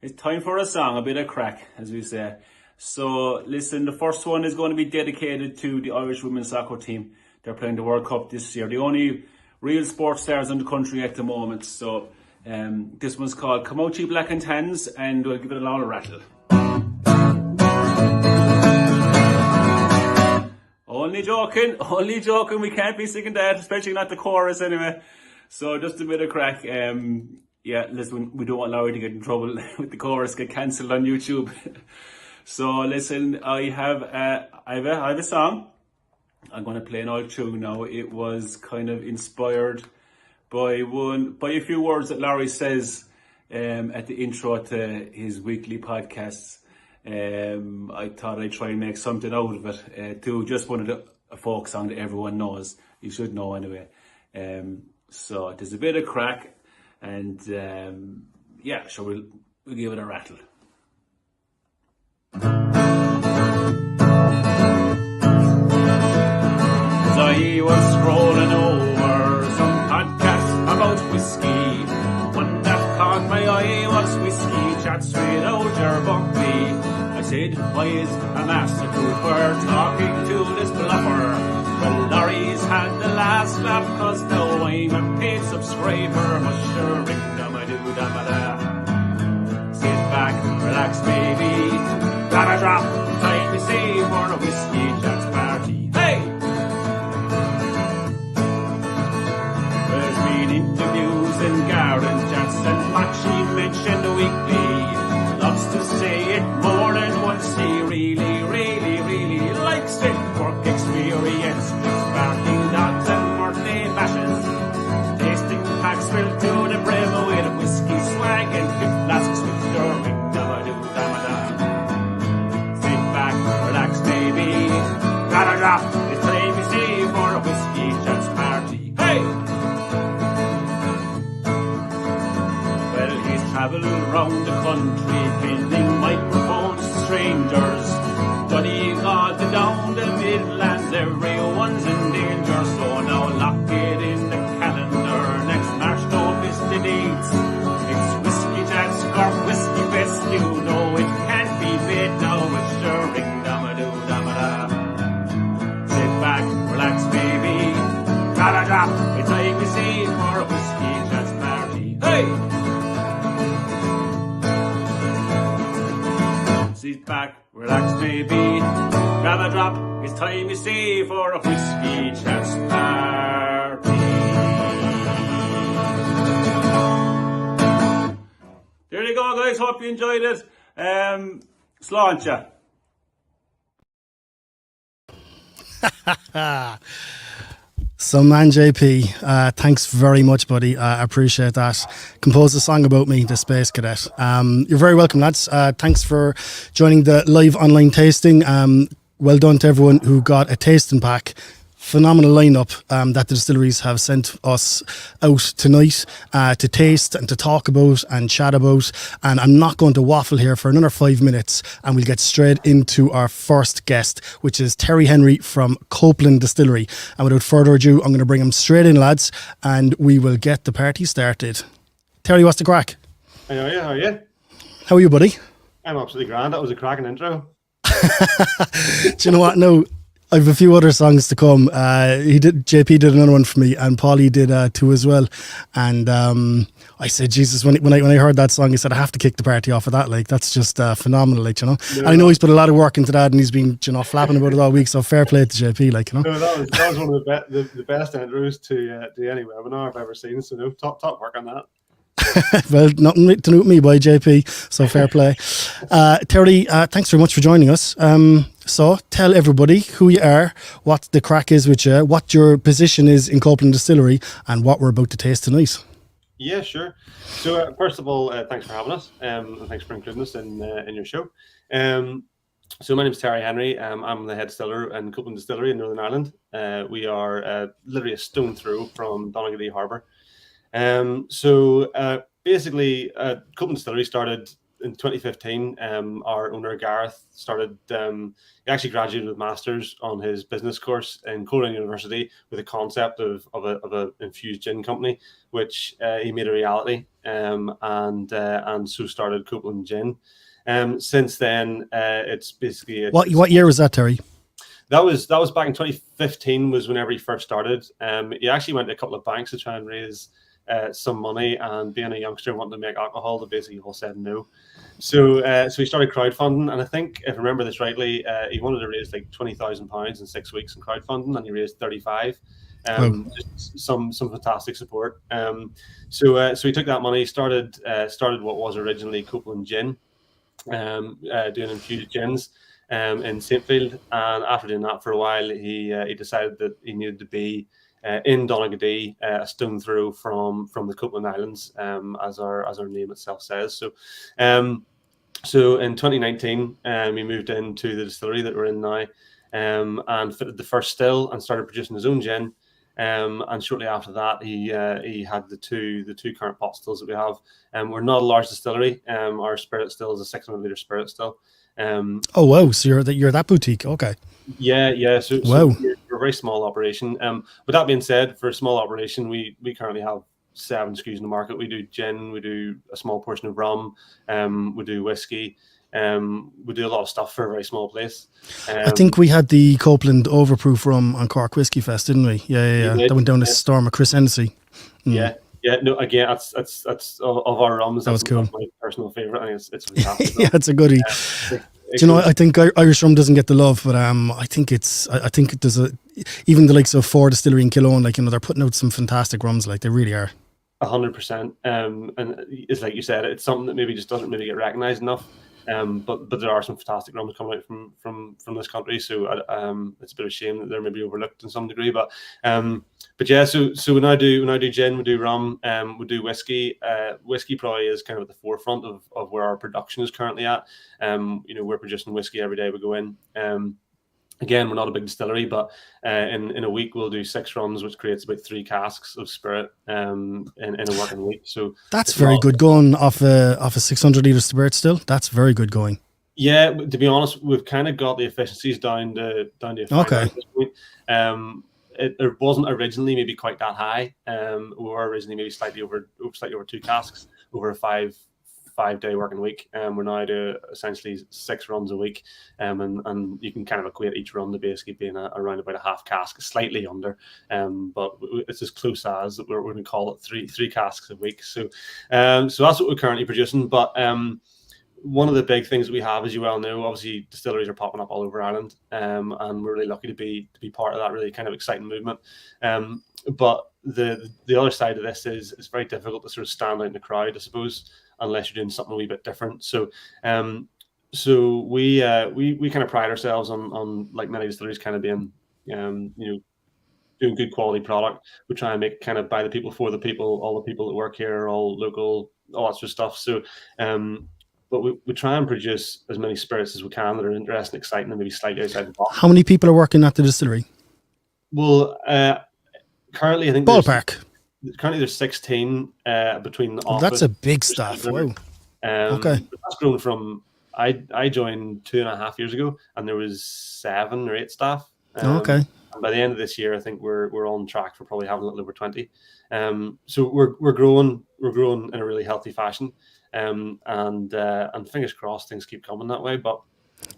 It's time for a song, a bit of crack, as we say. So, listen, the first one is going to be dedicated to the Irish women's soccer team. They're playing the World Cup this year. The only real sports stars in the country at the moment. So, this one's called Come Out Ye Black and Tans, and we'll give it a long rattle. Only joking, we can't be singing that, especially not the chorus anyway. So, just a bit of crack. Yeah, listen, we don't want Laurie to get in trouble with the chorus, get cancelled on YouTube. So listen, I have a song. I'm going to play an old tune now. It was kind of inspired by a few words that Laurie says at the intro to his weekly podcasts. I thought I'd try and make something out of it to just one of a folk song that everyone knows. You should know anyway. So there's a bit of crack. And yeah, so we'll give it a rattle. As I was scrolling over some podcast about whiskey, one that caught my eye was Whiskey Chats with your Buckley. I said, why is a Master Cooper talking to this bluffer? Well, Laurie's had the last laugh, cause now I'm a paid subscriber. Mushering dum-a-doo-dum-a-da. Sit back, relax, baby. Grab a drop, time to save for a Whiskey Chats party. Hey! There's been interviews and garden chats, and Machi mentioned weekly. Loves to say it more than once. He really likes it. Work experience, sparking dots and birthday bashes. Tasting packs filled to the brim with a whiskey swag and 5 flasks with stirring dum-a-doo-dum-a-da. Sit back, relax, baby. Got a drop, it's time you see for a Whiskey Chats party. Hey! Well, he's travelled around the country, pinning microphones to strangers. Studying all the down the Midlands, everyone's in danger. So now lock it in the calendar. Next March, don't miss the dates. It's Whiskey Chats or Whiskey Fest. You know it can't be beat now. It's stirring dum-a-doo-dum-a-da. Sit back, relax, baby. Got a drop, it's time you see for a Whiskey Chats party. Hey! Sit back, relax, baby. Grab a drop, it's time you see for a Whiskey Chats party. There you go, guys. Hope you enjoyed it. Sláinte. Some man JP, thanks very much, buddy. I appreciate that. Composed a song about me, the Space Cadet. You're very welcome, lads. Thanks for joining the live online tasting. Well done to everyone who got a tasting pack phenomenal lineup that the distilleries have sent us out tonight to taste and to talk about and chat about. And I'm not going to waffle here for another 5 minutes, and we'll get straight into our first guest, which is Terry Henry from Copeland Distillery. And without further ado, I'm going to bring him straight in, lads, and we will get the party started. Terry, what's the crack? How are you? How are you, buddy? I'm absolutely grand. That was a cracking intro. Do you know what? No, I have a few other songs to come. JP did another one for me, and Paulie did two as well. And I said, Jesus, when I heard that song, he said, I have to kick the party off of that. Like, that's just phenomenal, like, you know. Yeah. I know he's put a lot of work into that, and he's been, you know, flapping about it all week. So fair play to JP, like, you know. No, that was one of the best intros to any webinar I've ever seen. So no, top work on that. Well, nothing to do with me by JP, so fair play. Terry, thanks very much for joining us. So tell everybody who you are, what the crack is with you, what your position is in Copeland Distillery, and what we're about to taste tonight. Yeah, sure. So first of all, thanks for having us, and thanks for including us in your show. So my name is Terry Henry. I'm the head distiller in Copeland Distillery in Northern Ireland. We are literally a stone throw from Clonakilty Harbour. Basically, Copeland Distillery started in 2015. Our owner Gareth started. He actually graduated with masters on his business course in Copeland University with a concept of a infused gin company, which he made a reality. And so started Copeland Gin. Since then, it's basically what year was that, Terry? That was back in 2015. Was whenever he first started. He actually went to a couple of banks to try and raise some money, and being a youngster wanting to make alcohol, they basically all said no. So he started crowdfunding, and I think, if I remember this rightly, he wanted to raise like £20,000 in 6 weeks in crowdfunding, and he raised 35. Just some fantastic support. So he took that money, started what was originally Copeland Gin, doing infused gins in Saintfield, and after doing that for a while, he decided that he needed to be in Donaghadee, a stone throw from the Copeland Islands, as our name itself says. So in 2019, he moved into the distillery that we're in now, and fitted the first still and started producing his own gin. And shortly after that, he had the two current pot stills that we have. We're not a large distillery. Our spirit still is a 600 litre spirit still. Oh wow! So you're that boutique, okay? Yeah. So wow. So we're a very small operation. With that being said, for a small operation, we currently have 7 SKUs in the market. We do gin, we do a small portion of rum, we do whiskey, we do a lot of stuff for a very small place. I think we had the Copeland Overproof rum on Cork Whiskey Fest, didn't we? Yeah. That went down the storm with Chris Hennessy. Yeah. No, again, that's of our rums. That was cool. That's my personal favorite. I think it's fantastic. Yeah, it's a goodie. Do you know, I think Irish rum doesn't get the love, but I think there's even the likes of Fore Distillery in Killowen, like, you know, they're putting out some fantastic rums, like they really are. 100%. And it's like you said, it's something that maybe just doesn't really get recognised enough. But there are some fantastic rums coming out from this country, so it's a bit of a shame that they're maybe overlooked in some degree. But yeah, so when I do gin, we do rum, we do whiskey. Whiskey probably is kind of at the forefront of where our production is currently at. We're producing whiskey every day we go in. Again, we're not a big distillery, but in a week we'll do 6 rums, which creates about 3 casks of spirit in a working week. So that's very good going off a 600 litre spirit still. That's very good going. Yeah, to be honest, we've kind of got the efficiencies down to okay. At this point. It wasn't originally maybe quite that high. We were originally maybe slightly over 2 casks over a 5-day working week. We're now to essentially 6 runs a week, and you can kind of equate each run to basically being around about a half cask, slightly under, but it's as close as that we're going to call it 3 casks a week. So that's what we're currently producing. But one of the big things that we have, as you well know, obviously distilleries are popping up all over Ireland, and we're really lucky to be part of that really kind of exciting movement. But the other side of this is it's very difficult to sort of stand out in the crowd, I suppose, unless you're doing something a wee bit different. So we kind of pride ourselves on, like many distilleries, kind of being doing good quality product. We try and make kind of by the people for the people. All the people that work here are all local, all that sort of stuff. So but we try and produce as many spirits as we can that are interesting, exciting, and maybe slightly outside the box. How many people are working at the distillery? Well, currently I think Ballpark. Currently there's 16 between the Oh, office. that's a big staff. Wow. Okay. That's grown from I joined 2.5 years ago, and there was 7 or 8 staff. Okay. And by the end of this year, I think we're on track for probably having a little over 20. So we're growing in a really healthy fashion. And fingers crossed things keep coming that way. But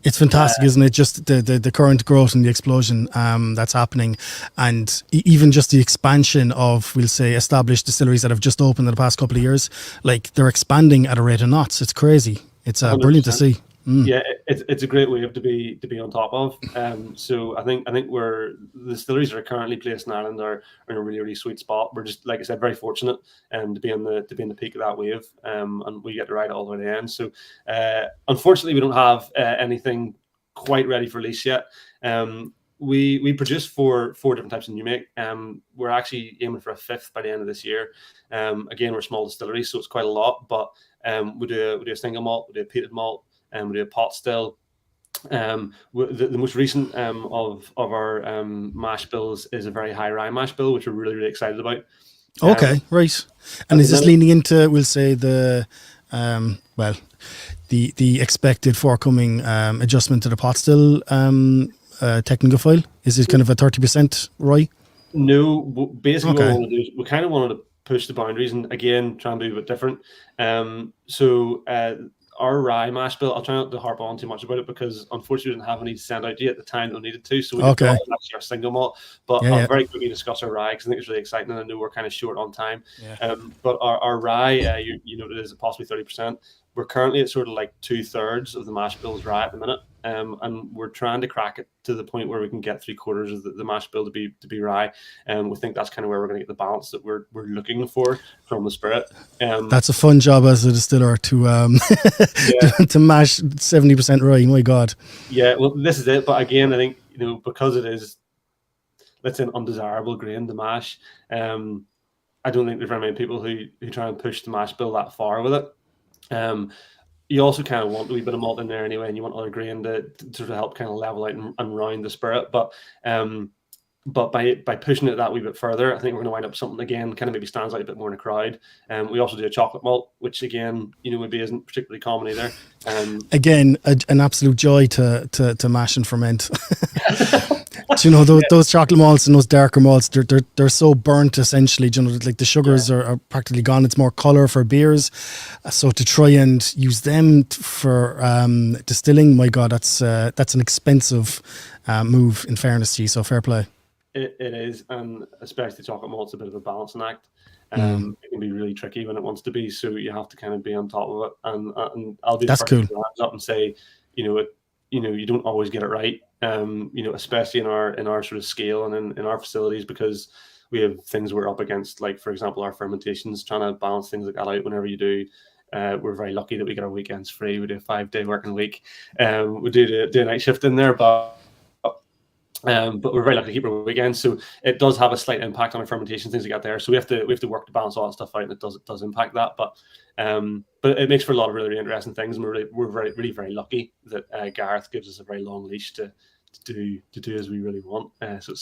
it's fantastic, isn't it? Just the current growth and the explosion that's happening, and even just the expansion of, we'll say, established distilleries that have just opened in the past couple of years. Like, they're expanding at a rate of knots. It's crazy. It's brilliant to see. Yeah, it's a great wave to be on top of. So I think the distilleries that are currently placed in Ireland are in a really, really sweet spot. We're just, like I said, very fortunate to be in the peak of that wave, and we get to ride it all the way to the end. So unfortunately, we don't have anything quite ready for release yet. We produce four different types of new make. We're actually aiming for a 5th by the end of this year. Again, we're a small distillery, so it's quite a lot. But we do a single malt, we do a peated malt, and we do a pot still. The most recent of our mash bills is a very high rye mash bill, which we're really, really excited about. Okay, right. And is this leaning into, we'll say, the expected forthcoming adjustment to the pot still technical file? Is it kind of a 30% rye? No, basically what we want to do is we kind of wanted to push the boundaries and, again, try and be a bit different. So our rye mash bill, I'll try not to harp on too much about it because unfortunately we didn't have any to send out yet at the time that we needed to. So we actually our single malt. But I'll very quickly discuss our rye because I think it's really exciting, and I know we're kind of short on time. Yeah. But our rye, you noted, is possibly 30%. We're currently at sort of like 2/3 of the mash bill's rye at the minute. And we're trying to crack it to the point where we can get 3/4 of the mash bill to be rye. And we think that's kind of where we're going to get the balance that we're looking for from the spirit. That's a fun job as a distiller to to mash 70% rye. My God. Yeah, well, this is it. But again, I think, because it is, let's say, an undesirable grain to mash, I don't think there's very many people who try and push the mash bill that far with it. You also kind of want a wee bit of malt in there anyway, and you want other grain to sort of help kind of level out and round the spirit. But by pushing it that wee bit further, I think we're going to wind up something, again, kind of maybe stands out a bit more in a crowd. We also do a chocolate malt, which, again, maybe isn't particularly common either. Again, an absolute joy to mash and ferment. Do those chocolate malts and those darker malts, they're so burnt essentially. Like the sugars are practically gone. It's more colour for beers. So to try and use them for distilling, my God, that's an expensive move, in fairness to you. So fair play. It is, and especially chocolate malt's a bit of a balancing act. It can be really tricky when it wants to be, so you have to kind of be on top of it. And I'll be the first to hands up and say, you don't always get it right. Especially in our sort of scale and in our facilities, because we have things we're up against, like, for example, our fermentations, trying to balance things like that out whenever you do. We're very lucky that we get our weekends free. We do a 5-day working week. We do a night shift in there, but we're very lucky to keep our weekends. So it does have a slight impact on our fermentation, things like that there. So we have to work to balance all that stuff out, and it does impact that. But it makes for a lot of really, really interesting things, and we're very, really, very lucky that Gareth gives us a very long leash to do as we really want. So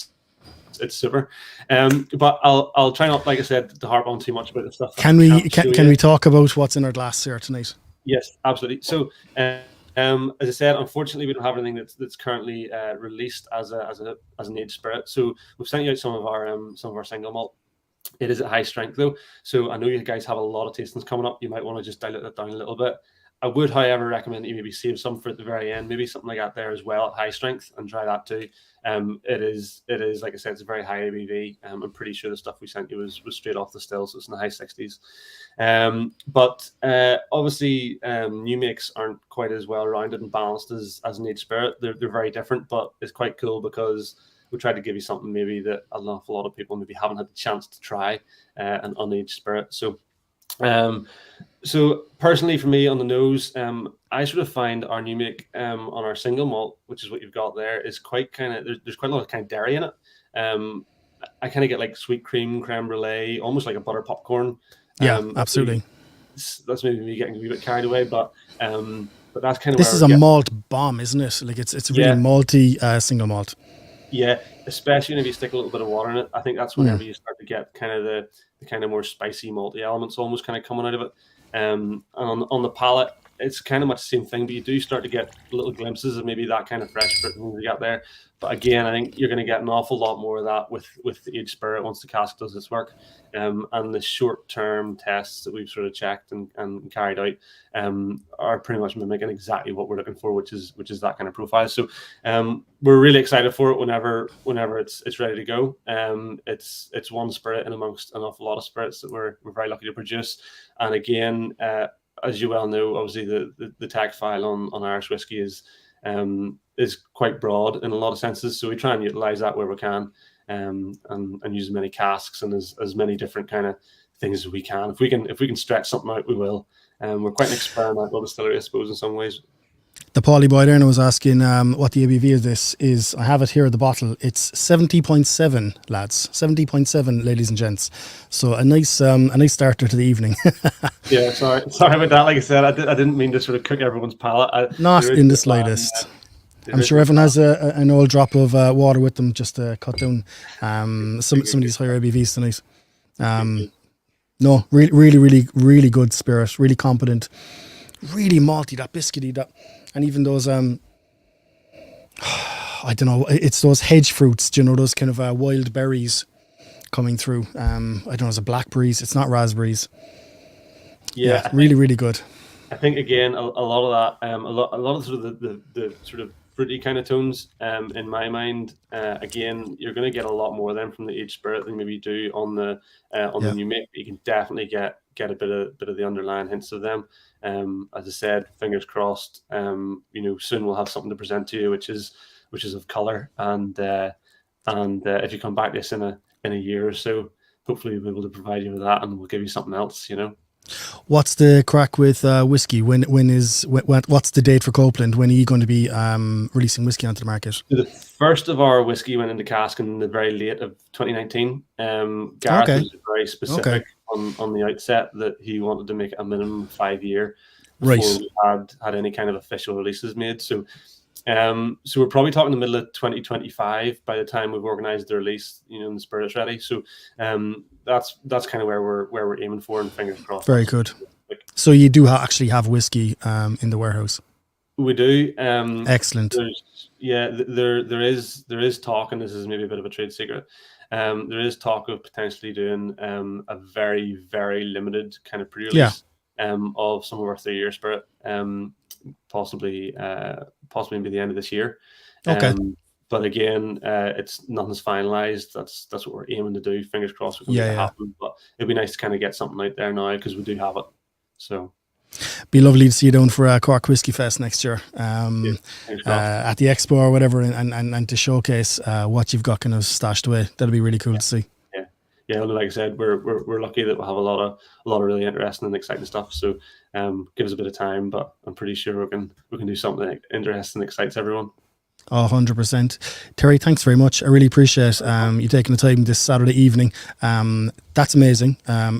it's super. But I'll try not, like I said, to harp on too much about the stuff. Can we talk about what's in our glass here tonight? Yes, absolutely. So as I said, unfortunately, we don't have anything that's currently released as an aged spirit. So we've sent you out some of our single malt. It is at high strength though, so I know you guys have a lot of tastings coming up. You might want to just dilute that down a little bit. I would, however, recommend that you maybe save some for at the very end, maybe something like that there as well at high strength, and try that too. It is like I said, it's a very high ABV. I'm pretty sure the stuff we sent you was straight off the still, so it's in the high 60s. But obviously, new makes aren't quite as well rounded and balanced as an aged spirit. They're very different, but it's quite cool because we tried to give you something maybe that an awful lot of people maybe haven't had the chance to try, an unaged spirit. So personally, for me on the nose, I sort of find our new make on our single malt, which is what you've got there, is quite there's quite a lot of kind of dairy in it. I kind of get like sweet cream, creme brulee, almost like a butter popcorn. Yeah, absolutely. That's maybe me getting a wee bit carried away, but that's kind of this is a malt bomb, isn't it? Like it's a really malty single malt. Yeah, especially if you stick a little bit of water in it. I think that's whenever you start to get kind of the kind of more spicy malty elements almost kind of coming out of it. And on the palate, it's kind of much the same thing, but you do start to get little glimpses of maybe that kind of fresh fruit you got there. But again, I think you're going to get an awful lot more of that with the aged spirit once the cask does its work. And the short-term tests that we've sort of checked and carried out are pretty much mimicking exactly what we're looking for, which is that kind of profile. So we're really excited for it whenever it's ready to go. It's one spirit in amongst an awful lot of spirits that we're very lucky to produce. And again, as you well know, obviously the tag file on Irish whiskey is quite broad in a lot of senses. So we try and utilize that where we can, and use as many casks and as many different kind of things as we can. If we can stretch something out, we will. We're quite an experimental distillery, I suppose, in some ways. The Paulie boy there was asking what the ABV of this is. I have it here at the bottle. It's 70.7, lads. 70.7, ladies and gents. So a nice starter to the evening. Yeah, sorry about that. Like I said, I didn't mean to sort of cook everyone's palate. Not in the slightest. I'm sure everyone has an old drop of water with them just to cut down some of these higher ABVs tonight. No, really, really, really good spirit. Really competent. Really malty, that biscuity, and even those I don't know, it's those hedge fruits, do you know, those kind of wild berries coming through. I don't know, it's a blackberries, it's not raspberries. Yeah, really, really good. I think again a lot of that, a lot of sort of the sort of fruity kind of tones. In my mind, again, you're going to get a lot more of them from the aged spirit than maybe you do on the new make. You can definitely get a bit of the underlying hints of them. As I said, fingers crossed. Soon we'll have something to present to you, which is of colour, and if you come back to us in a year or so, hopefully we'll be able to provide you with that, and we'll give you something else. What's the crack with whiskey? What's the date for Copeland? When are you going to be releasing whiskey onto the market? The first of our whiskey went into cask in the very late of 2019. Gareth was very specific on the outset that he wanted to make it a minimum 5 year before we had any kind of official releases made. So we're probably talking the middle of 2025 by the time we've organised the release, and the spirit's ready. So that's kind of where we're aiming for, and fingers crossed. Very good. So you do actually have whiskey in the warehouse? We do. Excellent. There is talk, and this is maybe a bit of a trade secret. There is talk of potentially doing a very, very limited kind of pre-release of some of our 3 year spirit. Possibly maybe the end of this year. Okay. But again, nothing's finalized. That's what we're aiming to do. Fingers crossed we can make it happen. But it'd be nice to kind of get something out there now because we do have it. So be lovely to see you down for Cork Whiskey Fest next year at the expo or whatever, and to showcase what you've got kind of stashed away. That'll be really cool to see. Yeah, like I said, we're lucky that we'll have a lot of really interesting and exciting stuff. So give us a bit of time, but I'm pretty sure we can do something interesting that excites everyone. 100%. Terry, thanks very much. I really appreciate you taking the time this Saturday evening. That's amazing.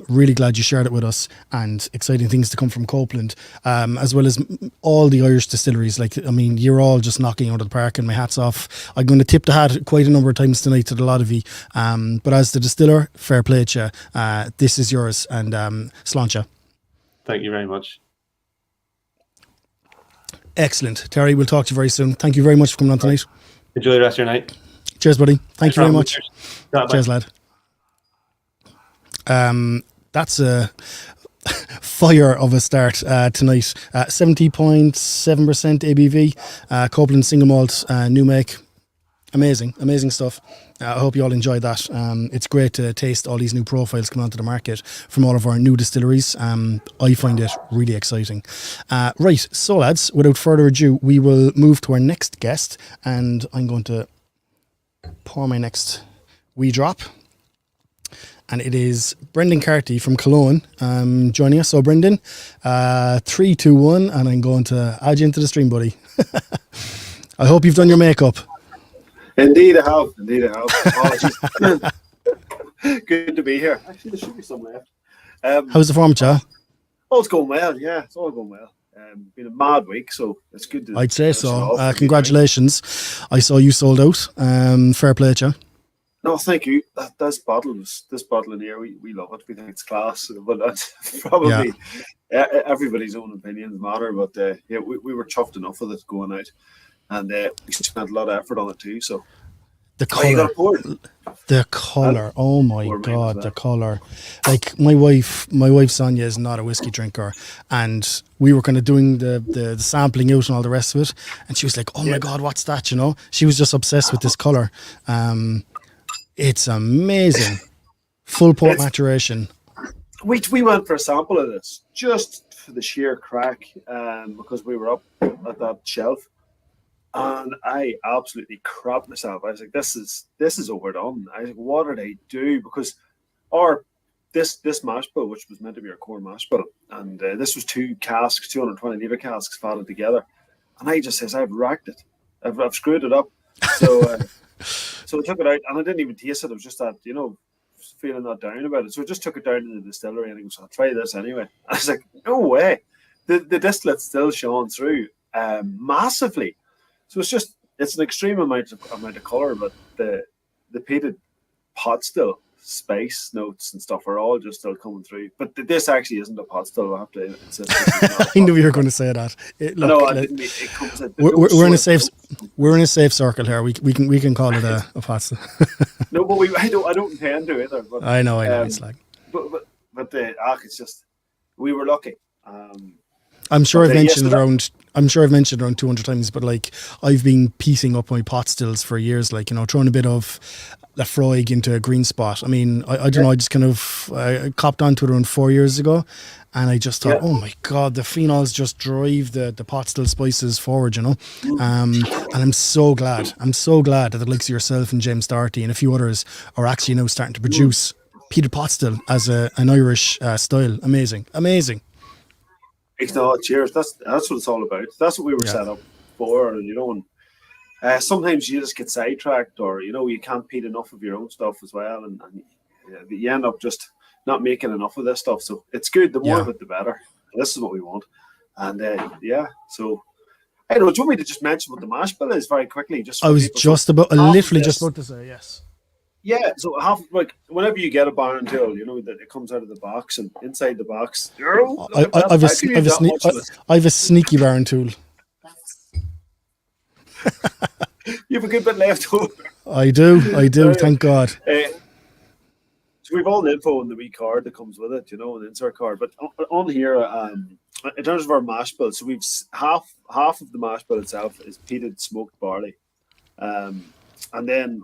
Really glad you shared it with us, and exciting things to come from Copeland, as well as all the Irish distilleries. You're all just knocking out of the park, and my hat's off. I'm going to tip the hat quite a number of times tonight to the lot of you. But as the distiller, fair play to you. This is yours, and sláinte. Thank you very much. Excellent. Terry, we'll talk to you very soon. Thank you very much for coming on tonight. Enjoy the rest of your night. Cheers, buddy. Thank you very much. Cheers, lad. That's a fire of a start tonight. 70.7% ABV, Copeland single malt, new make. Amazing stuff. I hope you all enjoyed that. It's great to taste all these new profiles coming onto the market from all of our new distilleries. I find it really exciting. Right, so lads, without further ado, we will move to our next guest, and I'm going to pour my next wee drop. And it is Brendan Carty from Killowen joining us. So Brendan, 3, 2, 1, and I'm going to add you into the stream, buddy. I hope you've done your makeup. Indeed I have. Apologies. Good to be here. Actually, there should be some left. How's the form, Cha? Oh, it's going well. Yeah, it's all going well. Been a mad week, so it's good to. I'd say so. Off. Congratulations. I saw you sold out. Fair play to you. No, thank you. This bottle in here, we love it. We think it's class, but that's probably everybody's own opinions matter. But we were chuffed enough with it going out, and we spent a lot of effort on it too. So the colour. Oh my God, the colour! Like my wife Sonia is not a whiskey drinker, and we were kind of doing the sampling out and all the rest of it, and she was like, "Oh my God, what's that?" You know, she was just obsessed with this colour. It's amazing. Full port maturation. We went for a sample of this just for the sheer crack, because we were up at that shelf, and I absolutely crapped myself. I was like, "This is overdone." I was like, "What did I do?" Because this mash bill, which was meant to be our core mash bill, and this was 2 casks, 220 litre casks fatted together, and I just says, "I've racked it. I've screwed it up." So. So I took it out, and I didn't even taste it. It was just that, feeling that down about it. So I just took it down to the distillery, and he goes, "I'll try this anyway." I was like, "No way!" The distillate's still shone through massively. So it's an extreme amount of colour, but the peated pot still, spice notes and stuff are all just still coming through. But this actually isn't a pot still. I have to insist. I knew you were going to say that. I didn't mean it comes at we're in a safe. We're in a safe circle here. We can call it a pot still. No, but I don't intend to either. But, I know. It's like. But it's just we were lucky. I'm sure I've mentioned around 200 times, but like I've been piecing up my pot stills for years, like, throwing a bit of Lafroig into a green spot. I mean, I don't know, I just kind of copped onto it around 4 years ago, and I just thought, oh my God, the phenols just drive the pot still spices forward, and I'm so glad that the likes of yourself and James Doherty and a few others are actually now starting to produce peated pot still as an Irish style. Amazing. No, cheers. That's what it's all about. That's what we were set up for, and sometimes you just get sidetracked, or you can't peat enough of your own stuff as well, and you end up just not making enough of this stuff. So it's good. The more of it, the better. This is what we want, and So I don't know. Do you want me to just mention what the mash bill is very quickly? I was just about to say yes. Yeah, so whenever you get a barn tool, that it comes out of the box, and inside the box, I have a sneaky barn tool. You have a good bit left over. I do. Thank God. So we've all the info on the wee card that comes with it, an insert card. But on here, in terms of our mash bill, so we've half of the mash bill itself is peated smoked barley, and then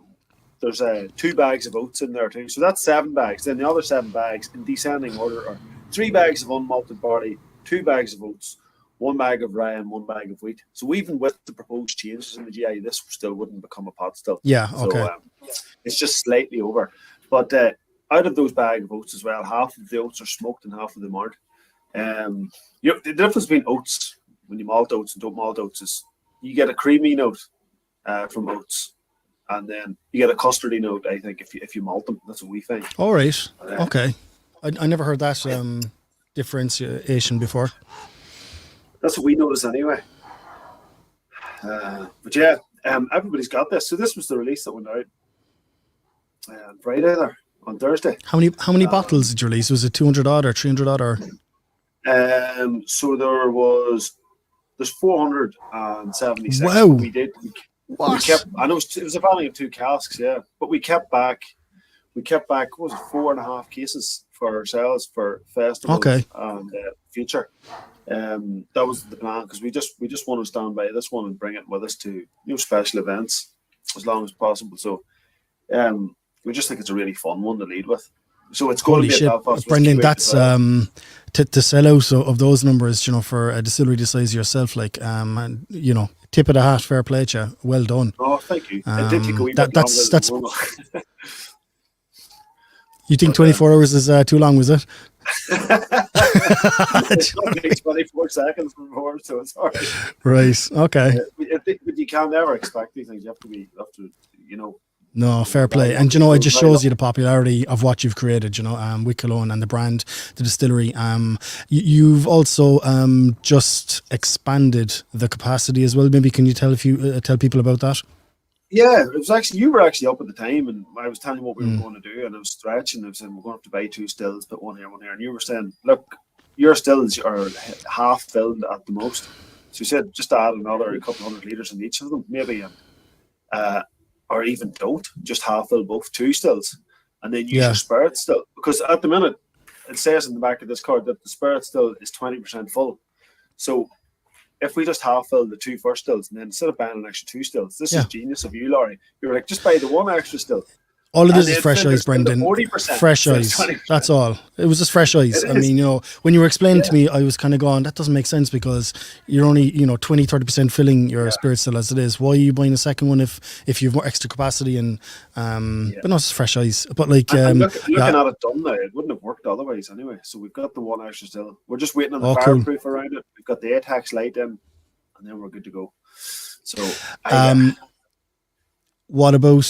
there's 2 bags of oats in there too. So that's 7 bags. Then the other 7 bags in descending order are 3 bags of unmalted barley, 2 bags of oats, 1 bag of rye, and 1 bag of wheat. So even with the proposed changes in the GI, this still wouldn't become a pot still. Yeah, okay. So it's just slightly over. But out of those bag of oats as well, half of the oats are smoked and half of them aren't. The difference between oats, when you malt oats and don't malt oats, is you get a creamy note from oats. And then you get a custardy note, I think, if you malt them. That's what we think. All right. Okay. I never heard that differentiation before. That's what we notice anyway. But yeah, everybody's got this. So this was the release that went out Friday there, on Thursday. How many bottles did you release? Was it 200 odd or 300 odd or? So there's 476. Wow. We did. What? We kept. I know it was a volume of 2 casks, but we kept back. What was it, 4.5 cases for ourselves for festival and future. That was the plan, because we just want to stand by this one and bring it with us to special events as long as possible. So we just think it's a really fun one to lead with. So it's going to be at Belfast. Brendan, that's to sell out of those numbers, for a distillery the size of yourself, like and tip of the hat, fair play to you. Well done. Oh, thank you. That's you think 24 hours is too long, was it? It 24 seconds before, so it's hard. Right. Okay. But you can never expect these things. You have to No, fair play. And, it just shows you the popularity of what you've created, with Killowen and the brand, the distillery. You've also just expanded the capacity as well. Maybe can you tell people about that? Yeah, it was actually, you were actually up at the time, and I was telling you what we were going to do, and I was stretching. I was saying, we're going to have to buy 2 stills, put one here, one here. And you were saying, look, your stills are half filled at the most. So you said, just add another couple hundred litres in each of them, maybe. Or even don't, just half fill both 2 stills, and then use your spirit still. Because at the minute, it says in the back of this card that the spirit still is 20% full. So if we just half fill the 2 first stills, and then instead of buying an extra 2 stills, this is genius of you, Laurie. You're like, just buy the 1 extra still. All of this is fresh eyes, Brendan. 40%, fresh eyes. That's all. It was just fresh eyes. I mean, when you were explaining to me, I was kind of going, that doesn't make sense because you're only, 20-30% filling your spirit still as it is. Why are you buying a second one if you've more extra capacity? And but no, it's just fresh eyes. But like, looking at it done now, it wouldn't have worked otherwise anyway. So we've got the 1 extra still. We're just waiting on the fireproof around it. We've got the ATAX light in, and then we're good to go. So, what about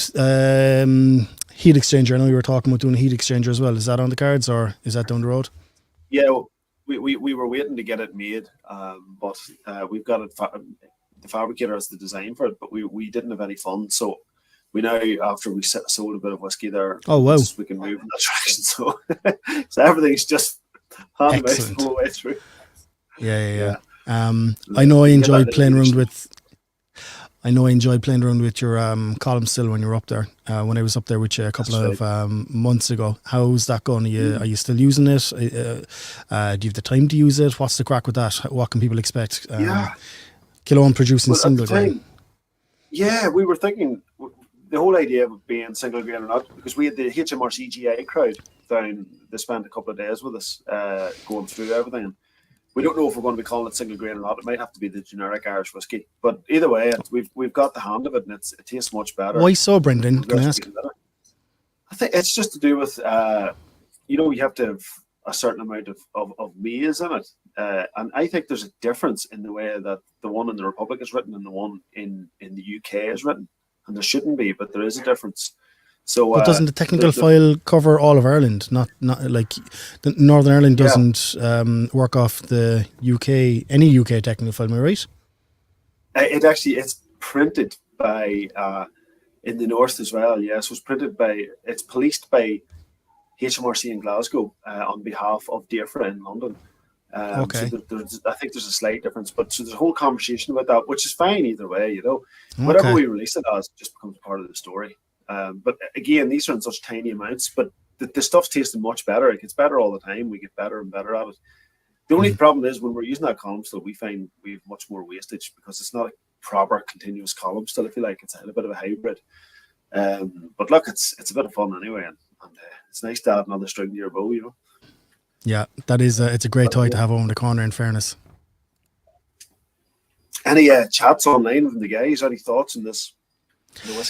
heat exchanger? I know you were talking about doing a heat exchanger as well. Is that on the cards or is that down the road? Yeah, we were waiting to get it made, but we've got it. The fabricator has the design for it, but we didn't have any funds. So we now, after we sold a bit of whiskey there, we can move in that direction. So, so everything's just hand the whole way through. Yeah. I know I enjoyed playing around with. I know I enjoyed playing around with your column still when you were up there. When I was up there with you a couple of months ago. How's that going? Are you still using it? Do you have the time to use it? What's the crack with that? What can people expect? Killowen producing single grain. Yeah, we were thinking the whole idea of being single grain or not, because we had the HMRC GI crowd down. They spent a couple of days with us going through everything. We don't know if we're going to be calling it single grain or not. It might have to be the generic Irish whiskey. But either way, we've got the hand of it, and it tastes much better. Why so, Brendan? Can I ask? I think it's just to do with, you have to have a certain amount of maize in it. And I think there's a difference in the way that the one in the Republic is written and the one in the UK is written. And there shouldn't be, but there is a difference. So, but doesn't the technical file cover all of Ireland? Not like the Northern Ireland doesn't work off the UK, any UK technical file. Am I right? It's printed by in the north as well. Yes, it's policed by HMRC in Glasgow on behalf of DEFRA in London. Okay. So I think there's a slight difference, but so there's a whole conversation about that, which is fine either way. Whatever we release it as just becomes part of the story. But again, these are in such tiny amounts, but the stuff's tasting much better. It gets better all the time. We get better and better at it. The only problem is when we're using that column still, we find we have much more wastage because it's not a proper continuous column still, if you like. It's a bit of a hybrid. But look, it's a bit of fun anyway, and it's nice to add another string to your bow, Yeah, that is. It's a great toy to have over the corner. In fairness. Any chats online from the guys? Any thoughts on this?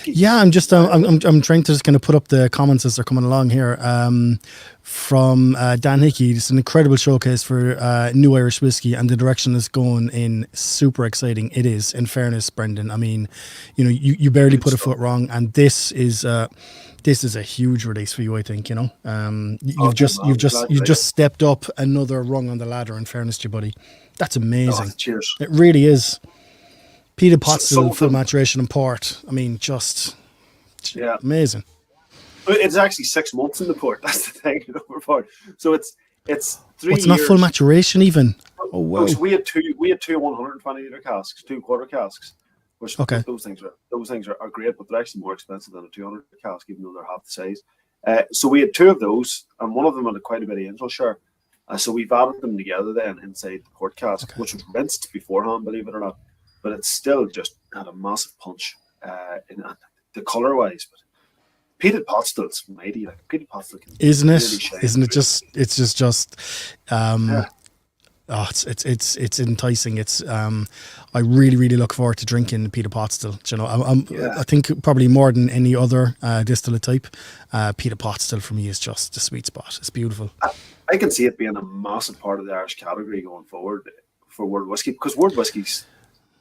Yeah, I'm just I'm trying to just kind of put up the comments as they're coming along here. From Dan Hickey, it's an incredible showcase for new Irish whiskey, and the direction it's going in super exciting. It is, in fairness, Brendan. I mean, you barely put a foot wrong, and this is a huge release for you. I think you've just stepped up another rung on the ladder. In fairness to you, buddy, that's amazing. Cheers! It really is. Peated pot still, full maturation and port. I mean, just amazing. It's actually 6 months in the port. That's the thing. So it's 3 years. It's not full maturation even. Oh wow! So we had two 120 litre casks, 2 quarter casks. Which those things are great, but they're actually more expensive than a 200 cask, even though they're half the size. So we had 2 of those, and one of them had quite a bit of angel share. So we've added them together then inside the port cask, which was rinsed beforehand, believe it or not. But it's still just had a massive punch in the colour wise. But peated pot still, it's mighty. Like peated pot still can isn't it? Really shine. Isn't it just? It's just. It's enticing. It's I really look forward to drinking peated pot still. I think probably more than any other distillate type, peated pot still for me is just the sweet spot. It's beautiful. I can see it being a massive part of the Irish category going forward for world whiskey, because world whiskies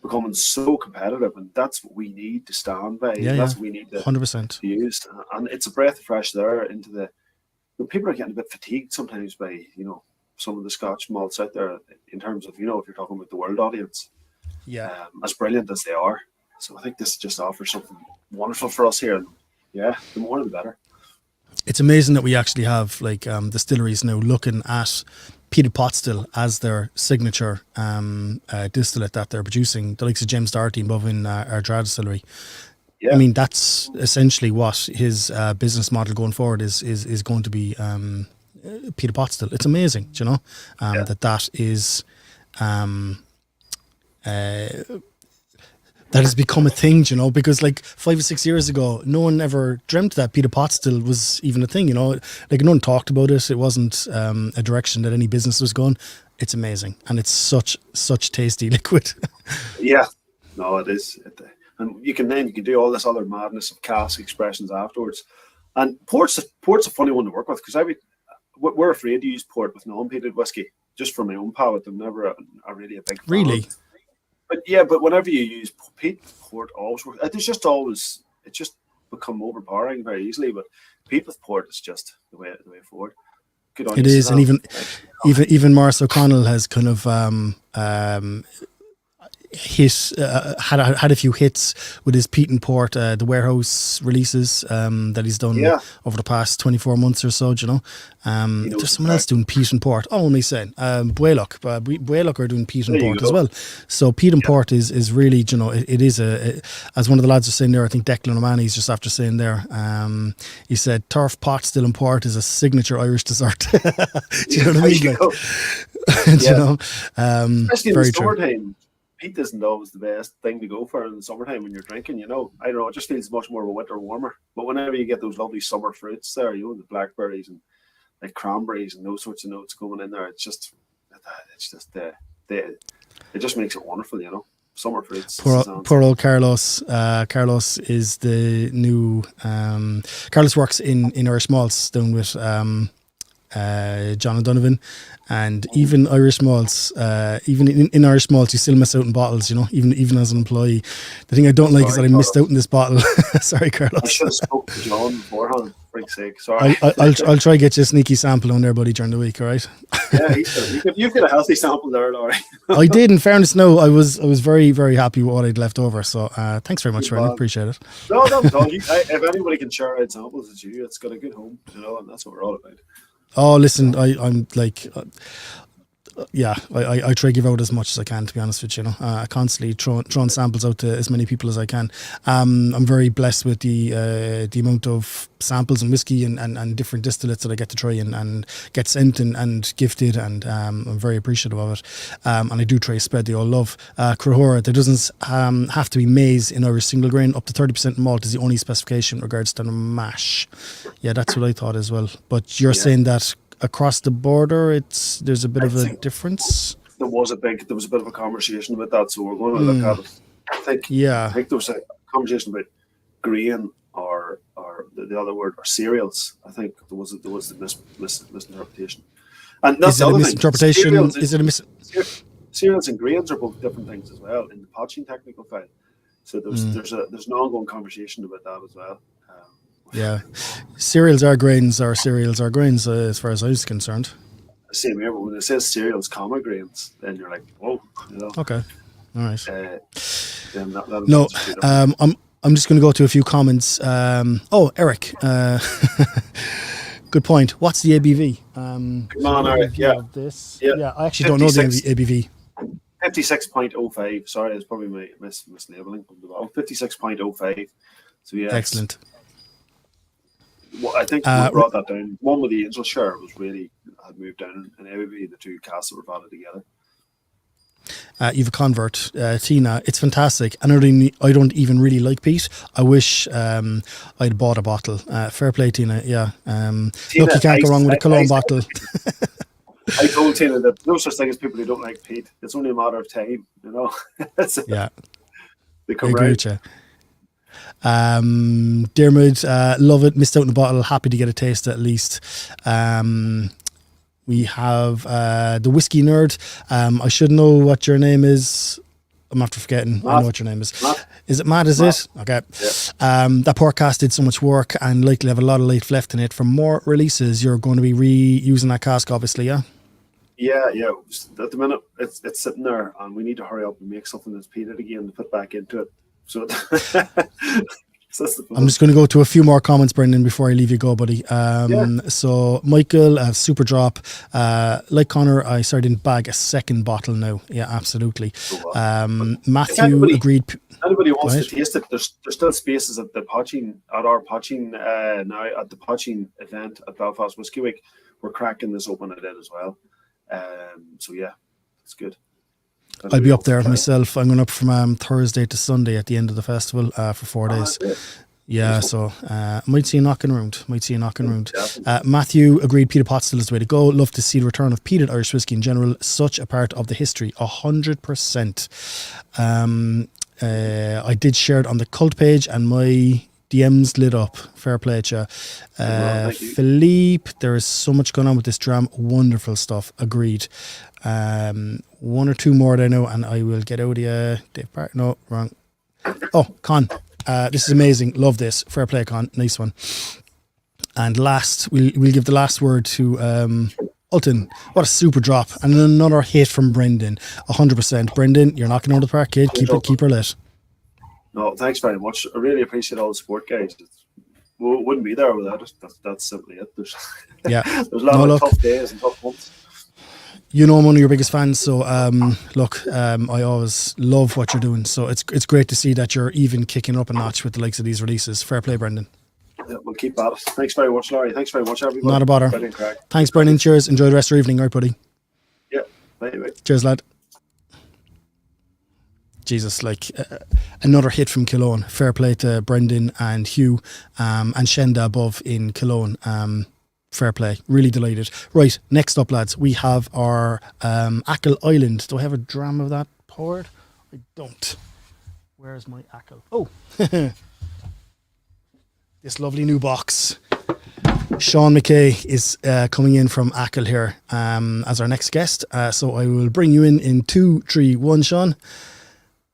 becoming so competitive, and that's what we need to stand by. That's what we need to 100% to use, and it's a breath of fresh air into the. People are getting a bit fatigued sometimes by some of the Scotch malts out there in terms of if you're talking about the world audience, as brilliant as they are. So I think this just offers something wonderful for us here, and the more the better. It's amazing that we actually have distilleries now looking at peated pot still as their signature distillate that they're producing. The likes of James Doherty above in Ardara Distillery. Yeah. I mean, that's essentially what his business model going forward is going to be. Peated pot still. It's amazing, that is that has become a thing, because 5 or 6 years ago, no one ever dreamt that peated pot still was even a thing, no one talked about it. It wasn't a direction that any business was going. It's amazing, and it's such tasty liquid. Yeah, no, it is. And you can do all this other madness of cask expressions afterwards. And port's a funny one to work with, because we're afraid to use port with non-peated whiskey, just for my own palate. I'm never really a big fan. Really? But whenever you use peat, port always works. It's just become overpowering very easily. But peat with port is just the way forward. Good on you. It is, and even Maurice O'Connell has kind of had a few hits with his peat and port, the warehouse releases that he's done over the past 24 months or so. There's someone else doing peat and port. Oh, let me say, Baoilleach are doing peat and port as well. So peat and port is really, it is as one of the lads are saying there. I think Declan O'Mahony's just after saying there. He said turf, pot, still and port is a signature Irish dessert. Do you know what I mean? Especially in the summertime. Peat isn't always the best thing to go for in the summertime when you're drinking, I don't know, it just feels much more of a winter warmer. But whenever you get those lovely summer fruits there, the blackberries and cranberries and those sorts of notes going in there, it just makes it wonderful, summer fruits. Poor old Carlos. Carlos is the new Carlos works in Irish malts down with John O'Donovan, and even Irish malts, even in Irish malts, you still miss out on bottles, even as an employee. The thing I don't like is that I missed out in this bottle. Sorry, Carlos. I should have spoken to John beforehand, for Christ's sake. Sorry. I'll try to get you a sneaky sample on there, buddy, during the week, all right? Yeah, you've got a healthy sample there, Laurie. I did, in fairness, no, I was very, very happy with what I'd left over, so thanks very much, Ronnie, appreciate it. No, if anybody can share out samples, it's you. It's got a good home, and that's what we're all about. Oh, listen, I'm like, I try to give out as much as I can, to be honest with you. I constantly throwing samples out to as many people as I can. I'm very blessed with the amount of samples and whiskey and different distillates that I get to try and get sent and gifted, and I'm very appreciative of it. And I do try to spread the old love. Crahora, there doesn't have to be maize in Irish single grain. Up to 30% malt is the only specification in regards to the mash. Yeah, that's what I thought as well. But you're saying that across the border, there's a bit of a difference. There was a bit of a conversation about that, so we're going to look at it. I think there was a conversation about grain or the other word, or cereals. I think there was the misinterpretation. And that's is it a misinterpretation? Is it a cereals and grains are both different things as well in the poaching technical file. So there's an ongoing conversation about that as well. Yeah, cereals are grains, or cereals are grains, as far as I was concerned. Same here, but when it says cereals, grains, then you're like, whoa. Okay, all right. I'm just going to go to a few comments. Eric, good point. What's the ABV? Come on, Eric. Yeah, I actually don't know the ABV. 56.05. Sorry, it's probably my mislabeling from the bottom. 56.05. So yeah, excellent. Well, I think we brought that down. One with the Angel share had moved down in ABV. The two casks that were brought together. You've a convert, Tina. It's fantastic. And I don't even really like peat. I wish I'd bought a bottle. Fair play, Tina. Yeah. Tina, look, you can't go wrong with a Cologne bottle. I told Tina that no such thing as people who don't like peat. It's only a matter of time, Yeah. They come I agree with you. Dermot, love it. Missed out in the bottle. Happy to get a taste at least. We have the whiskey nerd. I should know what your name is. I'm after forgetting. I Matt. know what your name is. Matt. Is it Matt? Is Matt. it? Okay. Yeah. That podcast did so much work and likely have a lot of life left in it. For more releases, you're going to be reusing that cask, obviously, yeah? Yeah. At the minute, it's sitting there, and we need to hurry up and make something that's peated again to put back into it. So, so that's the plan. I'm just going to go to a few more comments, Brendan, before I leave you go, buddy. So, Michael, super drop. Like Connor, I didn't bag a second bottle now. Yeah, absolutely. Matthew agreed. Anybody wants to taste it, there's still spaces at our poaching now at the poaching event at Belfast Whisky Week. We're cracking this open at it as well. So yeah, it's good. I'll be up there myself. I'm going up from Thursday to Sunday at the end of the festival for 4 days. Yeah, so might see a knocking around. Matthew agreed Peter Pot still is the way to go. Love to see the return of peated Irish whiskey in general. Such a part of the history. 100%. I did share it on the cult page and my DMs lit up. Fair play to you. Philippe, there is so much going on with this dram. Wonderful stuff. Agreed. One or two more that I know and I will get out of you. Dave Park. No, wrong. Oh, Con. This is amazing. Love this. Fair play, Con. Nice one. And last, we'll give the last word to Ulton. What a super drop. And another hit from Brendan. 100%. Brendan, you're knocking out of the park, kid. Keep her lit. No, thanks very much. I really appreciate all the support, guys. We wouldn't be there without it. That's simply it. There's a lot of tough days and tough months. You know I'm one of your biggest fans, so I always love what you're doing. So it's great to see that you're even kicking up a notch with the likes of these releases. Fair play, Brendan. Yeah, we'll keep at it. Thanks very much, Laurie. Thanks very much, everybody. Not a bother. Thanks, Brendan. Cheers. Enjoy the rest of your evening, right, buddy? Yeah. Bye. Cheers, lad. Jesus, another hit from Killowen. Fair play to Brendan and Hugh and Shenda above in Killowen. Fair play. Really delighted. Right, next up, lads, we have our Achill Island. Do I have a dram of that poured? I don't. Where's my Achill? Oh, this lovely new box. Sean McKay is coming in from Achill here as our next guest. So I will bring you in 2, 3, 1, Sean.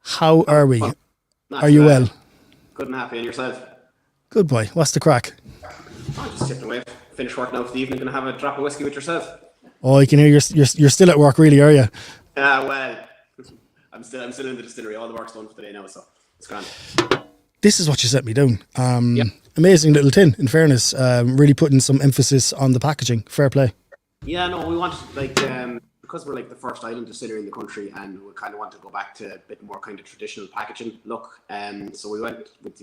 How are we? Are you well? Good and happy. And yourself? Good boy. What's the crack? I'm just sitting away. Finish work now for the evening. Gonna have a drop of whiskey with yourself. Oh, I can hear you're still at work, really, are you? Well, I'm still in the distillery. All the work's done for today now, so it's grand. This is what you set me down. Yep. Amazing little tin. In fairness, really putting some emphasis on the packaging. Fair play. Yeah, no, we wanted because we're the first island distillery in the country, and we kind of want to go back to a bit more kind of traditional packaging look. So we went with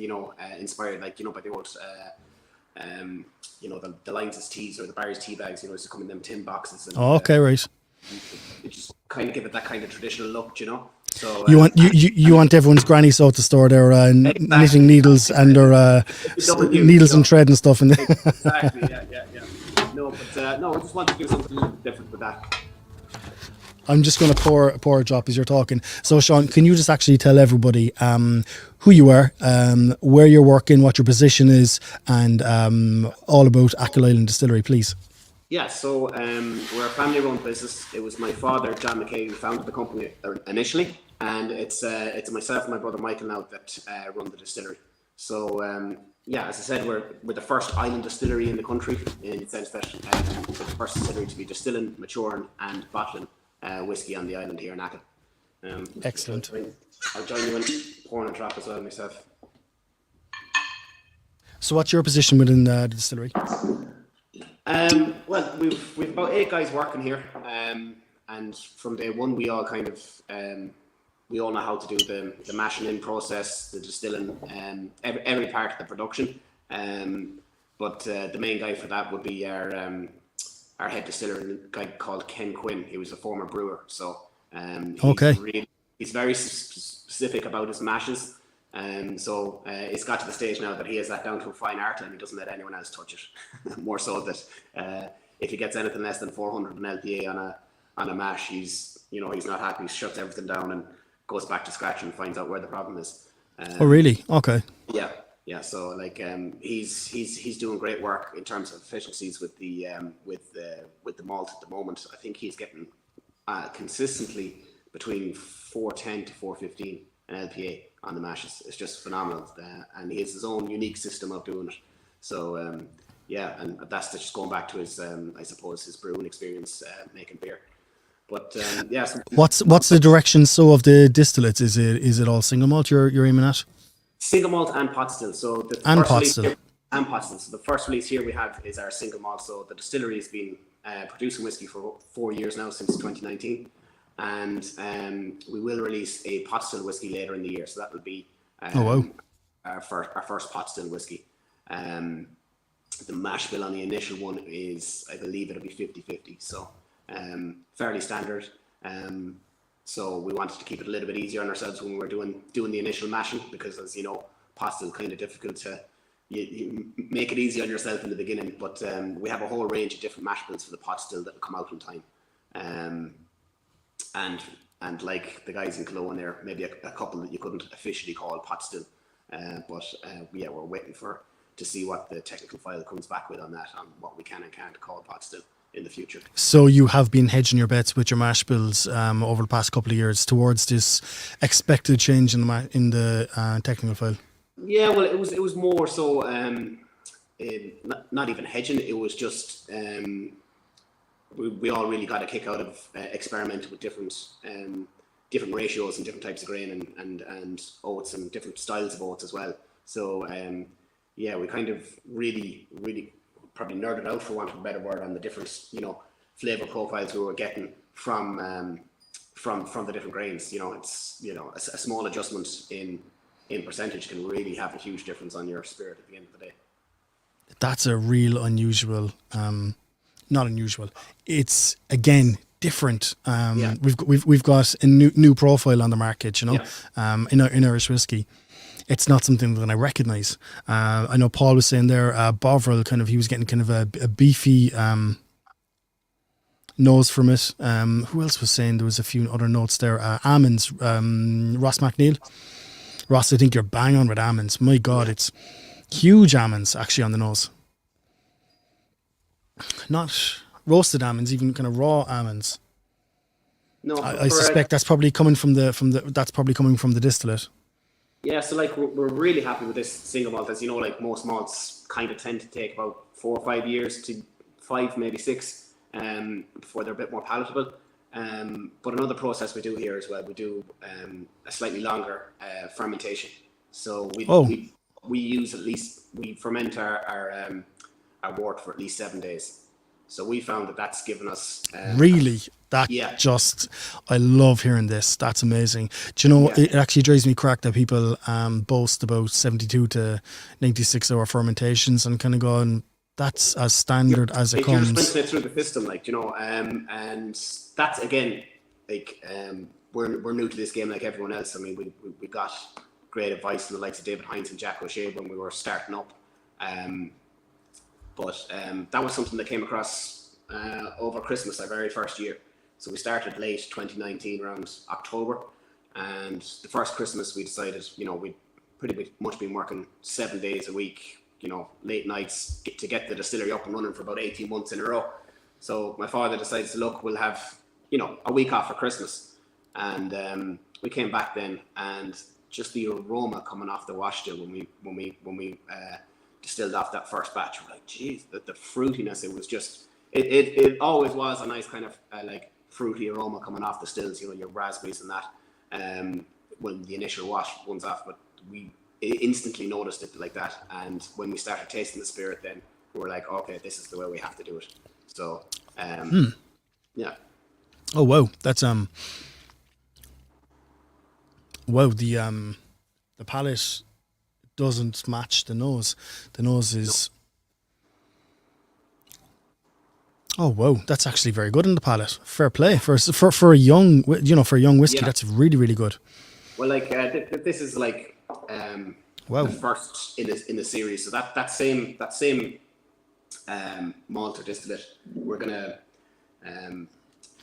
inspired by the old the Lions' teas or the Barry's tea bags. Used to come in them tin boxes. And, okay, right. It just kind of give it that kind of traditional look, So you want everyone's granny so to store their knitting needles and their needles and thread and stuff in there. Exactly. Yeah. No, we just want to do something a little different with that. I'm just going to pour a drop as you're talking. So, Sean, can you just actually tell everybody who you are, where you're working, what your position is, and all about Achill Island Distillery, please? Yeah, so we're a family-run business. It was my father, John McKay, who founded the company initially, and it's myself and my brother Michael now that run the distillery. So, as I said, we're the first island distillery in the country, in the sense that we're the first distillery to be distilling, maturing, and bottling whiskey on the island here in Achill. Excellent. I'll join you in pouring a drop as well myself. So what's your position within the distillery? Well, we've about 8 guys working here, and from day one we all kind of we all know how to do the mashing in process, the distilling, every part of the production. But the main guy for that would be our head distiller, a guy called Ken Quinn. He was a former brewer, so he's very specific about his mashes. So it's got to the stage now that he has that down to a fine art, and he doesn't let anyone else touch it. More so that if he gets anything less than 400 LPA on a mash, he's not happy. He shuts everything down and goes back to scratch and finds out where the problem is. Oh, really? Okay. Yeah. So he's doing great work in terms of efficiencies with the malt at the moment. I think he's getting consistently between 410 to 415 an LPA on the mashes. It's just phenomenal, and he has his own unique system of doing it. So yeah, and that's just going back to his, I suppose, his brewing experience making beer. But yeah. So What's the direction of the distillates? Is it all single malt you're aiming at? Single malt and pot still. So the And first pot release still. here- and pot still. So the first release here we have is our single malt. So the distillery has been producing whiskey for 4 years now, since 2019, and we will release a pot still whiskey later in the year. So that will be our first pot still whiskey. The mash bill on the initial one is, I believe it'll be 50-50. So fairly standard. So we wanted to keep it a little bit easier on ourselves when we were doing the initial mashing, because, as you know, pot still kind of difficult to you make it easy on yourself in the beginning. But we have a whole range of different mash bills for the pot still that will come out in time. And like the guys in Killowen there, maybe a couple that you couldn't officially call pot still. But yeah, we're waiting to see what the technical file comes back with on that, on what we can and can't call pot still in the future. So you have been hedging your bets with your mash bills over the past couple of years towards this expected change in the technical file. Yeah, well, it was more so not even hedging. It was just we all really got a kick out of experimenting with different ratios and different types of grain and oats and different styles of oats as well. So yeah, we kind of really probably nerded out, for want of a better word, on the different flavor profiles we were getting from the different grains. It's a small adjustment in percentage can really have a huge difference on your spirit at the end of the day. That's a real unusual, not unusual. It's again different. Yeah. We've got a new profile on the market, in Irish whiskey. It's not something that I recognise. I know Paul was saying there, Bovril he was getting kind of a beefy nose from it. Who else was saying there was a few other notes there? Almonds, Ross McNeil. Ross, I think you're bang on with almonds. My God, it's huge almonds actually on the nose. Not roasted almonds, even kind of raw almonds. No, I suspect that's probably coming from the distillate. Yeah, so like we're really happy with this single malt. As you know, like most malts kind of tend to take about 4 or 5 years to 5, maybe 6, before they're a bit more palatable. But another process we do here as well, we do a slightly longer fermentation. So we use we ferment our wort for at least 7 days. So we found that that's given us really. Yeah. I love hearing this. That's amazing. Do you know, it actually drives me crack that people boast about 72 to 96 hour fermentations and kind of going, that's as standard as it comes. You're just it through the system, and that's again, we're new to this game like everyone else. I mean, we got great advice from the likes of David Hines and Jack O'Shea when we were starting up. But that was something that came across over Christmas, our very first year. So we started late 2019, around October, and the first Christmas we decided, we'd pretty much been working 7 days a week, late nights to get the distillery up and running for about 18 months in a row. So my father decided, look, we'll have, a week off for Christmas. And we came back then, and just the aroma coming off the wash still when we distilled off that first batch, we're like, geez, the fruitiness, it was just, it always was a nice kind of like fruity aroma coming off the stills, your raspberries and that, when the initial wash runs off. But we instantly noticed it like that, and when we started tasting the spirit, then we were like, okay, this is the way we have to do it. So yeah. Oh wow, that's wow, the palate doesn't match the nose. The nose is oh wow, that's actually very good in the palate. Fair play for a young whiskey. Yeah. That's really, really good. Well, like this is like Wow. the first in the series. So that same malt or distillate, we're gonna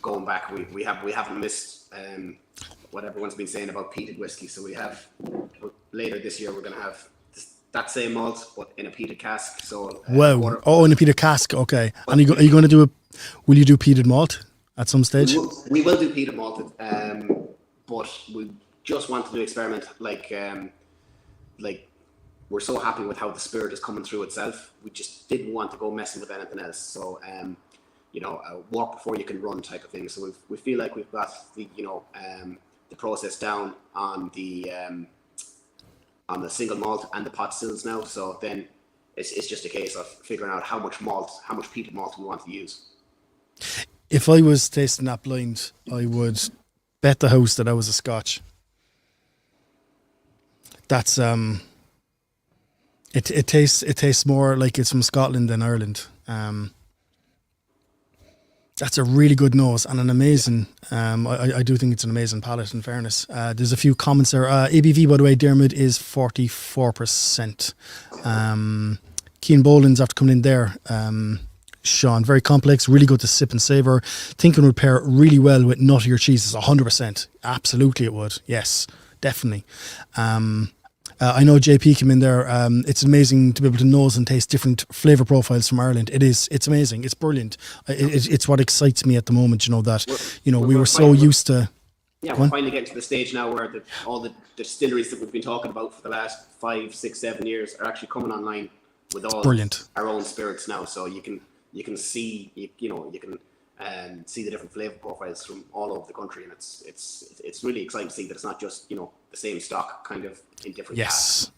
going back. We haven't missed what everyone's been saying about peated whiskey. So we have later this year we're gonna have that same malt but in a peated cask. So wow. In a peated cask. Okay. And are you going to do will you do peated malt at some stage? We will do peated malted. but we just wanted to experiment. Like we're so happy with how the spirit is coming through itself. We just didn't want to go messing with anything else. So walk before you can run type of thing. So we feel like we've got the process down on the single malt and the pot stills now. So then it's just a case of figuring out how much peated malt we want to use. If I was tasting that blind, I would bet the house that I was a Scotch. That's it tastes more like it's from Scotland than Ireland. That's a really good nose and an amazing. I do think it's an amazing palate. In fairness, there's a few comments there. ABV, by the way, Dermot is 44%. Keen Boland's after coming in there. Sean, very complex, really good to sip and savour. Think it would pair really well with nuttier cheeses. 100%, absolutely it would. Yes, definitely. I know JP came in there. It's amazing to be able to nose and taste different flavour profiles from Ireland. It is. It's amazing. It's brilliant. It's what excites me at the moment. You know that. We were so used to. Yeah, we're finally getting to the stage now where all the distilleries that we've been talking about for the last 5, 6, 7 years are actually coming online with all brilliant. Our own spirits now. So you can see you can see the different flavour profiles from all over the country, and it's really exciting to see that it's not just the same stock kind of in different. Yes.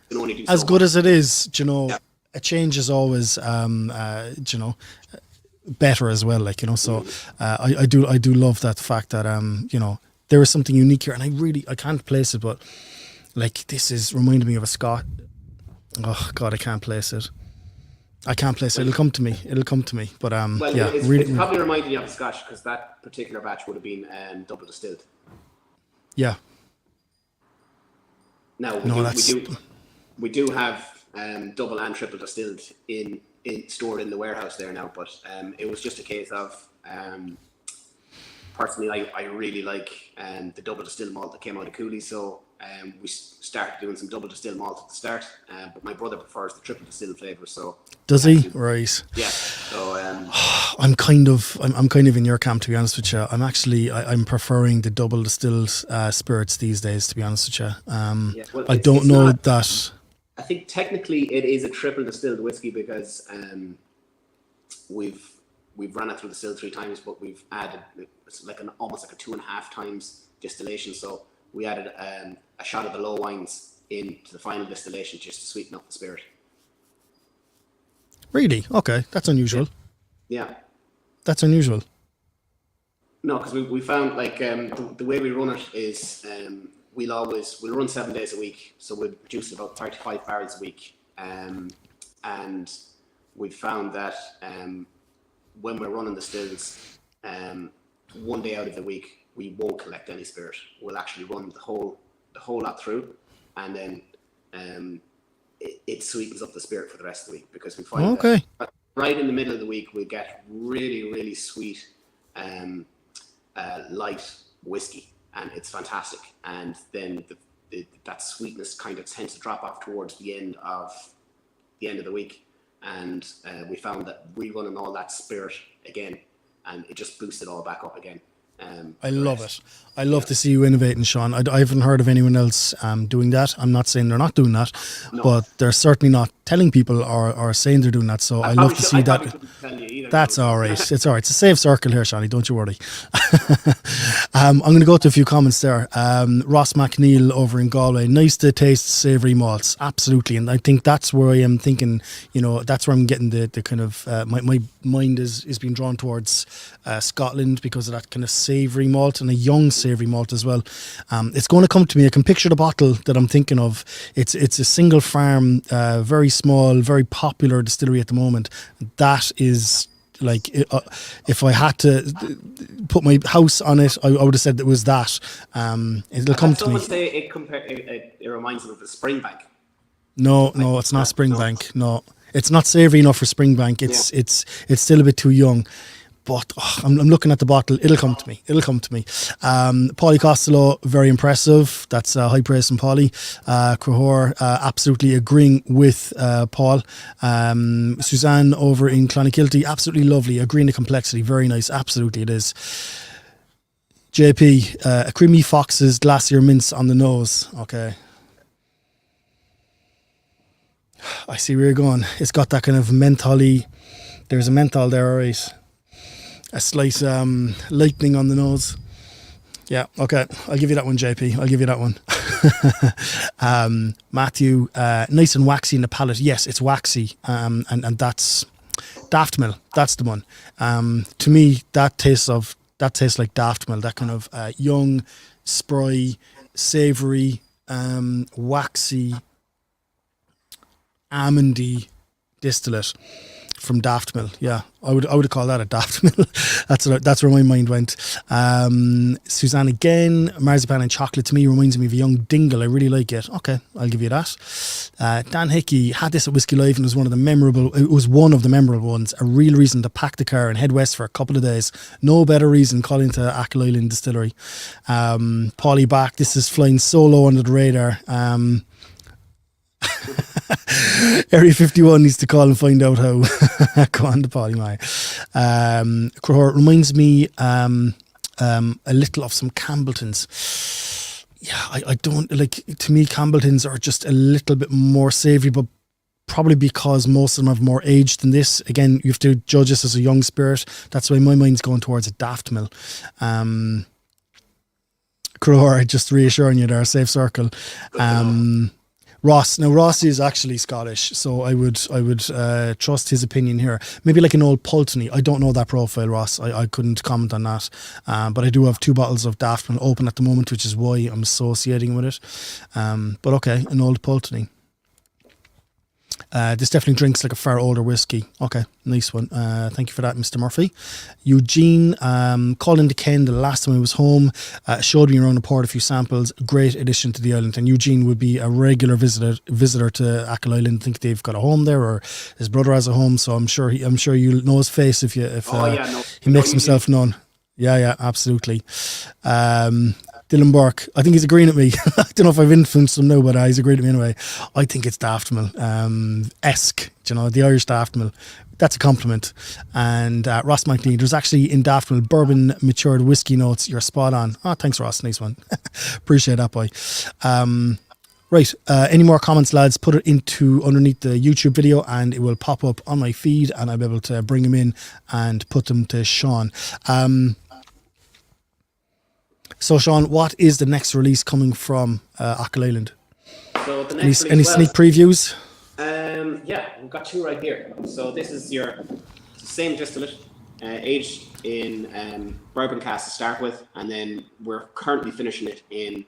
Can only do as so good much. as it is, Yeah. a change is always better as well. So I do love that fact that there is something unique here, and I can't place it, but this is reminding me of a Scot. Oh God, I can't place it. It'll come to me. But it's probably reminding you of the Scotch because that particular batch would have been double distilled. Yeah. Now we do have double and triple distilled stored in the warehouse there now, but it was just a case of personally I really like the double distilled malt that came out of Cooley, so we started doing some double distilled malt at the start, but my brother prefers the triple distilled flavour. So does he? Right. Yeah. So I'm kind of in your camp, to be honest with you. I'm preferring the double distilled spirits these days, to be honest with you. I don't know that. I think technically it is a triple distilled whiskey because we've run it through the still 3 times, but we've added almost like a 2.5 times distillation. So we added a shot of the low wines into the final distillation just to sweeten up the spirit. Really? Okay, that's unusual. Yeah. That's unusual. No, because we found the way we run it is we'll run 7 days a week, so we'll produce about 35 barrels a week, and we found that when we're running the stills, 1 day out of the week we won't collect any spirit. We'll actually run the whole lot through, and then it sweetens up the spirit for the rest of the week, because we find that right in the middle of the week we get really, really sweet light whiskey, and it's fantastic. And then that sweetness kind of tends to drop off towards the end of the week, and we found that rerunning all that spirit again, and it just boosts it all back up again. I love it. I love to see you innovating, Sean. I haven't heard of anyone else doing that. I'm not saying they're not doing that, but they're certainly not telling people or saying they're doing that. So I love to see that. That's all right. It's all right. It's a safe circle here, Shawnee. Don't you worry. I'm going to go to a few comments there. Ross McNeil over in Galway. Nice to taste savoury malts. Absolutely. And I think that's where I am thinking, that's where I'm getting the kind of, my mind is being drawn towards Scotland because of that kind of savoury malt, and a young savoury malt as well. It's going to come to me. I can picture the bottle that I'm thinking of. It's a single farm, very small, very popular distillery at the moment. That is if I had to put my house on it, I would have said it was that. It'll come to me. Say it reminds them of the Springbank. No, it's not Springbank. No, it's not savoury enough for Springbank. It's still a bit too young. But I'm looking at the bottle. It'll come to me. Paulie Costello, very impressive. That's high praise from Paulie. Crahor, absolutely agreeing with Paul. Suzanne over in Clonakilty, absolutely lovely. Agreeing the complexity. Very nice. Absolutely, it is. JP, a Creamy Fox's Glacier Mince on the nose. Okay. I see where you're going. It's got that kind of mentholy. There's a menthol there, all right. A slight lightning on the nose. Yeah, okay. I'll give you that one, JP. I'll give you that one. Matthew, nice and waxy in the palate. Yes, it's waxy. And that's Daftmill. That's the one. To me, that tastes like Daftmill. That kind of young, spry, savoury, waxy, almondy distillate from Daftmill. Yeah, I would call that a Daftmill. That's where my mind went. Suzanne again, marzipan and chocolate to me reminds me of a young dingle. I really like it. Okay, I'll give you that. Dan Hickey had this at Whiskey Live and it was one of the memorable ones. A real reason to pack the car and head west for a couple of days. No better reason calling to Achill Island Distillery. Paulie back. This is flying so low under the radar. Area 51 needs to call and find out how. Go on to Polly Mai. Crowhor reminds me a little of some Campbelltons. Yeah, I don't like. To me, Campbelltons are just a little bit more savoury, but probably because most of them have more age than this. Again, you have to judge this as a young spirit. That's why my mind's going towards a Daftmill. Crowhor, just reassuring you there, safe circle. Ross. Now Ross is actually Scottish, so I would trust his opinion here. Maybe like an old Pulteney. I don't know that profile, Ross. I couldn't comment on that. But I do have 2 bottles of Daftmill open at the moment, which is why I'm associating with it. But okay, an old Pulteney. This definitely drinks like a far older whiskey. Okay, nice one. Thank you for that, Mr. Murphy. Eugene, called into Ken the last time I was home, showed me around and poured a few samples. Great addition to the island. And Eugene would be a regular visitor to Achill Island. I think they've got a home there, or his brother has a home. So I'm sure you'll know his face if he makes himself known. Yeah, absolutely. Dylan Burke, I think he's agreeing with me. I don't know if I've influenced him now, but he's agreed with me anyway. I think it's Daftmill. Esque, the Irish Daftmill. That's a compliment. And Ross McNeil, there's actually in Daftmill bourbon matured whiskey notes. You're spot on. Oh, thanks, Ross. Nice one. Appreciate that, boy. Right, any more comments, lads? Put it into underneath the YouTube video and it will pop up on my feed and I'll be able to bring them in and put them to Sean. So, Sean, what is the next release coming from Achill Island? So the next any sneak previews? Yeah, we've got 2 right here. So this is your same distillate, aged in bourbon cask to start with, and then we're currently finishing it in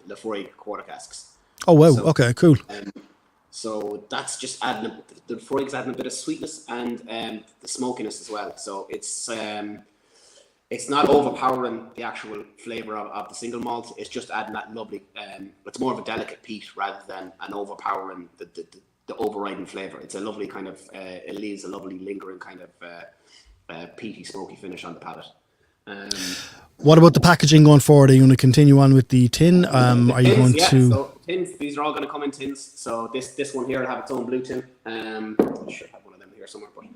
the Fore quarter casks. Oh wow! So, okay, cool. So that's just adding the Fore's adding a bit of sweetness and the smokiness as well. So it's not overpowering the actual flavour of the single malt. It's just adding that lovely. It's more of a delicate peat rather than an overpowering the overriding flavour. It's a lovely kind of. It leaves a lovely lingering kind of peaty, smoky finish on the palate. What about the packaging going forward? Are you going to continue on with the tin? Are you going to? So tins. These are all going to come in tins. So this one here will have its own blue tin. I should have one of them here somewhere. But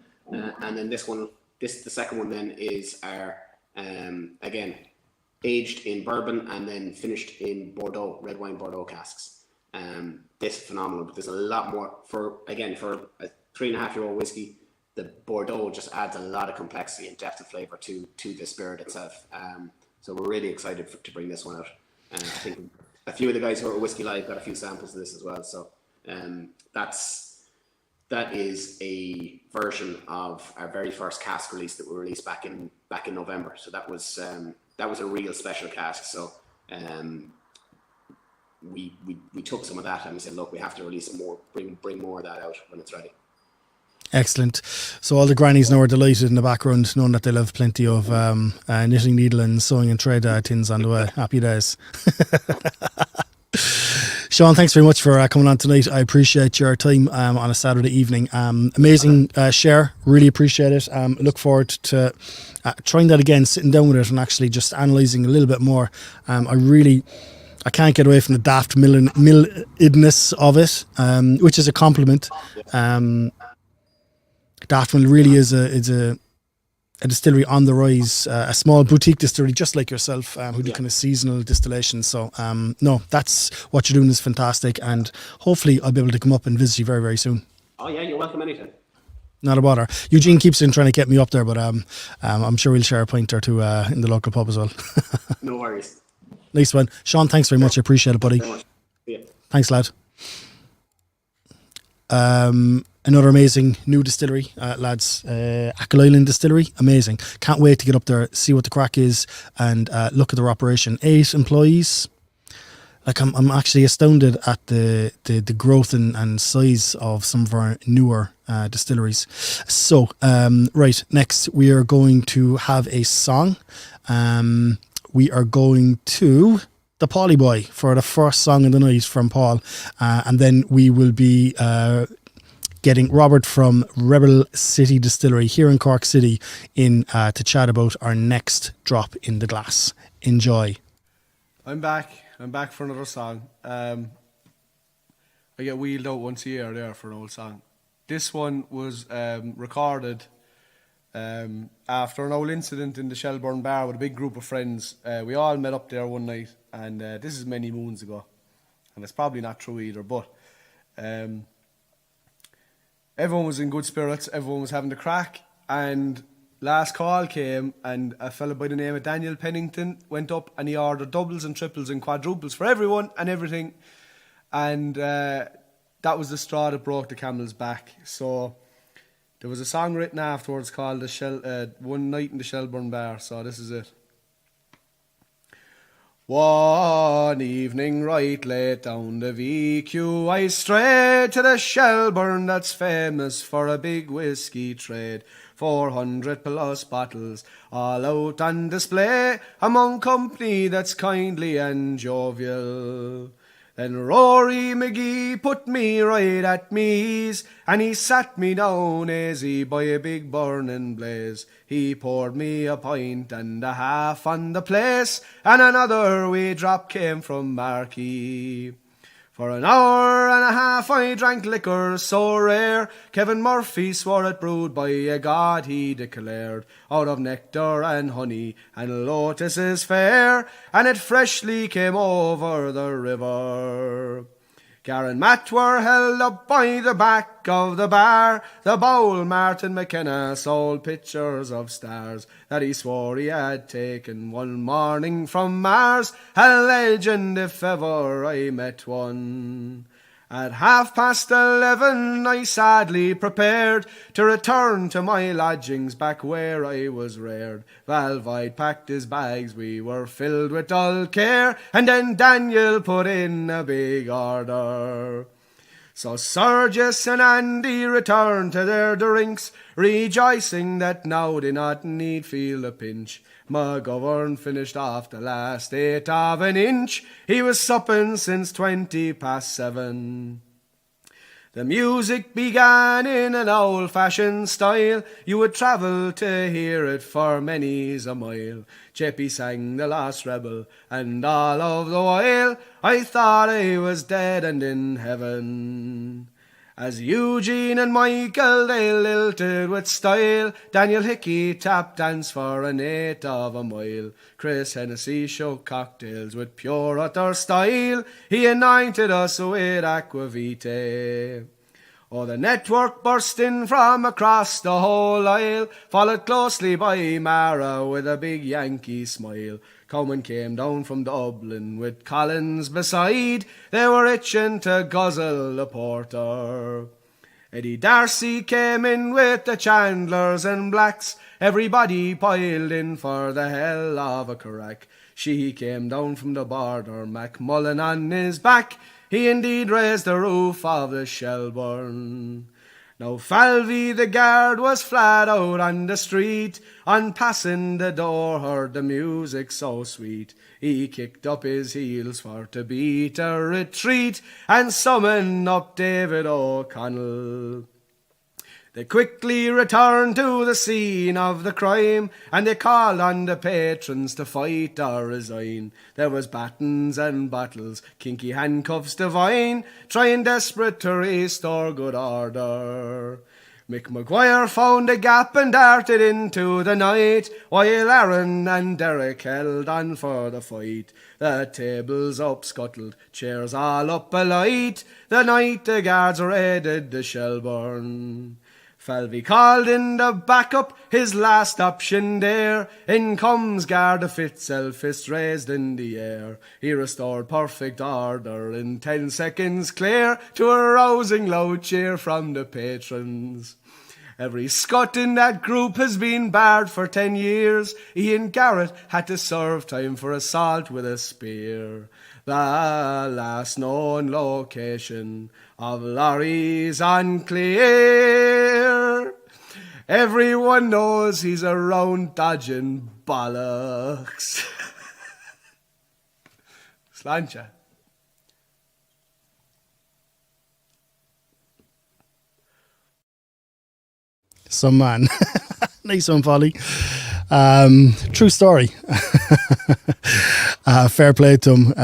and then this one, the second one then is our. Again, aged in bourbon and then finished in Bordeaux, red wine Bordeaux casks. This is phenomenal, but there's a lot more for a 3.5-year-old whiskey. The Bordeaux just adds a lot of complexity and depth of flavour to the spirit itself. So we're really excited to bring this one out. I think a few of the guys who are at Whiskey Live got a few samples of this as well. So that is a version of our very first cask release that we released back in November. So that was a real special cask. So we took some of that and we said, look, we have to release more, bring more of that out when it's ready. Excellent. So all the grannies now are delighted in the background, knowing that they'll have plenty of knitting needle and sewing and thread tins on the way. Happy days. Sean, thanks very much for coming on tonight. I appreciate your time on a Saturday evening. Amazing share. Really appreciate it. Look forward to trying that again, sitting down with it and actually just analysing a little bit more. I can't get away from the daft mill-idness of it, which is a compliment. Daftmill really is a a distillery on the rise, a small boutique distillery just like yourself, who do kind of seasonal distillation. So no, that's what you're doing is fantastic, and hopefully I'll be able to come up and visit you very, very soon. Oh yeah, you're welcome anytime. Not a bother. Eugene keeps in trying to get me up there, but I'm sure we'll share a pint or two in the local pub as well. No worries. Nice one. Sean, thanks very much. I appreciate it, buddy. Very much. Yeah. Thanks, lad. Another amazing new distillery, lads. Achill Distillery, amazing. Can't wait to get up there, see what the crack is, and look at their operation. 8 employees. Like I'm actually astounded at the growth and size of some of our newer distilleries. So, right, next we are going to have a song. We are going to the Paulie Boy for the first song of the night from Paul, and then we will be getting Robert from Rebel City Distillery here in Cork City in to chat about our next drop in the glass. Enjoy. I'm back for another song. I get wheeled out once a year there for an old song. This one was recorded after an old incident in the Shelburne bar with a big group of friends. We all met up there one night, and this is many moons ago, and it's probably not true either, but everyone was in good spirits, everyone was having the crack, and last call came, and a fella by the name of Daniel Pennington went up and he ordered doubles and triples and quadruples for everyone and everything, and that was the straw that broke the camel's back. So there was a song written afterwards called One Night in the Shelburne Bar, so this is it. One evening right late down the VQ, I strayed to the Shelburne that's famous for a big whiskey trade. 400 plus bottles all out on display among company that's kindly and jovial. Then Rory McGee put me right at me ease, and he sat me down easy by a big burning blaze. He poured me a pint and a half on the place, and another wee drop came from Marquee. For an hour and a half I drank liquor so rare, Kevin Murphy swore it brewed by a god, he declared, out of nectar and honey and lotuses fair, and it freshly came over the river. Gar and Matt were held up by the back of the bar. The bowl Martin McKenna sold pictures of stars that he swore he had taken one morning from Mars. A legend if ever I met one. At 11:30 I sadly prepared to return to my lodgings back where I was reared. Valvide packed his bags, we were filled with dull care, and then Daniel put in a big order. So Sergius and Andy returned to their drinks, rejoicing that now they not need feel a pinch. McGovern finished off the last 8 of an inch. He was supping since 7:20. The music began in an old-fashioned style. You would travel to hear it for many's a mile. Jeppy sang the Lost Rebel, and all of the while I thought I was dead and in heaven. As Eugene and Michael they lilted with style, Daniel Hickey tap dance for an 8 of a mile. Chris Hennessy shook cocktails with pure utter style. He anointed us with aquavitae. Oh, the network burst in from across the whole aisle, followed closely by Mara with a big Yankee smile. Cowan came down from Dublin with Collins beside. They were itching to guzzle the porter. Eddie Darcy came in with the Chandlers and Blacks. Everybody piled in for the hell of a crack. She came down from the border, Macmullen on his back. He indeed raised the roof of the Shelburne. Now Falvey the guard was flat out on the street, on passing the door heard the music so sweet. He kicked up his heels for to beat a retreat, and summoned up David O'Connell. They quickly returned to the scene of the crime, and they called on the patrons to fight or resign. There was battens and bottles, kinky handcuffs divine, trying desperate to restore good order. Mick Maguire found a gap and darted into the night, while Aaron and Derek held on for the fight. The tables up scuttled, chairs all up alight, the night the guards raided the Shelburne. Falvey called in the backup, his last option there. In comes Garda Fitzel, fist raised in the air. He restored perfect order in 10 seconds clear, to a rousing loud cheer from the patrons. Every Scot in that group has been barred for 10 years. Ian Garrett had to serve time for assault with a spear. The last known location of lorries unclear. Everyone knows he's around dodging bollocks. Sláinte. Some man. Nice one, Polly. True story. Fair play to him.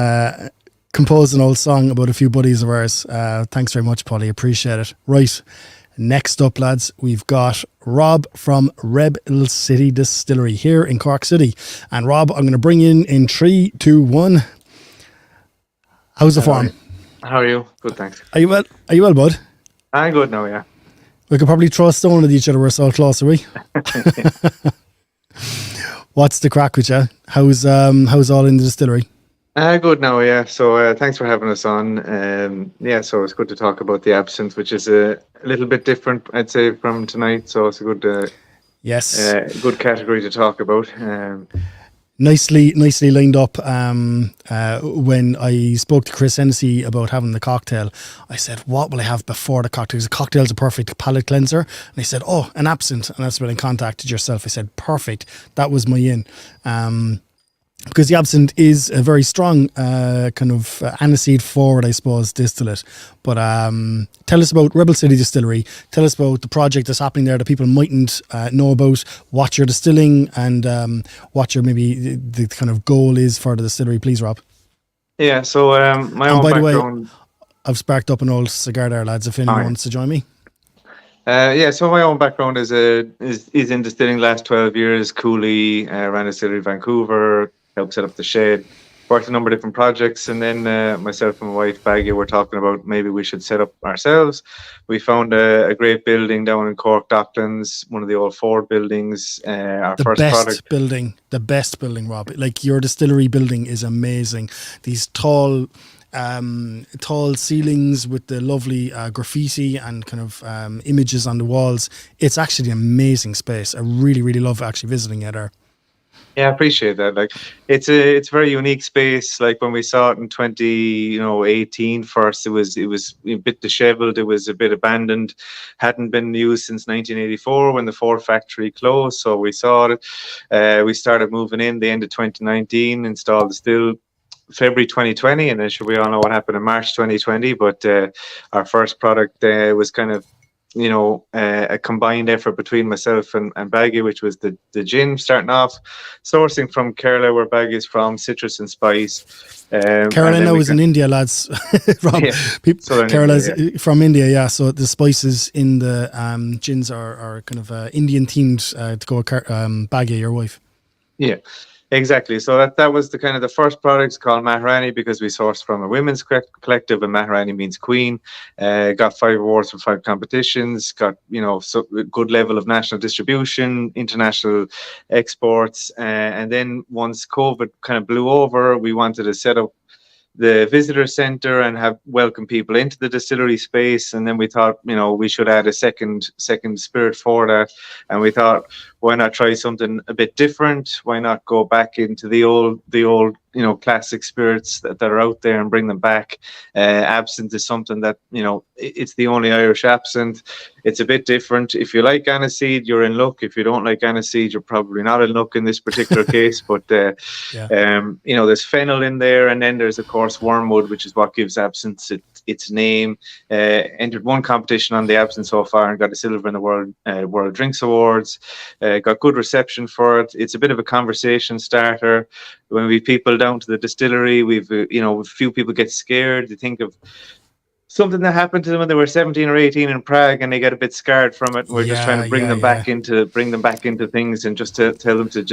Composed an old song about a few buddies of ours. Thanks very much, Polly. Appreciate it. Right. Next up, lads, we've got Rob from Rebel City Distillery here in Cork City. And Rob, I'm going to bring you in 3, 2, 1. How's the form? How are you? Good, thanks. Are you well? Are you well, bud? I'm good now, yeah. We could probably throw a stone at each other. We're so close, are we? What's the crack with you? How's all in the distillery? Good now, yeah. So thanks for having us on. So it's good to talk about the absinthe, which is a little bit different, I'd say, from tonight. So it's a good, good category to talk about. Nicely lined up. When I spoke to Chris Hennessy about having the cocktail, I said, what will I have before the cocktail? Because the cocktail's a perfect palate cleanser. And he said, oh, an absinthe. And that's when I contacted yourself. I said, perfect. That was my in. Because the absinthe is a very strong kind of aniseed forward, I suppose, distillate. But tell us about Rebel City Distillery. Tell us about the project that's happening there that people mightn't know about, what you're distilling and what your maybe the kind of goal is for the distillery. Please, Rob. Yeah, so my own by background... the way, I've sparked up an old cigar there, lads, if anyone wants to join me. So my own background is in distilling the last 12 years. Cooley, ran a distillery in Vancouver, helped set up the shed, worked a number of different projects, and then myself and my wife Baoilleach were talking about maybe we should set up ourselves. We found a great building down in Cork Docklands, one of the old Ford buildings. The best building, Rob. Like, your distillery building is amazing. These tall ceilings with the lovely graffiti and kind of images on the walls. It's actually an amazing space. I really, really love actually visiting it there. Yeah, I appreciate that. Like, it's a very unique space. Like, when we saw it in 2018 first, it was a bit disheveled. It was a bit abandoned, hadn't been used since 1984 when the Ford factory closed. So we saw it. We started moving in the end of 2019, installed the still February 2020, and then we all know what happened in March 2020. But our first product was kind of, a combined effort between myself and Baoilleach, which was the gin, starting off sourcing from Kerala, where Baoilleach is from, citrus and spice. Kerala is in India, lads. Rob, Kerala's from India, yeah. So the spices in the gins are kind of Indian themed to go with Baoilleach, your wife. Yeah. Exactly. So that was the kind of the first product, called Maharani, because we sourced from a women's collective, and Maharani means queen. Got 5 awards for 5 competitions. Got so good level of national distribution, international exports, and then once COVID kind of blew over, we wanted to set up the visitor center and have welcome people into the distillery space. And then we thought, we should add a second spirit for that. And we thought, why not try something a bit different? Why not go back into the old classic spirits that are out there and bring them back? Absinthe is something that, it's the only Irish absinthe. It's a bit different. If you like aniseed, you're in luck. If you don't like aniseed, you're probably not in luck in this particular case. But, there's fennel in there. And then there's, of course, wormwood, which is what gives absinthe its name. Entered 1 competition on the absinthe so far and got a silver in the World Drinks Awards. Got good reception for it. It's a bit of a conversation starter. When we people down to the distillery, we've a few people get scared. They think of something that happened to them when they were 17 or 18 in Prague, and they get a bit scarred from it. We're just trying to bring them back into things, and just to tell them to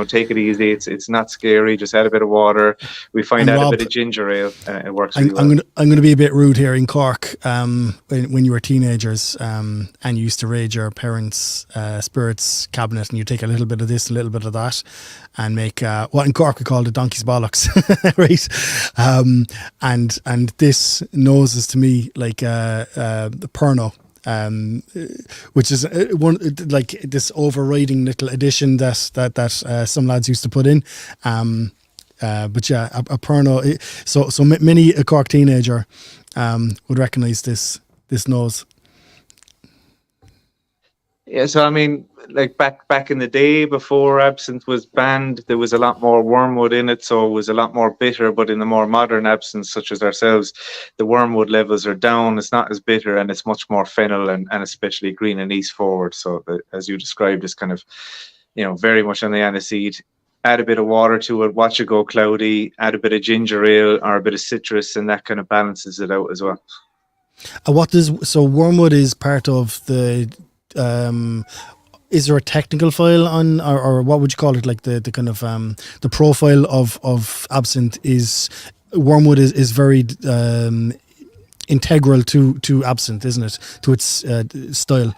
take it easy. It's not scary. Just add a bit of water. We find out Rob, a bit of ginger ale. It works really well. I'm going to be a bit rude here. In Cork, when you were teenagers, and you used to raid your parents' spirits cabinet, and you take a little bit of this, a little bit of that, and make what in Cork we call the donkey's bollocks, right? And this noses to me like the Pernod, which is one like this overriding little addition that some lads used to put in. But yeah, a Pernod. So many a Cork teenager would recognise this nose. Yeah, so I mean, like back in the day before absinthe was banned, there was a lot more wormwood in it, so it was a lot more bitter. But in the more modern absinthe, such as ourselves, the wormwood levels are down. It's not as bitter, and it's much more fennel and especially green anise forward. So as you described, it's kind of, very much on the aniseed. Add a bit of water to it, watch it go cloudy, add a bit of ginger ale or a bit of citrus, and that kind of balances it out as well. So wormwood is part of the is there a technical file on, or what would you call it, like the kind of the profile of absinthe? Is wormwood is very integral to absinthe, isn't it, to its style?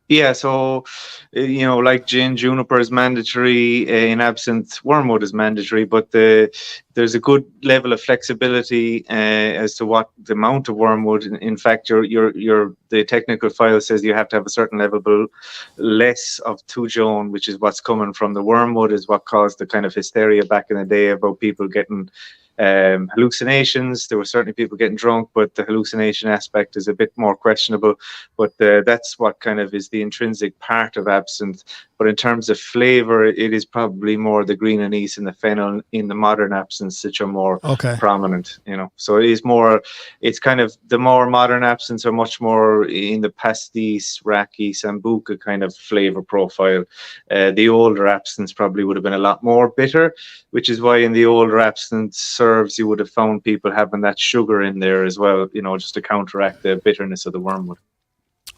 Yeah, so, like gin, juniper is mandatory. In absinthe, wormwood is mandatory, but there's a good level of flexibility as to what the amount of wormwood. In fact, the technical file says you have to have a certain level, but less of 2-Joan, which is what's coming from the wormwood, is what caused the kind of hysteria back in the day about people getting hallucinations. There were certainly people getting drunk, but the hallucination aspect is a bit more questionable. But that's what kind of is the intrinsic part of absinthe. But in terms of flavour, it is probably more the green anise and the fennel in the modern absinthes which are more prominent, So it is more, it's kind of, the more modern absinthes are much more in the pastis, raki, sambuca kind of flavour profile. The older absinthes probably would have been a lot more bitter, which is why in the older absinthe serves you would have found people having that sugar in there as well, just to counteract the bitterness of the wormwood.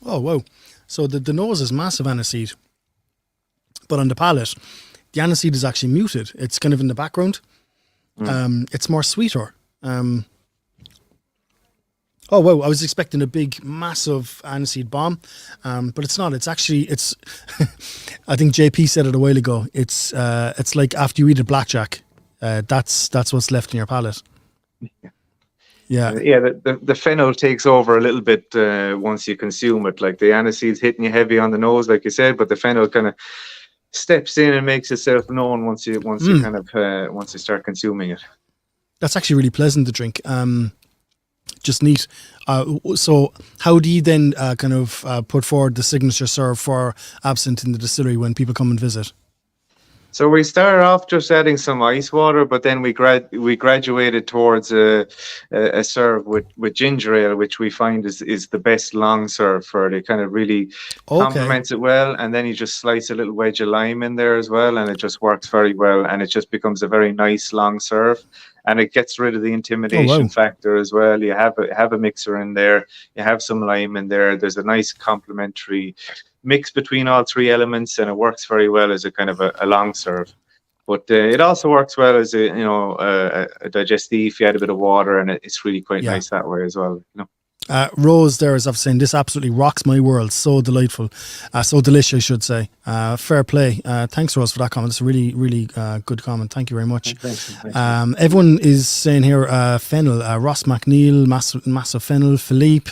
Oh, wow. So the nose is massive aniseed. But on the palate, the aniseed is actually muted. It's kind of in the background. It's more sweeter. Oh, wow. I was expecting a big, massive aniseed bomb. But it's not. It's actually, I think JP said it a while ago. It's like after you eat a blackjack, that's what's left in your palate. Yeah. The fennel takes over a little bit once you consume it. Like the aniseed's hitting you heavy on the nose, like you said, but the fennel kind of steps in and makes itself known once you start consuming it. That's actually really pleasant to drink. Just neat. So how do you then put forward the signature serve for absinthe in the distillery when people come and visit? So we started off just adding some ice water, but then we graduated towards a serve with ginger ale, which we find is the best long serve for it. It kind of really complements it well, and then you just slice a little wedge of lime in there as well, and it just works very well, and it just becomes a very nice long serve, and it gets rid of the intimidation factor as well. You have a mixer in there, you have some lime in there. There's a nice complementary mix between all three elements, and it works very well as a kind of a long serve. But it also works well as a digestif. If you add a bit of water, and it's really quite nice that way as well. Rose there is saying this absolutely rocks my world. So delightful, so delicious, I should say. Fair play. Thanks, Rose, for that comment. It's a really, really good comment. Thank you very much. Thanks. Everyone is saying here fennel. Ross McNeil, massive fennel. Philippe,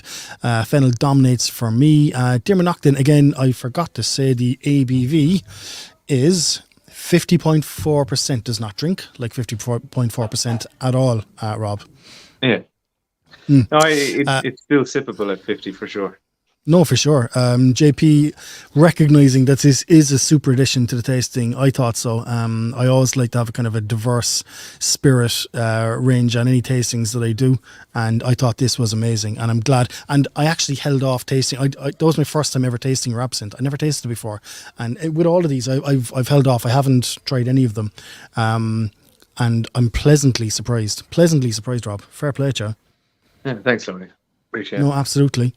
fennel dominates for me. Diarmaid Naughton, again, I forgot to say the ABV is 50.4%. Does not drink like 54.4% at all, Rob. Yeah. No, it's still sippable at 50 for sure. No, for sure. JP, recognising that this is a super addition to the tasting, I thought so. I always like to have a kind of a diverse spirit range on any tastings that I do, and I thought this was amazing, and I'm glad. And I actually held off tasting. That was my first time ever tasting your absinthe. I never tasted it before, and with all of these, I've held off. I haven't tried any of them, and I'm pleasantly surprised. Rob. Fair play, Joe. Yeah, thanks, Lonnie. Appreciate No, it. absolutely.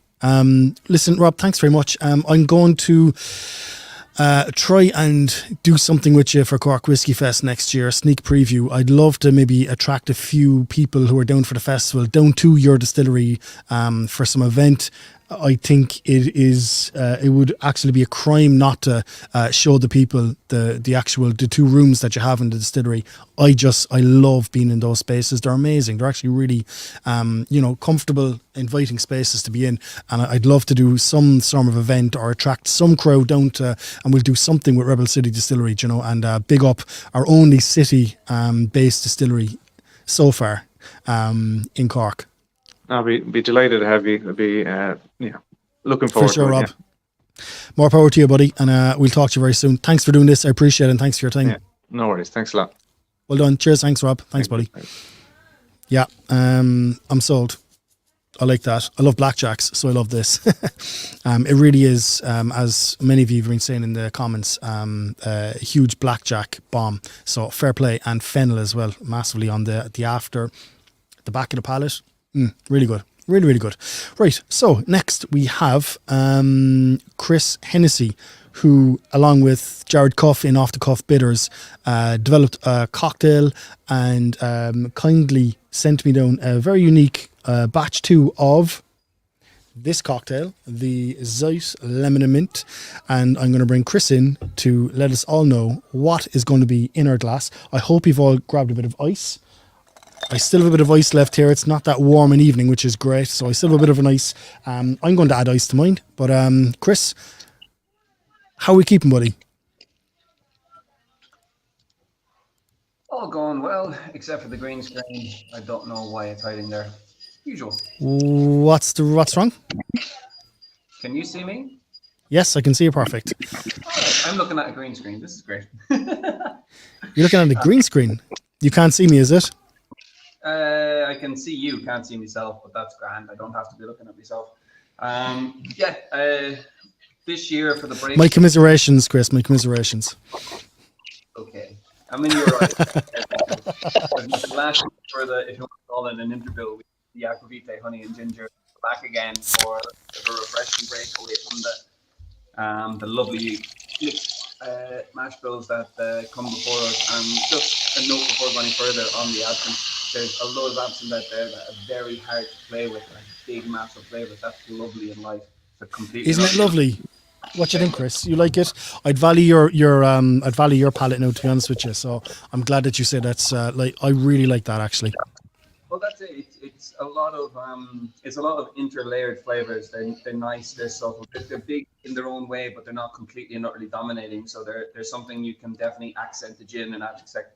Listen, Rob, thanks very much. I'm going to try and do something with you for Cork Whiskey Fest next year, a sneak preview. I'd love to maybe attract a few people who are down for the festival, down to your distillery for some event. I think it would actually be a crime not to show the people the two rooms that you have in the distillery. I love being in those spaces. They're amazing. They're actually really, comfortable, inviting spaces to be in. And I'd love to do some sort of event or attract some crowd down to, and we'll do something with Rebel City Distillery, and big up our only city-based distillery so far in Cork. I'll be delighted to have you. I'll be looking forward For sure, to it. Rob. More power to you, buddy, and we'll talk to you very soon. Thanks for doing this. I appreciate it, and thanks for your time. Yeah. No worries. Thanks a lot. Well done. Cheers. Thanks, Rob. Thanks, buddy. Yeah, I'm sold. I like that. I love blackjacks, so I love this. It really is, as many of you have been saying in the comments, a huge blackjack bomb. So fair play, and fennel as well, massively on the back of the palate. Really good. Really, really good. Right, so next we have Chris Hennessy, who, along with Jared Cuff in Off the Cuff Bitters, developed a cocktail and kindly sent me down a very unique batch 2 of this cocktail, the Zeit Lemon and Mint. And I'm going to bring Chris in to let us all know what is going to be in our glass. I hope you've all grabbed a bit of ice. I still have a bit of ice left here. It's not that warm an evening, which is great. So I still have a bit of an ice. I'm going to add ice to mine. But Chris, how are we keeping, buddy? All going well, except for the green screen. I don't know why it's hiding there. Usual. What's wrong? Can you see me? Yes, I can see you perfect. Right, I'm looking at a green screen. This is great. You're looking at the green screen. You can't see me, is it? I can see you, can't see myself, but that's grand. I don't have to be looking at myself. This year for the break. My commiserations, Chris. My commiserations. Okay. I mean, you're right. Last year for if you want to call it an interval, we did the aquavite, honey and ginger, back again for a refreshing break away from the lovely mash bills that come before us. And just a note before going further on the absinthe. There's a load of absinthe out there that are very hard to play with, like big, massive flavors. That's lovely in life. Isn't it lovely? What do you think, Chris? You like it? I'd value your palate now, to be honest with you. So I'm glad that you said that's I really like that actually. Well, that's it. It's a lot of interlayered flavors. They're nice. They're subtle. They're big in their own way, but they're not completely and utterly dominating. So there's something you can definitely accent the gin and accent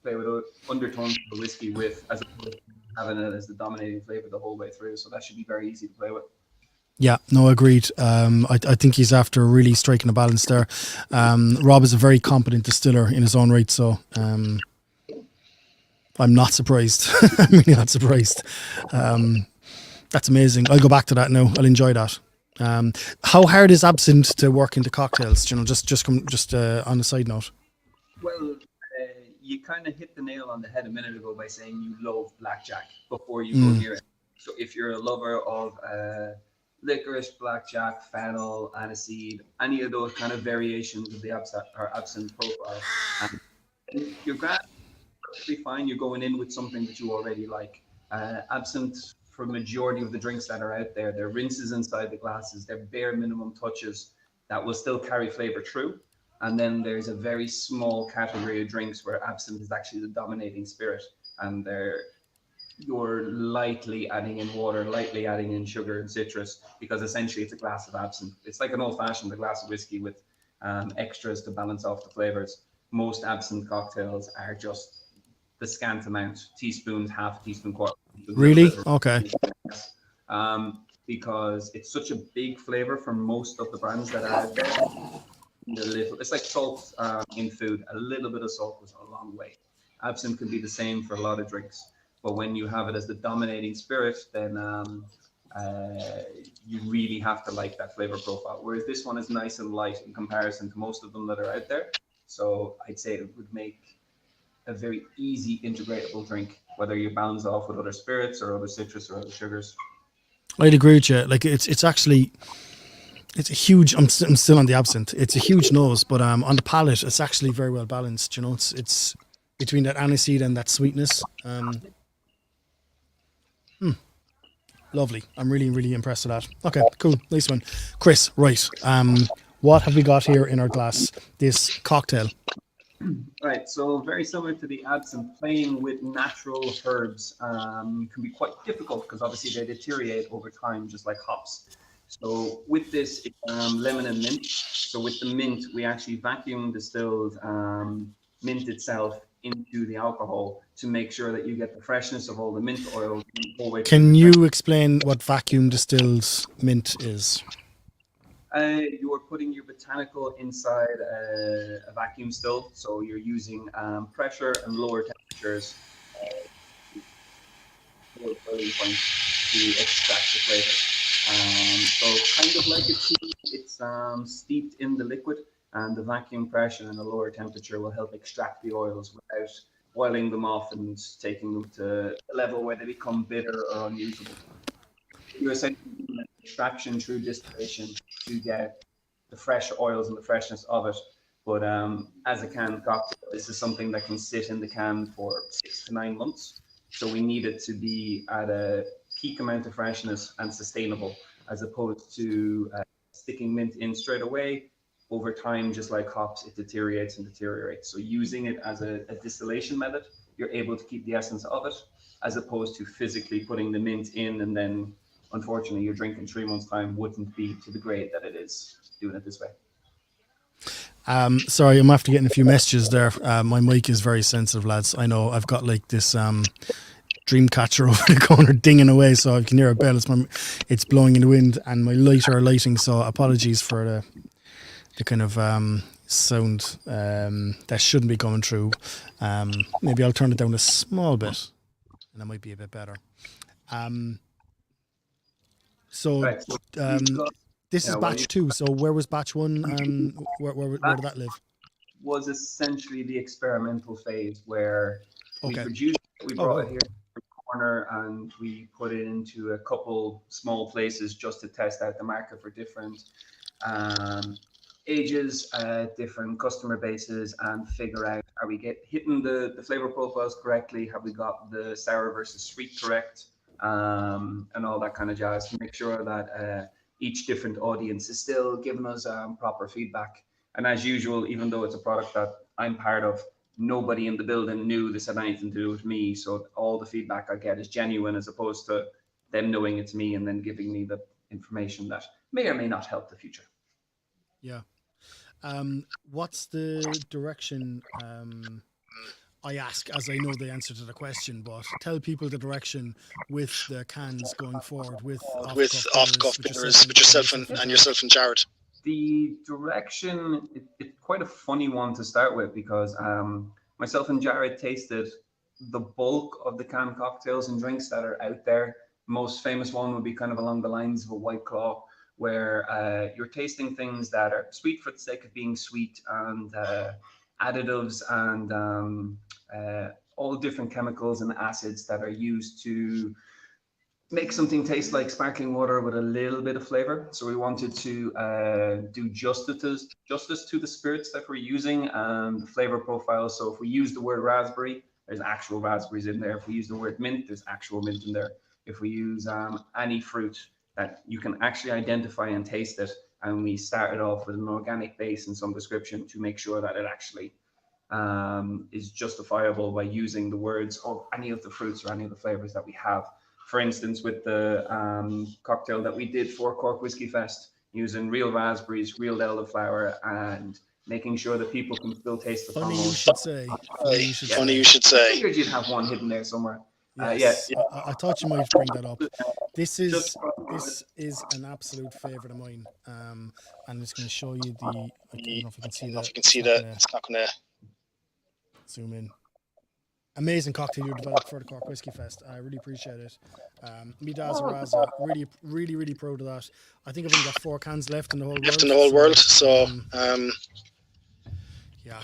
play with undertones of the whiskey with, as opposed to having it as the dominating flavor the whole way through. So that should be very easy to play with. Yeah, no, agreed. I think he's after really striking a balance there. Rob is a very competent distiller in his own right, so I'm not surprised. I'm really not surprised. That's amazing. I'll go back to that now. I'll enjoy that. How hard is absinthe to work into cocktails? Just on a side note. Well, you kind of hit the nail on the head a minute ago by saying you love blackjack before you go near it. So if you're a lover of licorice, blackjack, fennel, aniseed, any of those kind of variations of the absinthe profile, and you're perfectly fine. You're going in with something that you already like. Absinthe, for majority of the drinks that are out there, they're rinses inside the glasses. They're bare minimum touches that will still carry flavor through. And then there's a very small category of drinks where absinthe is actually the dominating spirit, and you're lightly adding in water, lightly adding in sugar and citrus, because essentially it's a glass of absinthe. It's like an old-fashioned, a glass of whiskey with extras to balance off the flavors. Most absinthe cocktails are just the scant amount, teaspoons, half a teaspoon, quarter. Really? Okay. Because it's such a big flavor for most of the brands that are out there. It's like salt in food. A little bit of salt goes a long way. Absinthe can be the same for a lot of drinks. But when you have it as the dominating spirit, then you really have to like that flavor profile. Whereas this one is nice and light in comparison to most of them that are out there. So I'd say it would make a very easy integratable drink whether you balance off with other spirits or other citrus or other sugars. I'd agree with you. Like it's actually, it's a huge. I'm still on the absinthe. It's a huge nose, but on the palate, it's actually very well balanced. You know, it's between that aniseed and that sweetness. Lovely. I'm really, really impressed with that. Okay, cool. Nice one. Chris, right. What have we got here in our glass? This cocktail. Right, so very similar to the absinthe, playing with natural herbs can be quite difficult because obviously they deteriorate over time, just like hops. So with this, it's lemon and mint. So with the mint, we actually vacuum distilled mint itself into the alcohol to make sure that you get the freshness of all the mint oil. Can you explain what vacuum distilled mint is? You are putting your botanical inside a vacuum still, so you're using pressure and lower temperatures to extract the flavor. So kind of like a tea, it's steeped in the liquid, and the vacuum pressure and a lower temperature will help extract the oils without boiling them off and taking them to a level where they become bitter or unusable. You're essentially doing an extraction through distillation to get the fresh oils and the freshness of it. But as a canned cocktail, this is something that can sit in the can for 6 to 9 months. So we need it to be at a peak amount of freshness and sustainable, as opposed to sticking mint in straight away. Over time, just like hops, it deteriorates and deteriorates. So using it as a distillation method, you're able to keep the essence of it, as opposed to physically putting the mint in and then, unfortunately, your drink in 3 months' time wouldn't be to the grade that it is doing it this way. Sorry, I'm after getting a few messages there. My mic is very sensitive, lads. I know I've got like this dream catcher over the corner dinging away, so I can hear a bell. It's blowing in the wind, and my lighter are lighting. So apologies for the kind of sound that shouldn't be coming through. Maybe I'll turn it down a small bit, and that might be a bit better. This is batch 2. So where was batch 1, and where did that live? Was essentially the experimental phase where we produced it, we brought it here to the corner, and we put it into a couple small places just to test out the market for different ages, different customer bases, and figure out, are we hitting the flavor profiles correctly? Have we got the sour versus sweet correct? And all that kind of jazz, to make sure that each different audience is still giving us proper feedback. And as usual, even though it's a product that I'm part of, nobody in the building knew this had anything to do with me. So all the feedback I get is genuine, as opposed to them knowing it's me and then giving me the information that may or may not help the future. Yeah. What's the direction? I ask, as I know the answer to the question, but tell people the direction with the cans going forward with off-cuff bitters with yourself and Jared. The direction, it's quite a funny one to start with, because myself and Jared tasted the bulk of the canned cocktails and drinks that are out there. Most famous one would be kind of along the lines of a White Claw, where you're tasting things that are sweet for the sake of being sweet, and additives and all different chemicals and acids that are used to make something taste like sparkling water with a little bit of flavor. So we wanted to do justice to the spirits that we're using and the flavor profile. So if we use the word raspberry, there's actual raspberries in there. If we use the word mint, there's actual mint in there. If we use any fruit that you can actually identify and taste it, and we started off with an organic base and some description to make sure that it actually is justifiable by using the words of any of the fruits or any of the flavors that we have. For instance, with the cocktail that we did for Cork Whiskey Fest, using real raspberries, real elderflower, and making sure that people can still taste the Funny pomelo. Funny you should say. I figured you'd have one hidden there somewhere. Yes, I thought you might bring that up. This is an absolute favourite of mine. I'm just going to show you the. I don't know if you can see that. It's not going to zoom in. Amazing cocktail you developed for the Cork Whiskey Fest. I really appreciate it. Me Daza Raza, really proud of that. I think I've only got 4 cans left in the whole world. So yeah.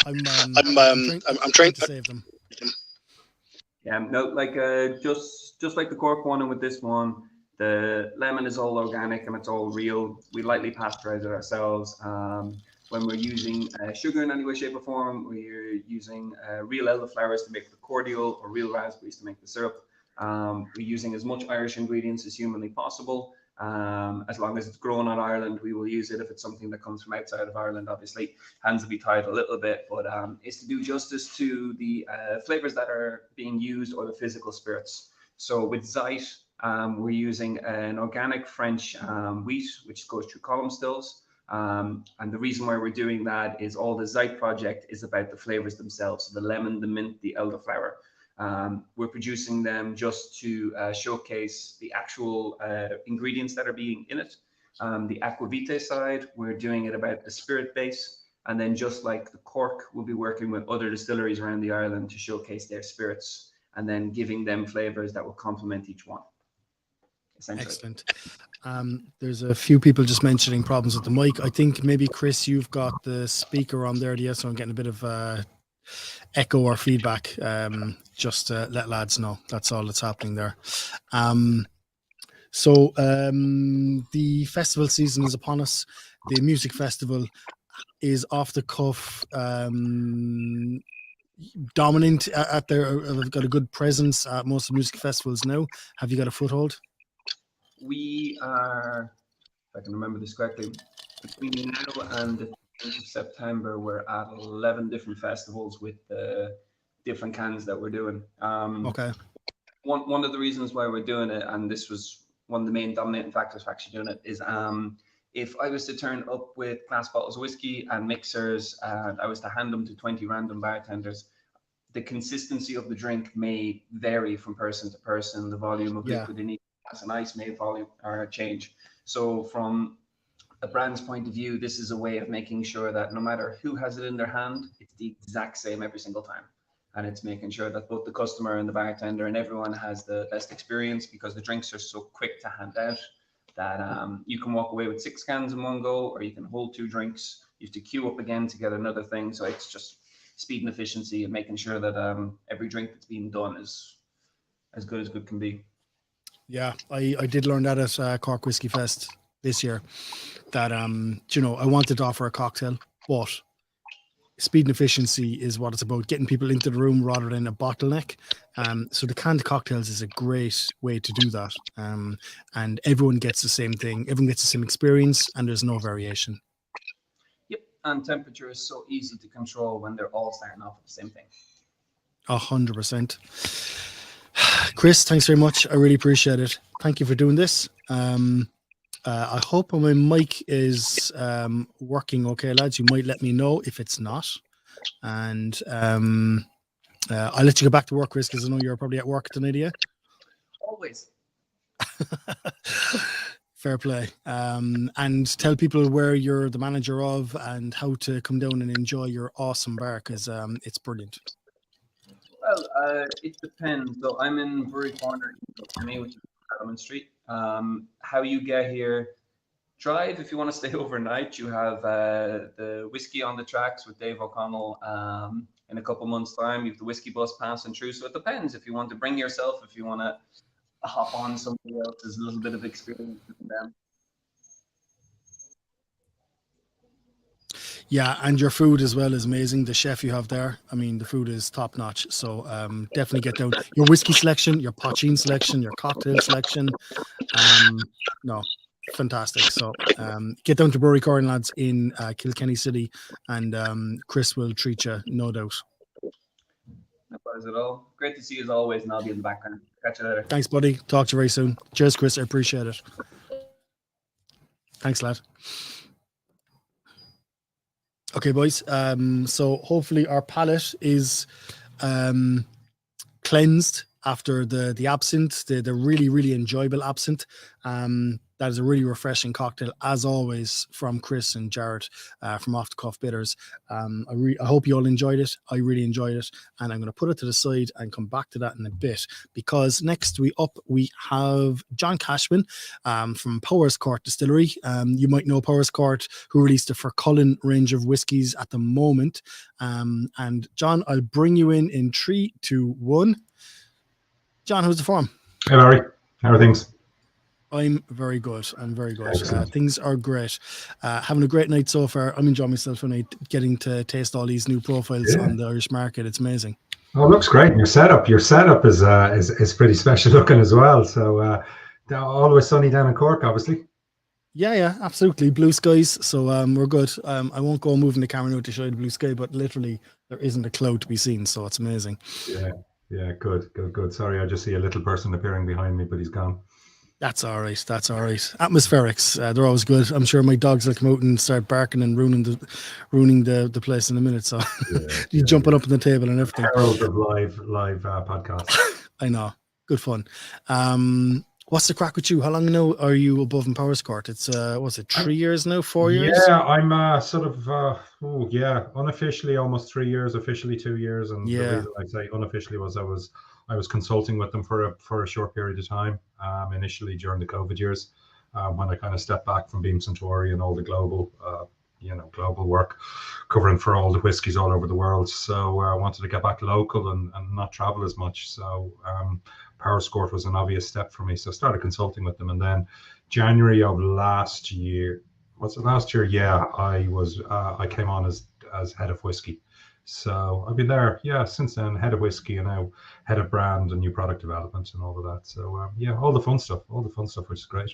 I'm trying to save them. Yeah, no, like just like the Cork one, and with this one, the lemon is all organic and it's all real. We lightly pasteurize it ourselves. When we're using sugar in any way, shape, or form, we're using real elderflowers to make the cordial, or real raspberries to make the syrup. We're using as much Irish ingredients as humanly possible. As long as it's grown on Ireland, we will use it. If it's something that comes from outside of Ireland, obviously hands will be tied a little bit, but it's to do justice to the flavors that are being used, or the physical spirits. So with Zeit, we're using an organic French wheat, which goes through column stills. And the reason why we're doing that is all the Zeit project is about the flavors themselves. So the lemon, the mint, the elderflower. We're producing them just to showcase the actual ingredients that are being in it. The aquavite side, we're doing it about the spirit base. And then just like the Cork, we'll be working with other distilleries around the island to showcase their spirits, and then giving them flavors that will complement each one. Excellent. There's a few people just mentioning problems with the mic. I think maybe, Chris, you've got the speaker on there, so I'm getting a bit of echo or feedback. Just let lads know that's all that's happening there. So the festival season is upon us. The music festival is off the cuff, dominant at their. They've got a good presence at most of the music festivals now. Have you got a foothold? We are, if I can remember this correctly, between now and the 10th of September, we're at 11 different festivals with different cans that we're doing. Okay. One of the reasons why we're doing it, and this was one of the main dominating factors for actually doing it, is if I was to turn up with glass bottles of whiskey and mixers, and I was to hand them to 20 random bartenders, the consistency of the drink may vary from person to person. The volume of liquid in each glass and ice may volume or change. So from a brand's point of view, this is a way of making sure that no matter who has it in their hand, it's the exact same every single time. And it's making sure that both the customer and the bartender and everyone has the best experience, because the drinks are so quick to hand out that you can walk away with 6 cans in one go, or you can hold 2 drinks. You have to queue up again to get another thing. So it's just speed and efficiency, and making sure that every drink that's being done is as good can be. Yeah, I did learn that at Cork Whiskey Fest this year, that I wanted to offer a cocktail, but speed and efficiency is what it's about, getting people into the room rather than a bottleneck. So the canned cocktails is a great way to do that. And everyone gets the same thing, everyone gets the same experience, and there's no variation. Yep, and temperature is so easy to control when they're all starting off with the same thing. 100%. Chris, thanks very much. I really appreciate it. Thank you for doing this. I hope my mic is working okay, lads. You might let me know if it's not. And I'll let you go back to work, Chris, because I know you're probably at work tonight, yeah? Always. Fair play. And tell people where you're the manager of and how to come down and enjoy your awesome bar, because it's brilliant. Well, it depends. So I'm in Bury Corner, which is Parliament Street. How you get here, drive if you want to stay overnight. You have the whiskey on the tracks with Dave O'Connell in a couple months' time. You have the whiskey bus passing through. So it depends if you want to bring yourself, if you want to hop on somebody else's little bit of experience with them. Yeah, and your food as well is amazing. The chef you have there, I mean, the food is top notch. So definitely get down. Your whiskey selection, your poachine selection, your cocktail selection. No, fantastic. So get down to Bury Corn, lads, in Kilkenny City, and Chris will treat you, no doubt. No worries at all. Great to see you as always, and I'll be in the background. Catch you later. Thanks, buddy. Talk to you very soon. Cheers, Chris. I appreciate it. Thanks, lad. Okay, boys. So hopefully our palate is cleansed after the absinthe, the really, really enjoyable absinthe. That is a really refreshing cocktail, as always, from Chris and Jared from Off the Cuff Bitters. I hope you all enjoyed it. I really enjoyed it. And I'm going to put it to the side and come back to that in a bit, because next we have John Cashman from Powerscourt Distillery. You might know Powerscourt, who released the Furcullen range of whiskies at the moment. And John, I'll bring you in 3, 2, 1. John, how's the form? Hey Larry, how are things? I'm very good. Excellent. Things are great. Having a great night so far. I'm enjoying myself tonight, getting to taste all these new profiles on the Irish market. It's amazing. Oh, it looks great. And your setup is pretty special looking as well. So always sunny down in Cork, obviously. Yeah, absolutely. Blue skies. So we're good. I won't go moving the camera now to show you the blue sky, but literally there isn't a cloud to be seen. So it's amazing. Yeah, good. Sorry, I just see a little person appearing behind me, but he's gone. That's all right. Atmospherics, they're always good. I'm sure my dogs will come out and start barking and ruining the place in a minute. So you jumping up on the table and everything. Herald of live podcast. I know. Good fun. What's the crack with you? How long now are you above in Powerscourt? It's was it 3 years now? 4 years? Yeah, I'm unofficially almost 3 years, officially 2 years, and the reason I say unofficially was I was consulting with them for a short period of time, initially during the COVID years, when I kind of stepped back from Beam Suntory and all the global work, covering for all the whiskies all over the world. So I wanted to get back local and not travel as much. So Powerscourt was an obvious step for me. So I started consulting with them, and then January of last year, was it last year? Yeah, I came on as head of whiskey. So I've been there, since then, head of whiskey and now head of brand and new product development and all of that. So all the fun stuff, which is great.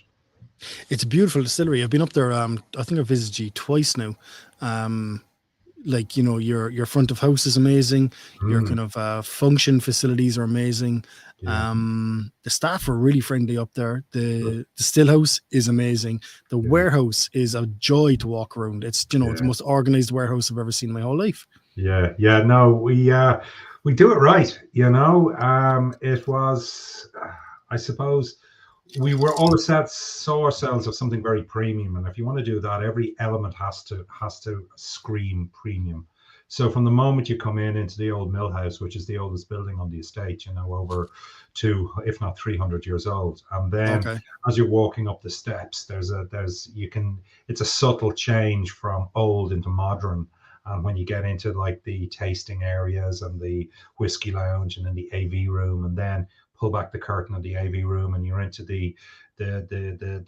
It's a beautiful distillery. I've been up there. I think I've visited you twice now. Your front of house is amazing. Your kind of function facilities are amazing. The staff are really friendly up there. The still house is amazing. The warehouse is a joy to walk around. It's it's the most organized warehouse I've ever seen in my whole life. No, we do it right. It was, I suppose, we were always saw ourselves as something very premium, and if you want to do that, every element has to scream premium. So from the moment you come into the old mill house, which is the oldest building on the estate, over 200, if not 300 years old, and then as you're walking up the steps, it's a subtle change from old into modern. And when you get into like the tasting areas and the whiskey lounge and then the AV room, and then pull back the curtain of the AV room and you're into the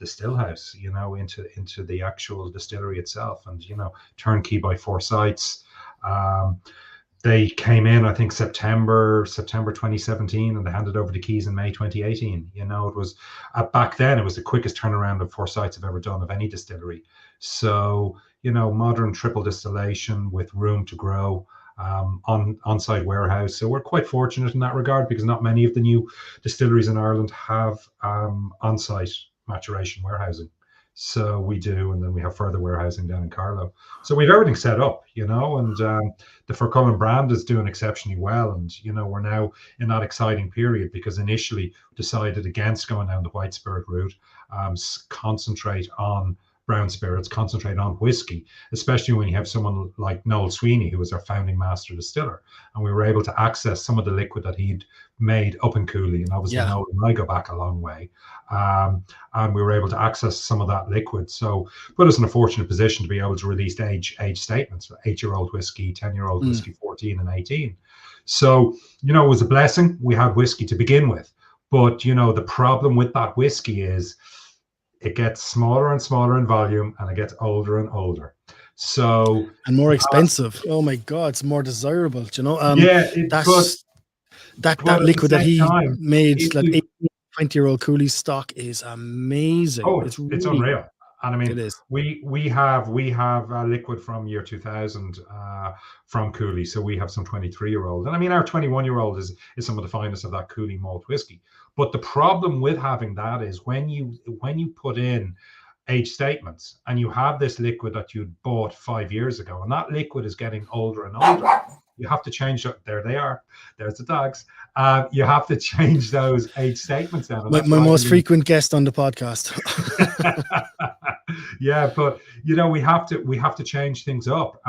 still house, into the actual distillery itself, and turnkey by 4 sites. They came in, I think, September 2017, and they handed over the keys in May 2018. It was back then it was the quickest turnaround of 4 sites I've ever done of any distillery. So modern triple distillation with room to grow, on-site warehouse. So we're quite fortunate in that regard, because not many of the new distilleries in Ireland have on-site maturation warehousing. So we do, and then we have further warehousing down in Carlow. So we have everything set up, and the Fore brand is doing exceptionally well. And we're now in that exciting period, because initially decided against going down the white spirit route, concentrate on brown spirits, concentrate on whiskey, especially when you have someone like Noel Sweeney, who was our founding master distiller, and we were able to access some of the liquid that he'd made up in Cooley, and obviously Noel and I go back a long way, and we were able to access some of that liquid, so put us in a fortunate position to be able to release age statements for 8-year-old whiskey, 10-year-old whiskey, 14 and 18. So it was a blessing. We had whiskey to begin with, but the problem with that whiskey is it gets smaller and smaller in volume, and it gets older and older. So and more expensive. Oh my God, it's more desirable. That liquid that he made, like 20-year-old Cooley stock, is amazing. Oh, it's unreal. And I mean, it is. We have liquid from year 2000 from Cooley, so we have some 23-year-old, and I mean our 21-year-old is some of the finest of that Cooley malt whiskey. But the problem with having that is when you put in age statements and you have this liquid that you'd bought 5 years ago, and that liquid is getting older and older, you have to change. There they are. There's the dogs. You have to change those age statements down. My most frequent guest on the podcast. Yeah, but we have to change things up,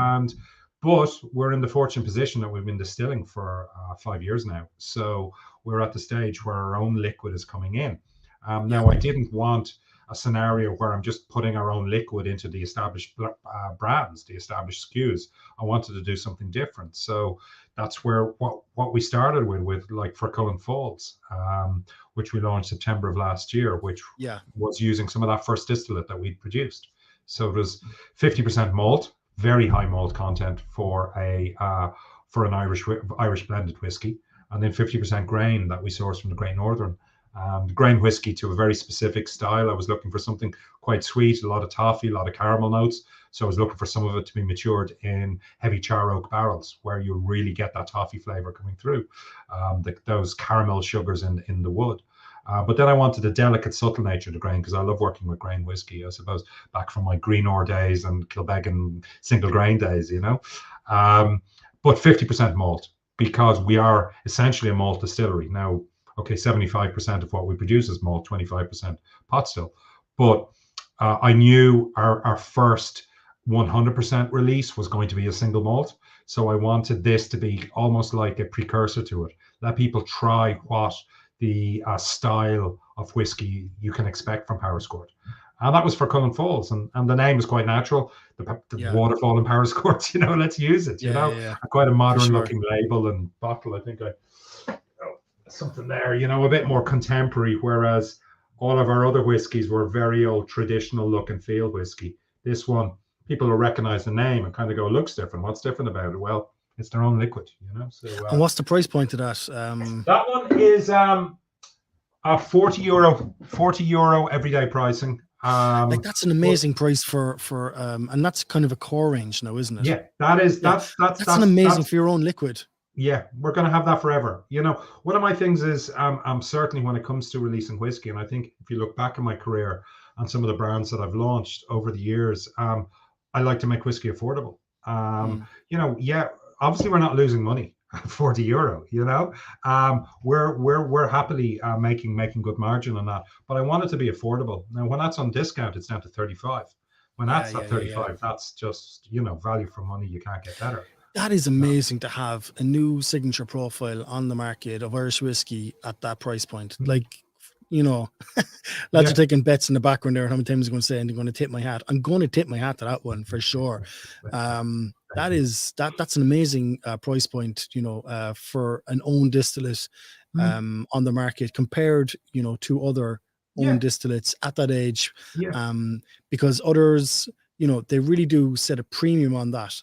but we're in the fortunate position that we've been distilling for 5 years now. So we're at the stage where our own liquid is coming in. Now, I didn't want a scenario where I'm just putting our own liquid into the established brands, the established SKUs. I wanted to do something different. So that's where what we started with like for Cullen Falls, which we launched September of last year, which was using some of that first distillate that we'd produced. So it was 50% malt, very high malt content for an Irish blended whiskey, and then 50% grain that we sourced from the Great Northern. Grain whiskey to a very specific style. I was looking for something quite sweet, a lot of toffee, a lot of caramel notes. So I was looking for some of it to be matured in heavy char oak barrels, where you really get that toffee flavor coming through, those caramel sugars in the wood. But then I wanted the delicate, subtle nature of the grain, because I love working with grain whiskey, I suppose, back from my Green Ore days and Kilbeggan single grain days, you know. But 50% malt, because we are essentially a malt distillery. Now, okay, 75% of what we produce is malt, 25% pot still. But I knew our first 100% release was going to be a single malt. So I wanted this to be almost like a precursor to it. Let people try what the style of whiskey you can expect from Powerscourt. And that was for Cullen Falls. And the name is quite natural. The waterfall in Powerscourt, you know, let's use it, you know. Quite a modern looking label and bottle. I think something there, you know, a bit more contemporary, whereas all of our other whiskies were very old traditional look and feel whiskey. This one, people will recognize the name and kind of go, looks different. What's different about it? Well, it's their own liquid, you know. So and what's the price point of that? That one is €40 everyday pricing. Like that's an amazing price for and that's kind of a core range now, isn't it? Yeah, that's an amazing for your own liquid. Yeah, we're going to have that forever. You know, one of my things is I'm certainly when it comes to releasing whiskey, and I think if you look back in my career and some of the brands that I've launched over the years, I like to make whiskey affordable. You know, obviously we're not losing money at €40. You know, we're happily making good margin on that. But I want it to be affordable. Now, when that's on discount, it's down to 35. When that's at 35, that's just, you know, value for money. You can't get better. That is amazing to have a new signature profile on the market of Irish whiskey at that price point. Like, you know, lads are taking bets in the background there. How many times I'm going to say, and I'm going to tip my hat. I'm going to tip my hat to that one for sure. That's an amazing price point, you know, for an own distillate on the market compared, you know, to other own distillates at that age. Because others, you know, they really do set a premium on that.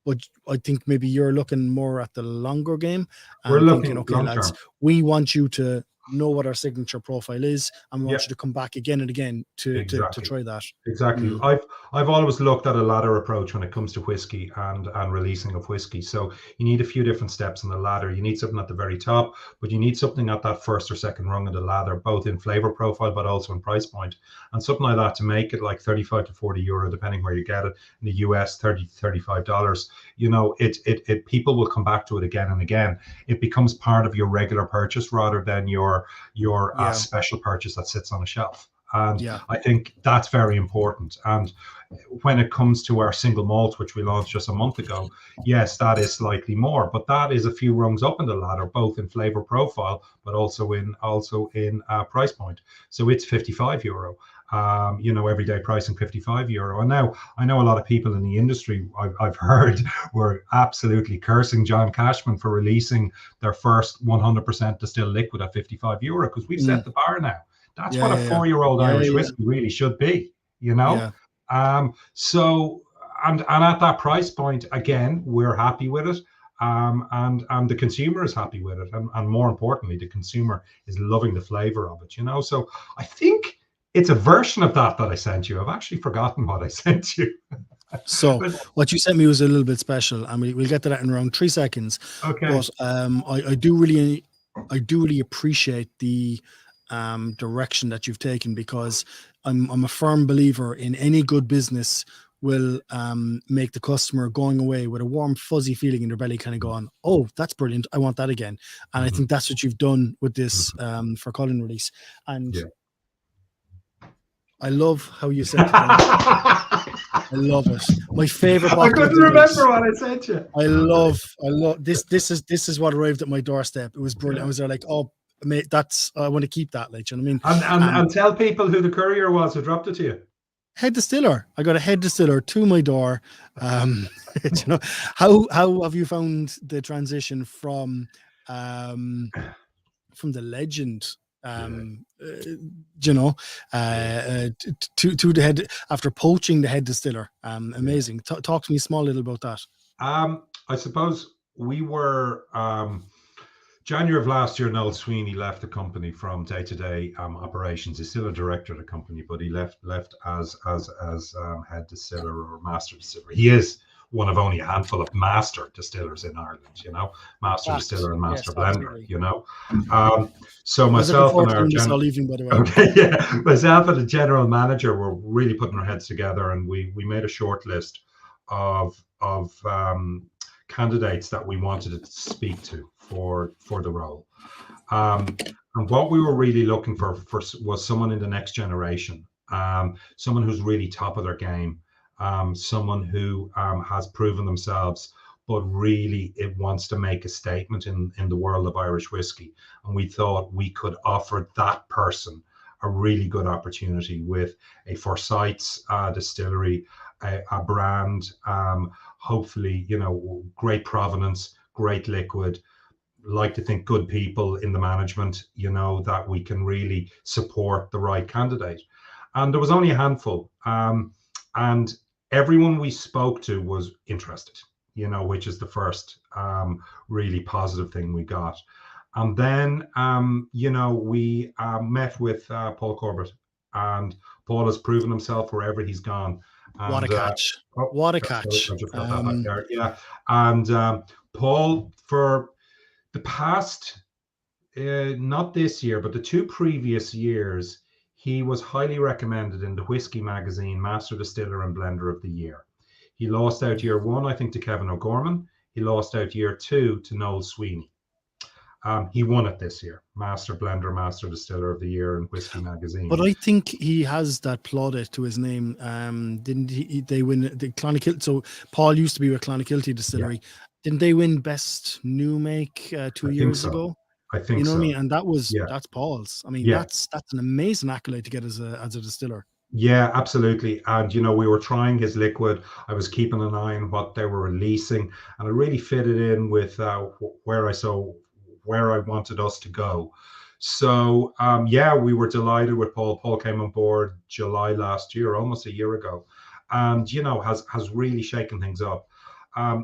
But I think maybe you're looking more at the longer game. We're looking, thinking, okay, lads, we want you to know what our signature profile is, and we want you to come back again and again to try that. Exactly. I've always looked at a ladder approach when it comes to whiskey and releasing of whiskey. So you need a few different steps on the ladder. You need something at the very top, but you need something at that first or second rung of the ladder, both in flavor profile but also in price point. And something like that to make it like 35 to €40, depending where you get it. In the US, $30 to $35. You know, it people will come back to it again and again. It becomes part of your regular purchase rather than your special purchase that sits on a shelf. And I think that's very important. And when it comes to our single malt, which we launched just a month ago, yes, that is slightly more, but that is a few rungs up in the ladder, both in flavor profile, but also in price point. So it's €55. You know, everyday pricing €55. And now I know a lot of people in the industry I've heard were absolutely cursing John Cashman for releasing their first 100% distilled liquid at €55 because we've set the bar now. That's what a 4-year-old Irish whiskey really should be, you know. So and at that price point, again, we're happy with it. And the consumer is happy with it. And more importantly, the consumer is loving the flavor of it, you know. So I think it's a version of that I sent you. I've actually forgotten what I sent you. So what you sent me was a little bit special, and we'll get to that in around 3 seconds. Okay. But I do really appreciate the direction that you've taken, because I'm a firm believer in any good business will make the customer going away with a warm, fuzzy feeling in their belly, kind of going, oh, that's brilliant, I want that again. And I think that's what you've done with this for Cullen release. And I love how you said it. I love it. My favorite. I couldn't remember what I sent you. I love this. This is what arrived at my doorstep. It was brilliant. I was there like, oh, mate, that's I want to keep that. Like, you know what I mean? And tell people who the courier was who dropped it to you. Head distiller. I got a head distiller to my door. You know, how have you found the transition from the legend, you know, to the head after poaching the head distiller? Amazing. Talk to me small little about that. I suppose we were January of last year. Noel Sweeney left the company from day-to-day operations. He's still a director of the company, but he left as head distiller or master distiller. He is one of only a handful of master distillers in Ireland, you know, master distiller and master blender, absolutely. You know. So myself and our leaving, by the way. Okay, yeah, myself and the general manager were really putting our heads together, and we made a short list of candidates that we wanted to speak to for the role. And what we were really looking for was someone in the next generation, someone who's really top of their game, someone who has proven themselves, but really it wants to make a statement in the world of Irish whiskey. And we thought we could offer that person a really good opportunity with a Forsyth's distillery, a brand, hopefully, you know, great provenance, great liquid, like to think good people in the management, you know, that we can really support the right candidate. And there was only a handful, and everyone we spoke to was interested, you know, which is the first really positive thing we got. And then, you know, we met with Paul Corbett, and Paul has proven himself wherever he's gone. And, what a catch. What a catch. Yeah. And Paul, for the past, not this year, but the 2 previous years, he was highly recommended in the Whiskey magazine, Master Distiller and Blender of the Year. He lost out year 1, I think, to Kevin O'Gorman. He lost out year 2 to Noel Sweeney. He won it this year, Master Blender, Master Distiller of the Year in Whiskey magazine. But I think he has that plaudit to his name. Didn't he? They win the Clonakilty. So Paul used to be with Clonakilty Distillery. Yeah. Didn't they win Best New Make 2 years ago? I think so. You know what I mean? And that was that's Paul's. I mean, that's an amazing accolade to get as a distiller. Yeah, absolutely. And you know, we were trying his liquid. I was keeping an eye on what they were releasing, and it really fitted in with where I wanted us to go. So yeah, we were delighted with Paul. Paul came on board July last year, almost a year ago, and you know, has really shaken things up.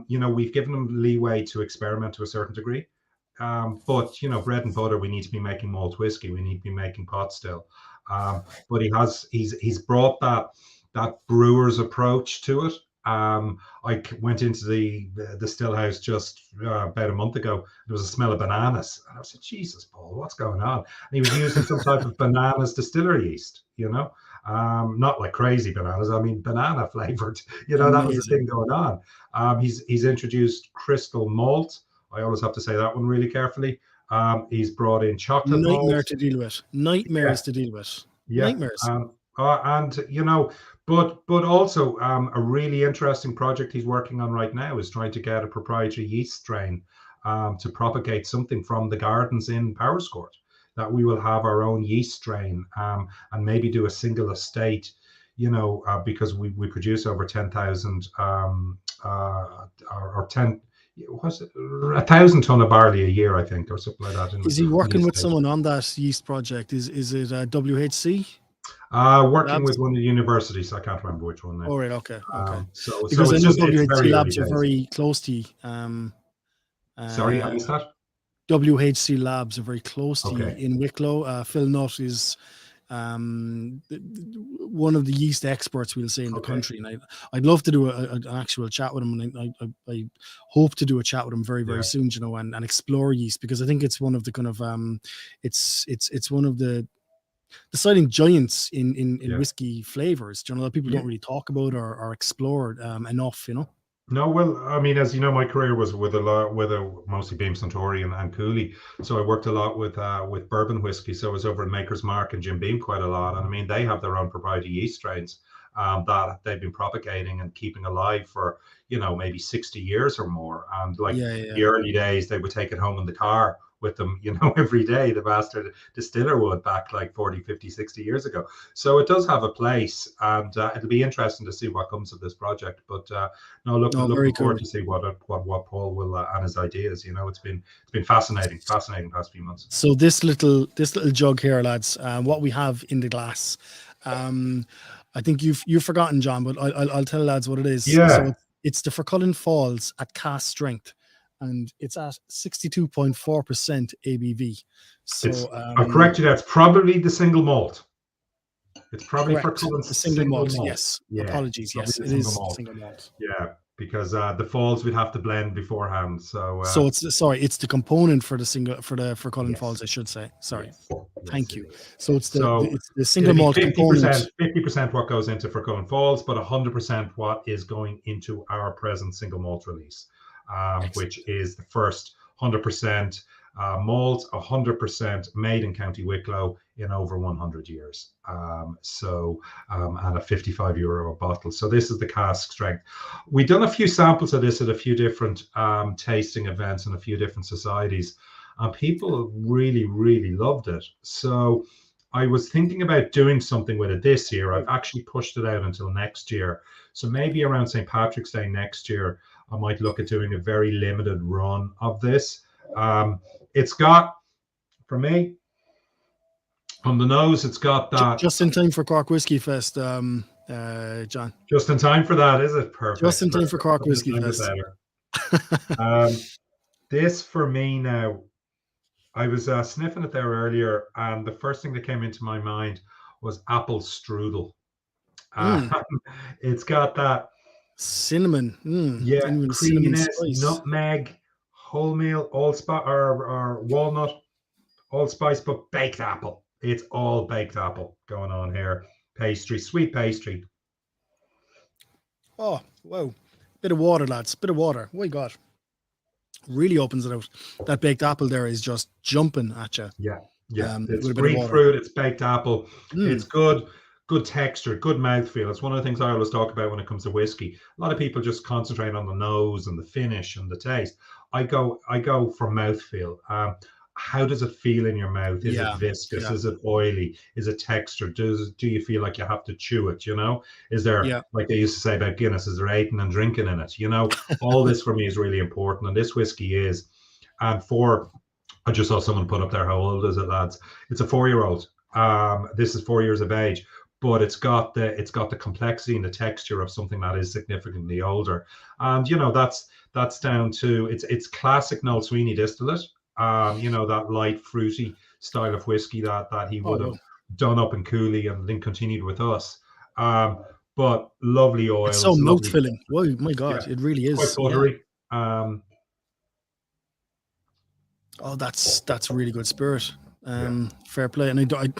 You know, we've given him leeway to experiment to a certain degree, but you know, bread and butter, we need to be making malt whiskey, we need to be making pot still. But he's brought that brewer's approach to it. I went into the still house just about a month ago. There was a smell of bananas, and I said, "Jesus, Paul, what's going on?" And he was using some type of bananas distillery yeast, you know, not like crazy bananas. I mean, banana flavored. You know, that was the thing going on. He's introduced crystal malt. I always have to say that one really carefully. He's brought in chocolate nightmare to deal with. Nightmares to deal with. Nightmares. And you know, but also a really interesting project he's working on right now is trying to get a proprietary yeast strain to propagate something from the gardens in Powerscourt, that we will have our own yeast strain and maybe do a single estate, you know, because we produce over 10,000 or 10. Was it 1,000 ton of barley a year, I think, or something like that. Is he working with someone on that yeast project? Is it WHC? Working labs? With one of the universities. I can't remember which one now. All right, okay. So because I know WHC labs are very close to you. Sorry, I missed that. WHC labs are very close to you Okay. in Wicklow. Phil Nutt is one of the yeast experts, we'll say, in the country, and I'd love to do an actual chat with him, and I hope to do a chat with him very soon, you know, and explore yeast, because I think it's one of the kind of it's one of the silent giants in whiskey flavors, you know, that people don't really talk about or explore enough, you know. No, well, I mean, as you know, my career was with mostly Beam Suntory and Cooley. So I worked a lot with bourbon whiskey. So I was over at Maker's Mark and Jim Beam quite a lot. And I mean, they have their own proprietary yeast strains that they've been propagating and keeping alive for, you know, maybe 60 years or more. And like the early days, they would take it home in the car with them, every day, the bastard distiller would back like 40, 50, 60 years ago. So it does have a place, and it'll be interesting to see what comes of this project. But looking forward to see what Paul will and his ideas. It's been fascinating past few months. So this little jug here, lads, what we have in the glass, I think you've forgotten, John, but I'll tell lads what it is. Yeah. So it's the Killowen Falls at cask strength, and it's at 62.4% ABV. So I'll correct you there. It's probably the single malt. It's probably correct. for Killowen's The single malt. malt. Yes. Yeah, Apologies. Yes, it is single malt. Yeah, because the falls we'd have to blend beforehand. So it's the component for Killowen Falls, I should say. Sorry. Yes. Thank Yes, you. it is. So it's the single It'll malt be component. 50% what goes into for Killowen Falls, but 100% what is going into our present single malt release, which is the first 100% malt, 100% made in County Wicklow in over 100 years. And a €55 a bottle. So this is the cask strength. We've done a few samples of this at a few different tasting events and a few different societies, and people really, really loved it. So I was thinking about doing something with it this year. I've actually pushed it out until next year. So maybe around St. Patrick's Day next year, I might look at doing a very limited run of this. It's got, for me, on the nose, it's got that. Just in time for Cork Whiskey Fest, John. Just in time for that, is it? Perfect. Just in time for Cork Whiskey Fest. This for me now, I was sniffing it there earlier, and the first thing that came into my mind was apple strudel. It's got that cinnamon, creaminess, nutmeg, wholemeal, allspice or walnut, allspice, but baked apple. It's all baked apple going on here. Pastry, sweet pastry. Oh, wow. Bit of water, lads. Bit of water. Oh my God. Really opens it out. That baked apple there is just jumping at you. Yeah. It's grapefruit, it's baked apple. It's good texture, good mouthfeel. It's one of the things I always talk about when it comes to whiskey. A lot of people just concentrate on the nose and the finish and the taste. I go for mouthfeel. How does it feel in your mouth? Is it viscous? Yeah. Is it oily? Is it textured? Do you feel like you have to chew it? Is there, like they used to say about Guinness, is there eating and drinking in it? All this for me is really important, and this whiskey is. And I just saw someone put up there, how old is it, lads? It's a 4-year-old. This is 4 years of age, but it's got the complexity and the texture of something that is significantly older. And that's down to it's classic Noel Sweeney distillate. That light fruity style of whiskey that he would have done up in Cooley and then continued with us. But lovely oil. It's so mouth filling. Whoa, my God, it really is. Quite buttery. That's really good spirit. Fair play. And I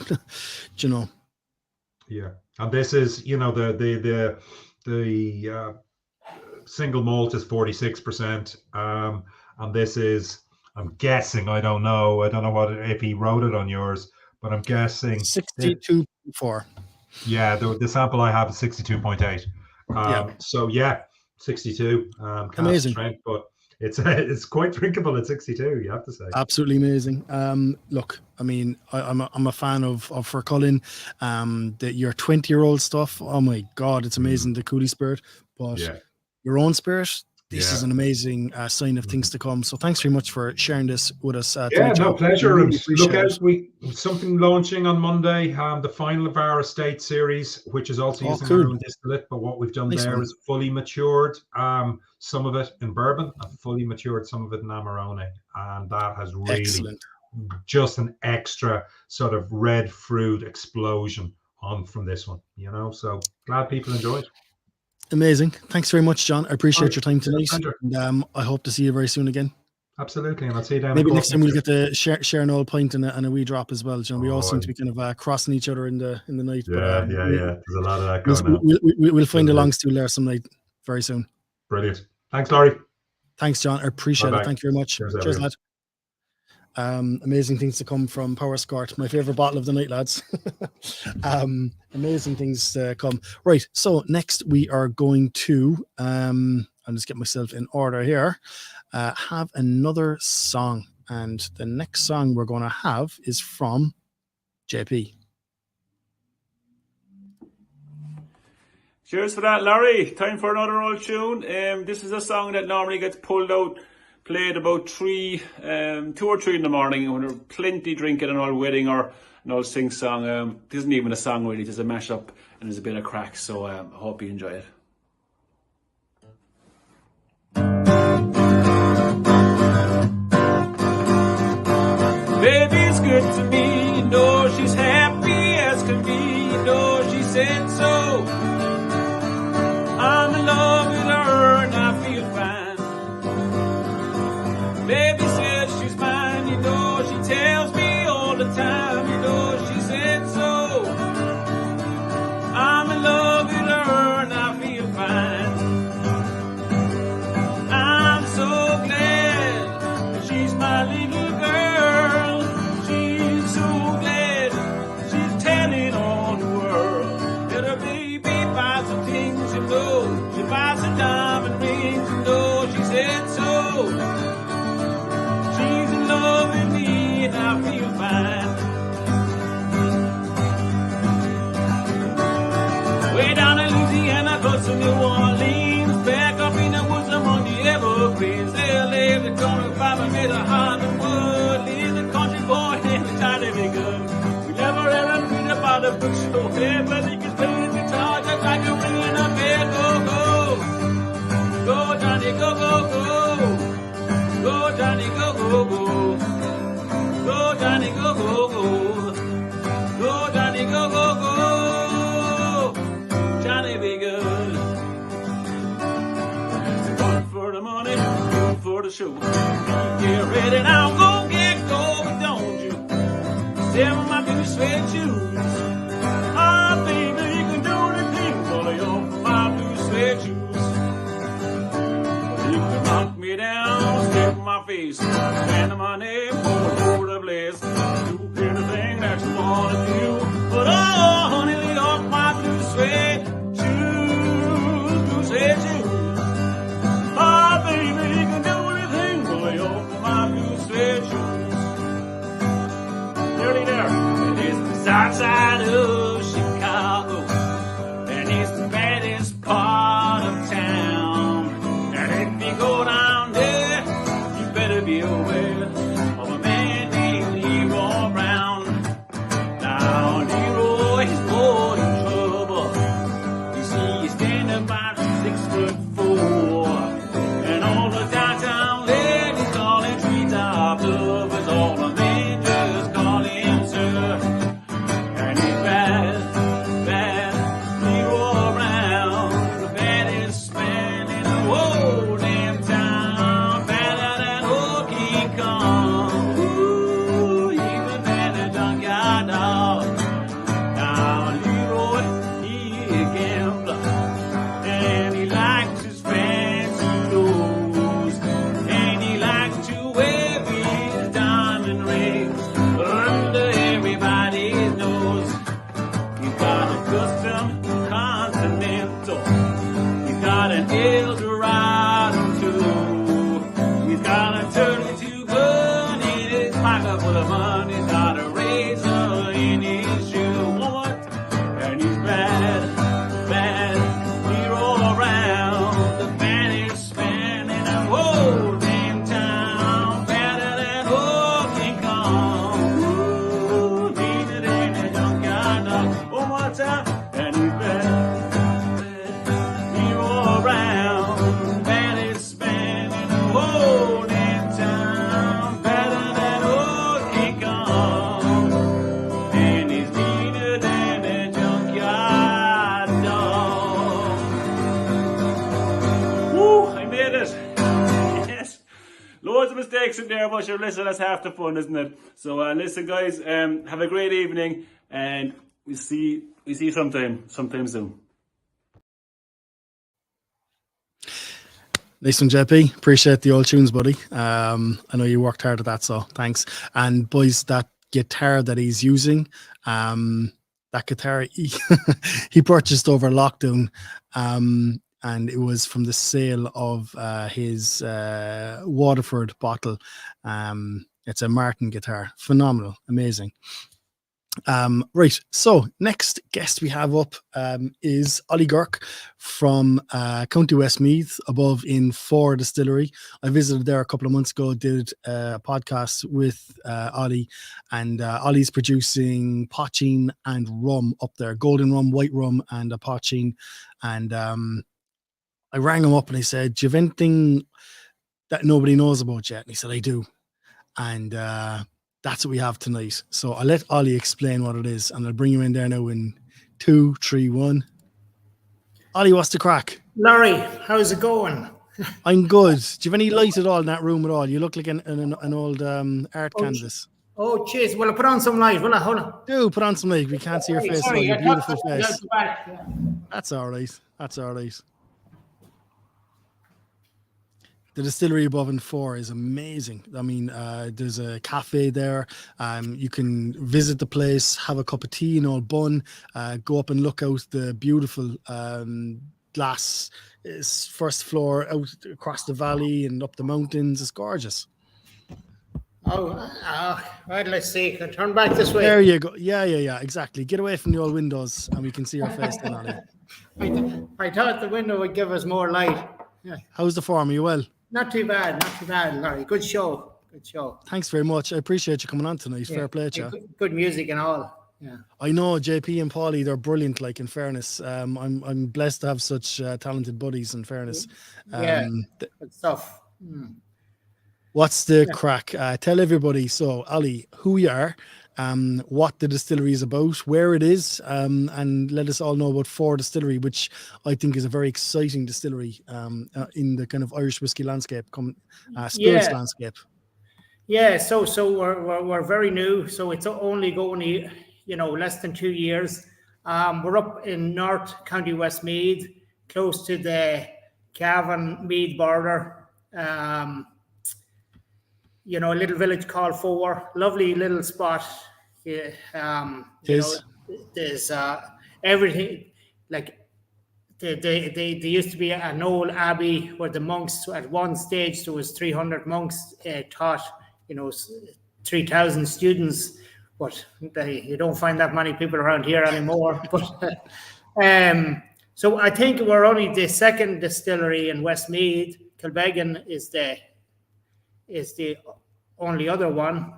Yeah, and this is the single malt is 46%, and this is. I'm guessing, I don't know if he wrote it on yours, but I'm guessing 62.4. Yeah, the sample I have is 62.8. So 62. Amazing. Strength, but it's quite drinkable at 62. You have to say. Absolutely amazing. Look, I mean, I'm a fan of Fore Cullen. Your 20-year-old stuff. Oh my God, it's amazing, the Cooley spirit. But your own spirit. This is an amazing sign of things to come. So thanks very much for sharing this with us. No pleasure. Really look out, something launching on Monday. The final of our estate series, which is also using our own distillate. But what we've done there is fully matured some of it in bourbon and fully matured some of it in Amarone, and that has really just an extra sort of red fruit explosion on from this one. So glad people enjoyed. Amazing. Thanks very much, John. I appreciate your time tonight. And I hope to see you very soon again. Absolutely. And I'll see you down. Maybe next time we'll get to share an old pint and a wee drop as well. We all seem to be kind of crossing each other in the night. Yeah. There's a lot of that going on. We'll find a long stool there some night very soon. Brilliant. Thanks, Laurie. Thanks, John. I appreciate it. Thank you very much. Cheers, lad. Amazing things to come from Powerscourt, my favorite bottle of the night, lads. Amazing things to come. Right, so next we are going to I'll just get myself in order here, have another song. And the next song we're going to have is from JP. Cheers for that, Larry. Time for another old tune. This is a song that normally gets pulled out, played about 2 or 3 in the morning when there's plenty drinking, an old wedding or an old sing song. This isn't even a song really, it's a mashup and there's a bit of crack, so I hope you enjoy it. Baby's good to me, you know she's happy as can be, you know she said so. I'm in love with her and I feel fine. Baby says she's mine, you know she tells me all the time, you know she said so. I'm in love with her and I feel fine. I'm so glad that she's my little girl. She's so glad she's telling all the world that her baby buys some things, you know. She buys some diamond rings, you know she said so. She's in love with me and I feel fine. Way down in Louisiana, close to New Orleans, back up in the woods among the evergreens, there lived a corner farmer made a heart of wood, lived a country boy and a tiny big gun. We never ever read about the bookstore, but he could play his guitar just like a ring in a bell. Go, go, go, Johnny, go, go, go, go, Johnny, go, go, go, go, Johnny, go, go, go, go, Johnny, go, go, go, Johnny be good. One for the money, two for the show. Get ready now, go get going, don't you? Step on my blue suede shoes. Ah, baby, you can do anything for you, my blue suede shoes. You can knock me down, step on my face, stand on my name, over the blaze. Do anything that you want to do, but oh, honey, lay off my blue suede shoes, blue suede shoes. Ah, baby, you can do anything but lay off my blue suede shoes. Nearly there. And it's the south side of Chicago, and it's the baddest part of town. And if you go down there, you better be aware of a man named Leroy Brown. Now, Leroy is more in trouble. You see, he's standing about 6'4", and all the downtown ladies call him treetop lovers. All the men just call him sir. And he's bad, bad, Leroy Brown, the baddest man in the whole damn town, better than old King Kong. Ooh, even better junkyard dog. Now Leroy, he a gambler, and he likes his fancy clothes, and he likes to wear his diamond rings under everybody's nose. He's got a custom Continental, he's got an Eldorado too, he's got a 32 gun in his pocket full of money, he's got a razor in his shoe. What? And he's bad, bad, Leroy Brown, the baddest man in the whole damn town, better than old King Kong. Ooh, meaner than a junkyard dog. One more time. And he's bad, bad, Leroy Brown, baddest man in the whole damn town, better than old King Kong. And he's meaner than a junkyard dog. Woo, I made it. Yes. Loads of mistakes in there, but sure, listen, that's half the fun, isn't it? So listen, guys, have a great evening, and we see you sometime soon. Nice one, JP. Appreciate the old tunes, buddy. I know you worked hard at that, so thanks. And boys, that guitar that he's using, that guitar he purchased over lockdown, and it was from the sale of his Waterford bottle. It's a Martin guitar. Phenomenal. Amazing. Right, so next guest we have up is Ollie Girk from County Westmeath, above in Fore Distillery. I visited there a couple of months ago, did a podcast with Ollie, and Ollie's producing poaching and rum up there, golden rum, white rum, and a poaching. And I rang him up and I said, do you have anything that nobody knows about yet? And he said, I do. And that's what we have tonight. So I'll let Ollie explain what it is, and I'll bring you in there now in 2, 3, 1. Ollie, what's the crack? Laurie, how's it going? I'm good. Do you have any light at all in that room at all? You look like an old art canvas. Oh, jeez. Well, I put on some light. Will I? Hold on. Do put on some light. We can't see your face. Sorry, your beautiful face. Yeah. That's all right. That's all right. The distillery above in Fore is amazing. I mean, there's a cafe there. You can visit the place, have a cup of tea in Old Bun, go up and look out the beautiful glass first floor out across the valley and up the mountains. It's gorgeous. Right, let's see. Can I turn back this way? There you go. Yeah, exactly. Get away from the old windows and we can see your face then, Ollie. I thought the window would give us more light. Yeah. How's the form? Are you well? Not too bad, Larry. Good show. Thanks very much. I appreciate you coming on tonight. Yeah. Fair play to you. Good music and all. Yeah. I know JP and Paulie, they're brilliant, like, in fairness. I'm blessed to have such talented buddies, in fairness. Good stuff. What's the crack? Tell everybody, so Ollie, who we are, what the distillery is about, where it is, and let us all know about Fore Distillery, which I think is a very exciting distillery in the kind of Irish whiskey landscape, spirits landscape. Yeah, so we're very new, so it's only going, less than 2 years. We're up in North County Westmeath, close to the Cavan-Meath border. A little village called Fore, lovely little spot. There's everything, like they used to be an old abbey where the monks, at one stage there was 300 monks taught 3,000 students, but you don't find that many people around here anymore. But so I think we're only the second distillery in Westmeath. Kilbeggan is the only other one,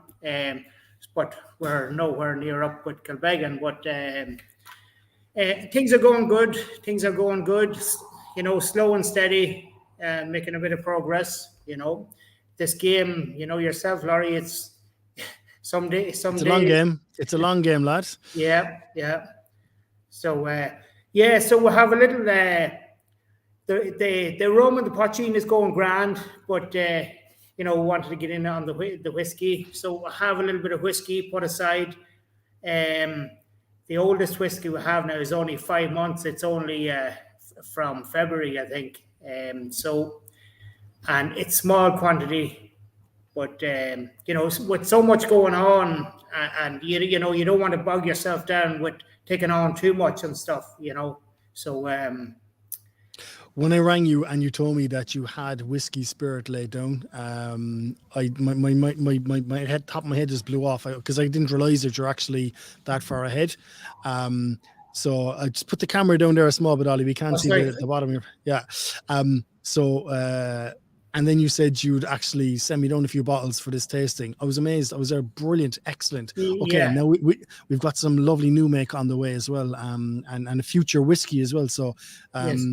but we're nowhere near up with Kilbeggan. But things are going good. Slow and steady, making a bit of progress. This game, yourself, Laurie. It's someday. It's a long game. It's a long game, lads. Yeah. So so we'll have a little. The rum and the poaching is going grand, but wanted to get in on the whiskey, so I have a little bit of whiskey put aside. The oldest whiskey we have now is only 5 months. It's only from February, I think. And it's small quantity, but with so much going on, and you don't want to bog yourself down with taking on too much and stuff, So when I rang you and you told me that you had whiskey spirit laid down, my head, top of my head just blew off because I didn't realize that you're actually that far ahead. So I just put the camera down there a small bit, Ollie. We can't see the bottom here. Yeah. And then you said you'd actually send me down a few bottles for this tasting. I was amazed. I was there. Brilliant. Excellent. Okay. Yeah. Now we've got some lovely new make on the way as well. And a future whiskey as well. So, yes.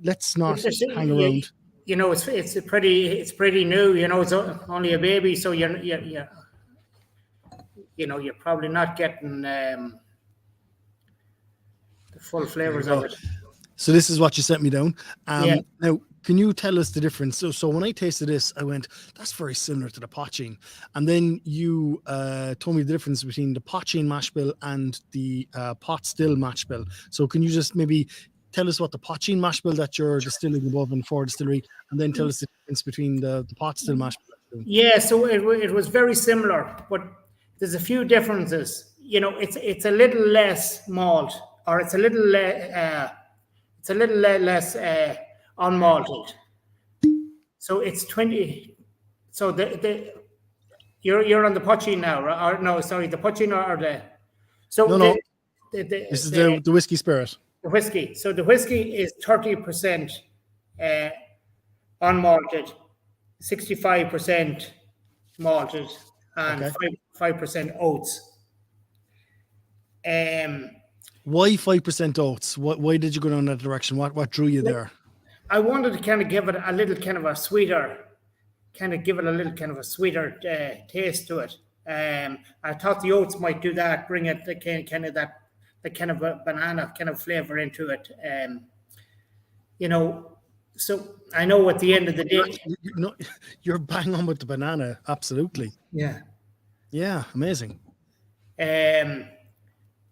Let's not hang around. It's pretty new. It's only a baby, so you're probably not getting the full flavors of it. So this is what you sent me down. Now, can you tell us the difference? So when I tasted this, I went, that's very similar to the poaching. And then you told me the difference between the poaching mash bill and the pot still mash bill. So can you just maybe tell us what the poaching mash bill that you're distilling above in Fore Distillery, and then tell us the difference between the pot still mash bill? Yeah, so it was very similar, but there's a few differences. It's a little less malt, or it's a little less unmalted. So it's 20. So You're on the poaching now, right? Or no, sorry, the poaching or the so No. This is the whiskey spirit. the whiskey. So the whiskey is 30% unmalted, 65% malted, and 5% oats. Why 5% oats? Why did you go down that direction? What drew you there? I wanted to kind of give it a little kind of a sweeter, taste to it. I thought the oats might do that, bring it the kind of a banana kind of flavor into it. So I know at the end of the day, you're bang on with the banana. Absolutely. Yeah, amazing. When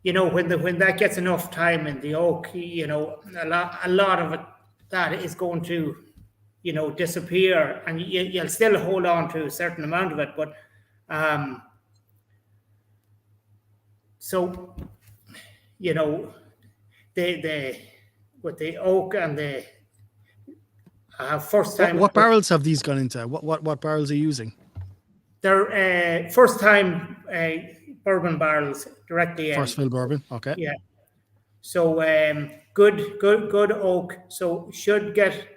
that gets enough time in the oak, a lot of it that is going to, disappear, and you'll still hold on to a certain amount of it, but so the with the oak and the first time. What barrels have these gone into? What barrels are you using? They're first time bourbon barrels directly in. First fill bourbon. Okay. Yeah. So good oak. So should get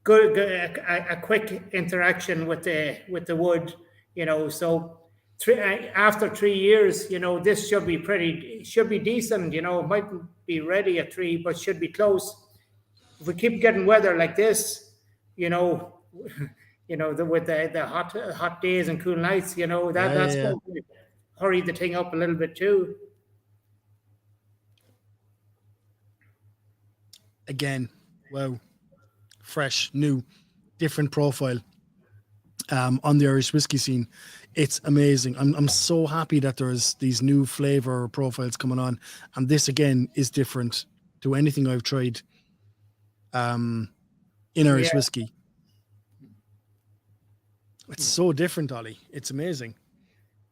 good a quick interaction with the wood. So after 3 years, this should be decent. It mightn't be ready at 3, but should be close. If we keep getting weather like this, with the hot days and cool nights, that's going to hurry the thing up a little bit too. Again, wow, fresh, new, different profile on the Irish whiskey scene. It's amazing. I'm so happy that there's these new flavor profiles coming on, and this again is different to anything I've tried in Irish whiskey. It's so different, Ollie. It's amazing.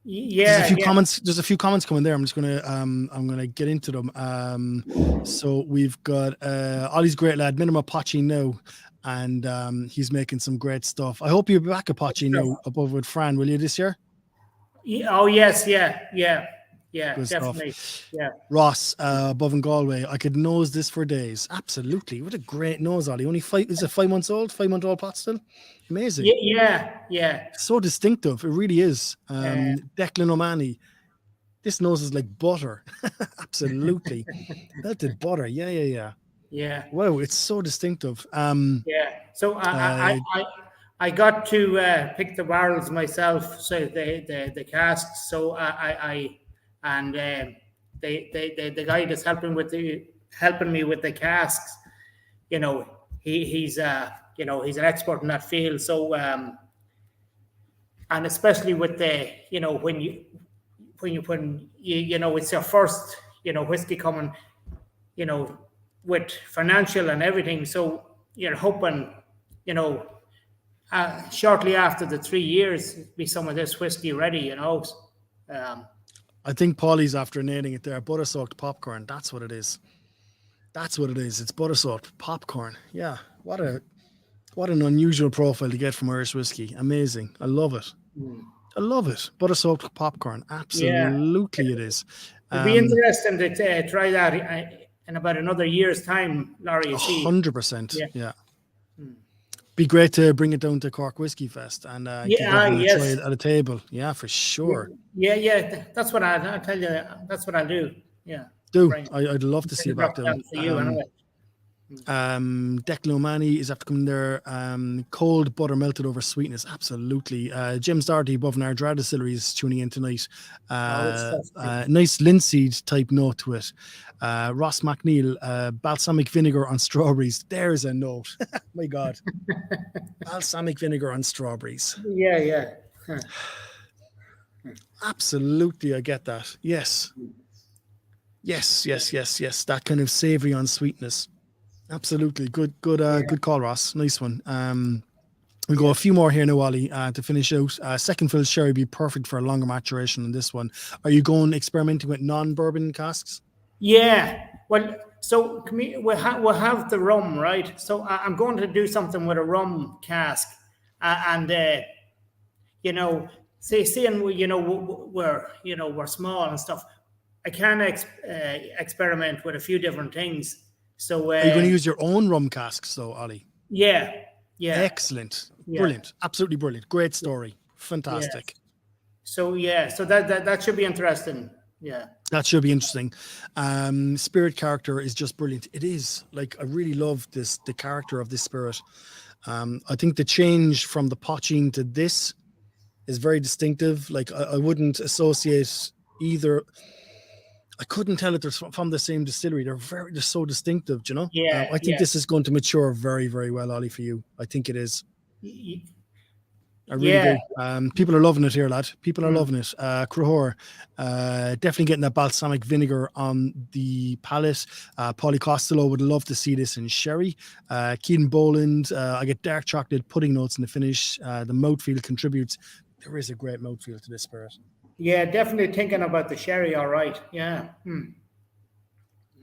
Yeah, There's a few comments coming there. I'm just gonna get into them. So we've got Ollie's great lad, Minima Poaching now, and he's making some great stuff. I hope you'll be back at Poaching now above with Fran, will you, this year? Oh yes, yeah, Good definitely. stuff. Yeah. Ross, above in Galway, I could nose this for days. Absolutely. What a great nose, Ollie. Only 5 months old, 5-month-old pot still. Amazing. Yeah. So distinctive. It really is. Declan O'Mahony. This nose is like butter. Absolutely. Melted butter. Yeah. Wow, it's so distinctive. So I got to pick the barrels myself, so the casks. So the guy that's helping me with the casks, he's an expert in that field. So and especially with the when you it's your first whiskey coming, with financial and everything. So you're hoping shortly after the 3 years be some of this whiskey ready. I think Paulie's after nailing it there. Butter soaked popcorn. That's what it is. It's butter soaked popcorn. Yeah. What an unusual profile to get from Irish whiskey. Amazing. I love it. I love it. Butter soaked popcorn. Absolutely, it is. It'd be interesting to try that in about another year's time, Laurie. 100%. Yeah. Be great to bring it down to Cork Whiskey Fest and try it at a table. Yeah, for sure. Yeah. That's what I'll tell you. That's what I'll do. Yeah. I'd love to see you back there. For you, anyway. Declan O'Mahony is after coming there. Cold butter melted over sweetness. Absolutely. James Doherty above in Ardara Distillery is tuning in tonight. Nice linseed type note to it. Ross McNeil, balsamic vinegar on strawberries. There's a note. My God. Balsamic vinegar on strawberries. Yeah. Absolutely, I get that. Yes. That kind of savory on sweetness. Absolutely. Good call, Ross. Nice one. We'll go a few more here now, Ollie, to finish out. Second fill sherry would be perfect for a longer maturation on this one. Are you going experimenting with non-bourbon casks? Yeah. Well, so we'll have the rum, right? So I'm going to do something with a rum cask, and seeing we're small and stuff, I can experiment with a few different things. So are you going to use your own rum casks though, Ollie? Yeah. Excellent. Yeah. Brilliant. Absolutely brilliant. Great story. Fantastic. Yeah. So that should be interesting. Yeah. That should be interesting. Spirit character is just brilliant. It is. Like, I really love the character of this spirit. I think the change from the poaching to this is very distinctive. Like, I wouldn't associate either. I couldn't tell if they're from the same distillery. They're so distinctive, you know? Yeah. I think this is going to mature very, very well, Ollie, for you. I think it is. I really do. People are loving it here, lad. People are loving it. Crahor, definitely getting that balsamic vinegar on the palate. Paulie Costello would love to see this in sherry. Keaton Boland, I get dark chocolate pudding notes in the finish. The mouthfeel contributes. There is a great mouthfeel to this spirit. Yeah, definitely thinking about the sherry. All right. Yeah.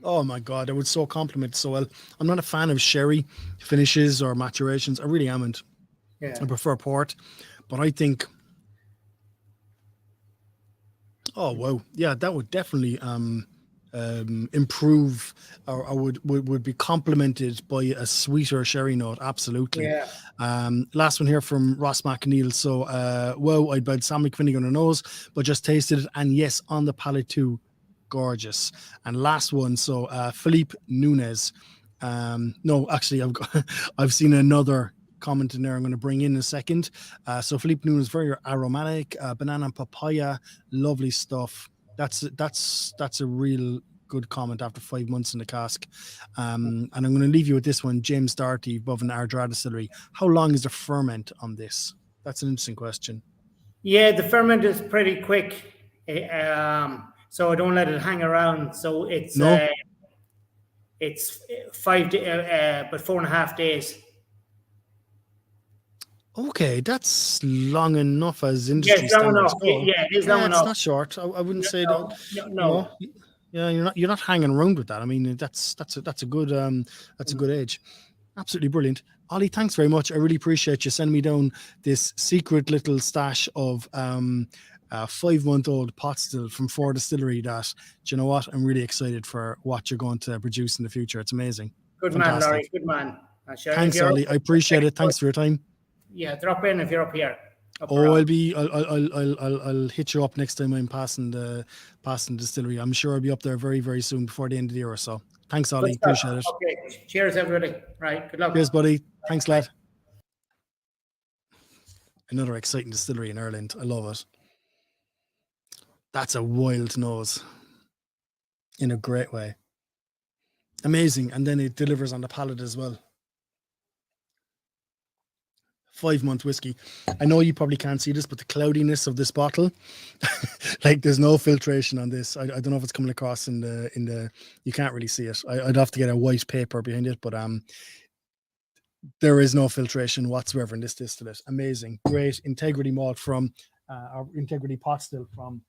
Oh my God, it would so complement so well. I'm not a fan of sherry finishes or maturations. I really amn't. Yeah. I prefer port, but I think, oh wow, yeah, that would definitely improve, or would be complemented by a sweeter sherry note. Absolutely. Yeah. Last one here from Ross McNeil. So, wow, I'd balsamic vinegar on the nose, but just tasted it, and yes, on the palate too, gorgeous. And last one, so Philippe Nunez. No, actually, I've seen another comment in there I'm going to bring in a second. So Philippe Nunez, very aromatic, banana and papaya, lovely stuff. That's a real good comment after 5 months in the cask. And I'm going to leave you with this one, James Darty, above an Ardara Distillery. How long is the ferment on this? That's an interesting question. Yeah, the ferment is pretty quick, so I don't let it hang around. So it's it's 5 days, but 4.5 days. Okay, that's long enough as industry standards go. Yeah, it is long enough. It's not short. I wouldn't say that. No. Yeah, you're not hanging around with that. I mean, that's a good age. Absolutely brilliant. Ollie, thanks very much. I really appreciate you sending me down this secret little stash of 5-month-old pot still from Fore Distillery. That, do you know what? I'm really excited for what you're going to produce in the future. It's amazing. Good man, Laurie. Good man. Thanks, Ollie. I appreciate it. Thanks for your time. Yeah, drop in if you're up here. I'll hit you up next time I'm passing the distillery. I'm sure I'll be up there very, very soon before the end of the year or so. Thanks, Ollie. Appreciate it. Okay. Cheers, everybody. Right. Good luck. Cheers, buddy. Thanks, lad. Another exciting distillery in Ireland. I love it. That's a wild nose in a great way. Amazing. And then it delivers on the palate as well. 5-month whiskey. I know you probably can't see this, but the cloudiness of this bottle, like there's no filtration on this. I don't know if it's coming across in the you can't really see it. I'd have to get a white paper behind it, but there is no filtration whatsoever in this distillate. Amazing. Great integrity malt from our integrity pot still from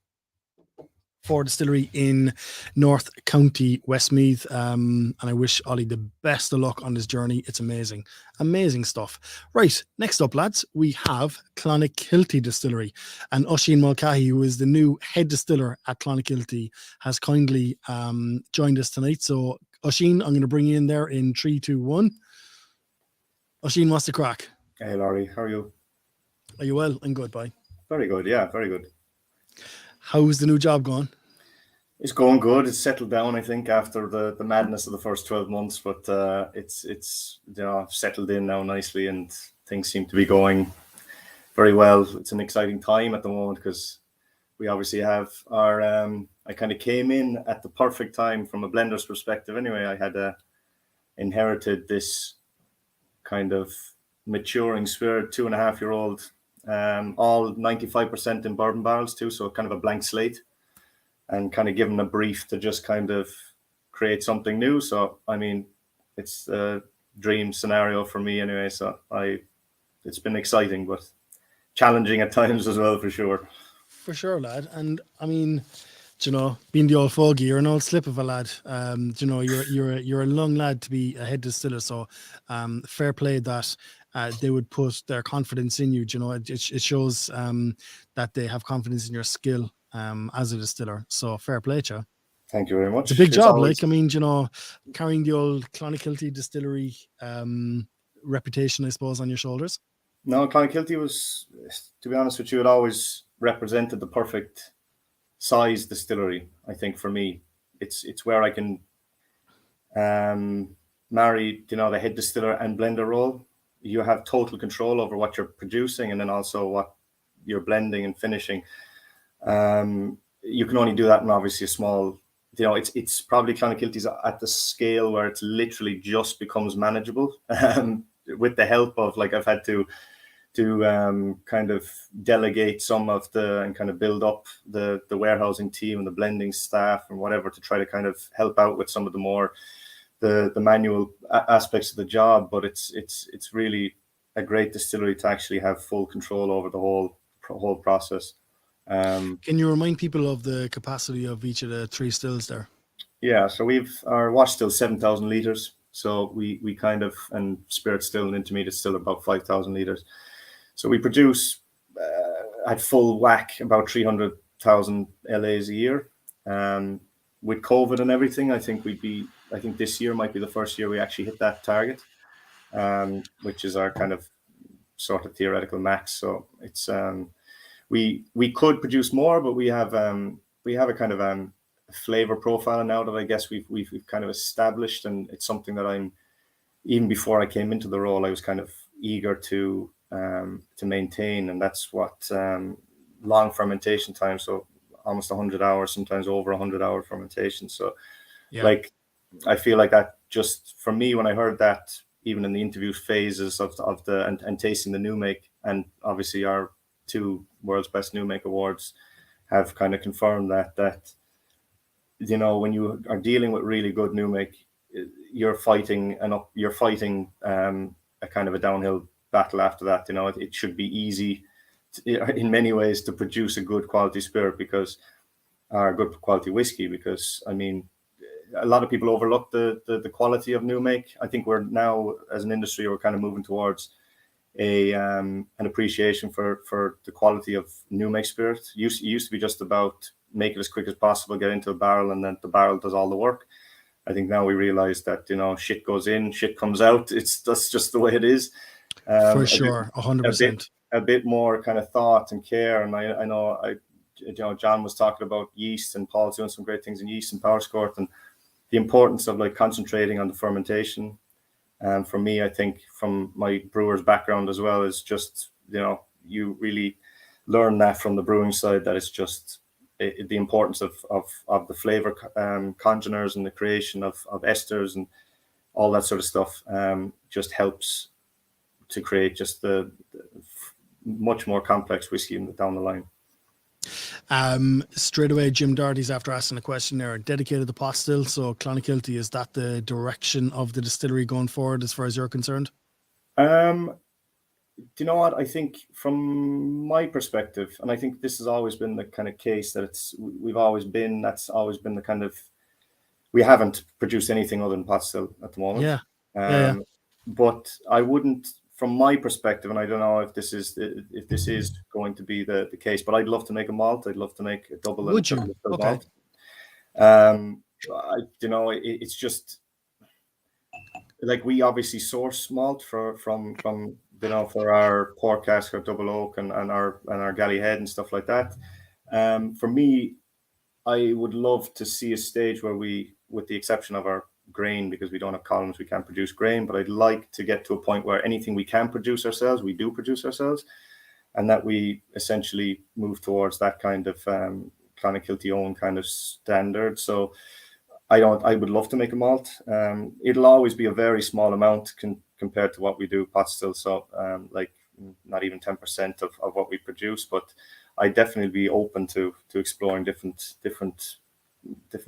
Fore Distillery in North County, Westmeath. And I wish Ollie the best of luck on this journey. It's amazing. Amazing stuff. Right, next up, lads, we have Clonakilty Distillery. And Oisin Mulcahy, who is the new head distiller at Clonakilty, has kindly joined us tonight. So, Oisin, I'm going to bring you in there in 3, 2, 1. Oisin, what's the crack? Hey, Laurie, how are you? Are you well? I'm good, bye. Very good, yeah, very good. How's the new job going? It's going good. It's settled down, I think, after the madness of the first 12 months. But it's I've settled in now nicely, and things seem to be going very well. It's an exciting time at the moment because we obviously have our. I kind of came in at the perfect time from a blender's perspective. Anyway, I had inherited this kind of maturing spirit, 2.5-year-old. All 95% in bourbon barrels too, so kind of a blank slate, and kind of given a brief to just kind of create something new. So I mean, it's a dream scenario for me anyway. So it's been exciting but challenging at times as well, for sure. For sure, lad. And I mean, Do you know, being the old fogey, you're an old slip of a lad. Do you know, you're a long lad to be a head distiller. So, fair play that they would put their confidence in you. Do you know, it shows that they have confidence in your skill as a distiller. So, fair play, to you. Thank you very much. It's a big job. always- Like, I mean, do you know, carrying the old Clonakilty Distillery reputation, I suppose, on your shoulders. No, Clonakilty was, to be honest with you, it always represented the perfect size distillery. I think for me, it's where I can marry, you know, the head distiller and blender role. You have total control over what you're producing, and then also what you're blending and finishing. You can only do that in obviously a small. You know, it's probably Clonakilty's at the scale where it's literally just becomes manageable. With the help of, like, I've had to kind of delegate some of and kind of build up the warehousing team and the blending staff and whatever to try to kind of help out with some of the more the manual aspects of the job. But it's really a great distillery to actually have full control over the whole process. Can you remind people of the capacity of each of the 3 stills there? Yeah, so our wash still 7,000 liters. So we kind of, and spirit still and intermediate still about 5,000 liters. So we produce at full whack about 300,000 LAs a year. With COVID and everything, I think this year might be the first year we actually hit that target, which is our kind of sort of theoretical max. So it's we could produce more, but we have a kind of flavor profile now that I guess we've kind of established, and it's something that I'm, even before I came into the role, I was kind of eager to maintain, and that's what long fermentation time, so almost 100 hours, sometimes over 100-hour fermentation. So like, I feel like that, just for me, when I heard that, even in the interview phases of the and tasting the new make, and obviously our 2 World's Best New Make awards have kind of confirmed that you know, when you are dealing with really good new make, you're fighting a kind of a downhill battle after that. You know, it should be easy in many ways to produce a good quality spirit, because good quality whiskey, because I mean, a lot of people overlook the quality of new make. I think we're now, as an industry, we're kind of moving towards an appreciation for the quality of new make spirit. It used to be just about make it as quick as possible, get into a barrel, and then the barrel does all the work. I think now we realize that, you know, shit goes in, shit comes out. That's just the way it is. For sure, 100%. A bit more kind of thought and care. And I know John was talking about yeast, and Paul's doing some great things in yeast and Powerscourt, and the importance of like concentrating on the fermentation. For me, I think from my brewer's background as well, is just, you know, you really learn that from the brewing side, that it's just the importance of the flavor congeners and the creation of esters and all that sort of stuff just helps to create just the much more complex whiskey down the line. Straight away, Jim Doherty's after asking a question there. Dedicated to pot still, so Clonakilty, is that the direction of the distillery going forward as far as you're concerned? Do you know what? I think from my perspective, and I think this has always been the kind of case that that's always been the kind of, we haven't produced anything other than pot still at the moment. Yeah. But I wouldn't, from my perspective, and I don't know if this is going to be the case, but I'd love to make a malt. I'd love to make a double. Would you? Okay. Malt. It's just like, we obviously source malt from for our port cask, our double oak, and our galley head and stuff like that. For me, I would love to see a stage where we, with the exception of our grain, because we don't have columns, we can't produce grain, but I'd like to get to a point where anything we can produce ourselves, we do produce ourselves, and that we essentially move towards that kind of Clonakilty own kind of standard. So I would love to make a malt. It'll always be a very small amount compared to what we do pot still. So like not even 10% of what we produce, but I'd definitely be open to exploring different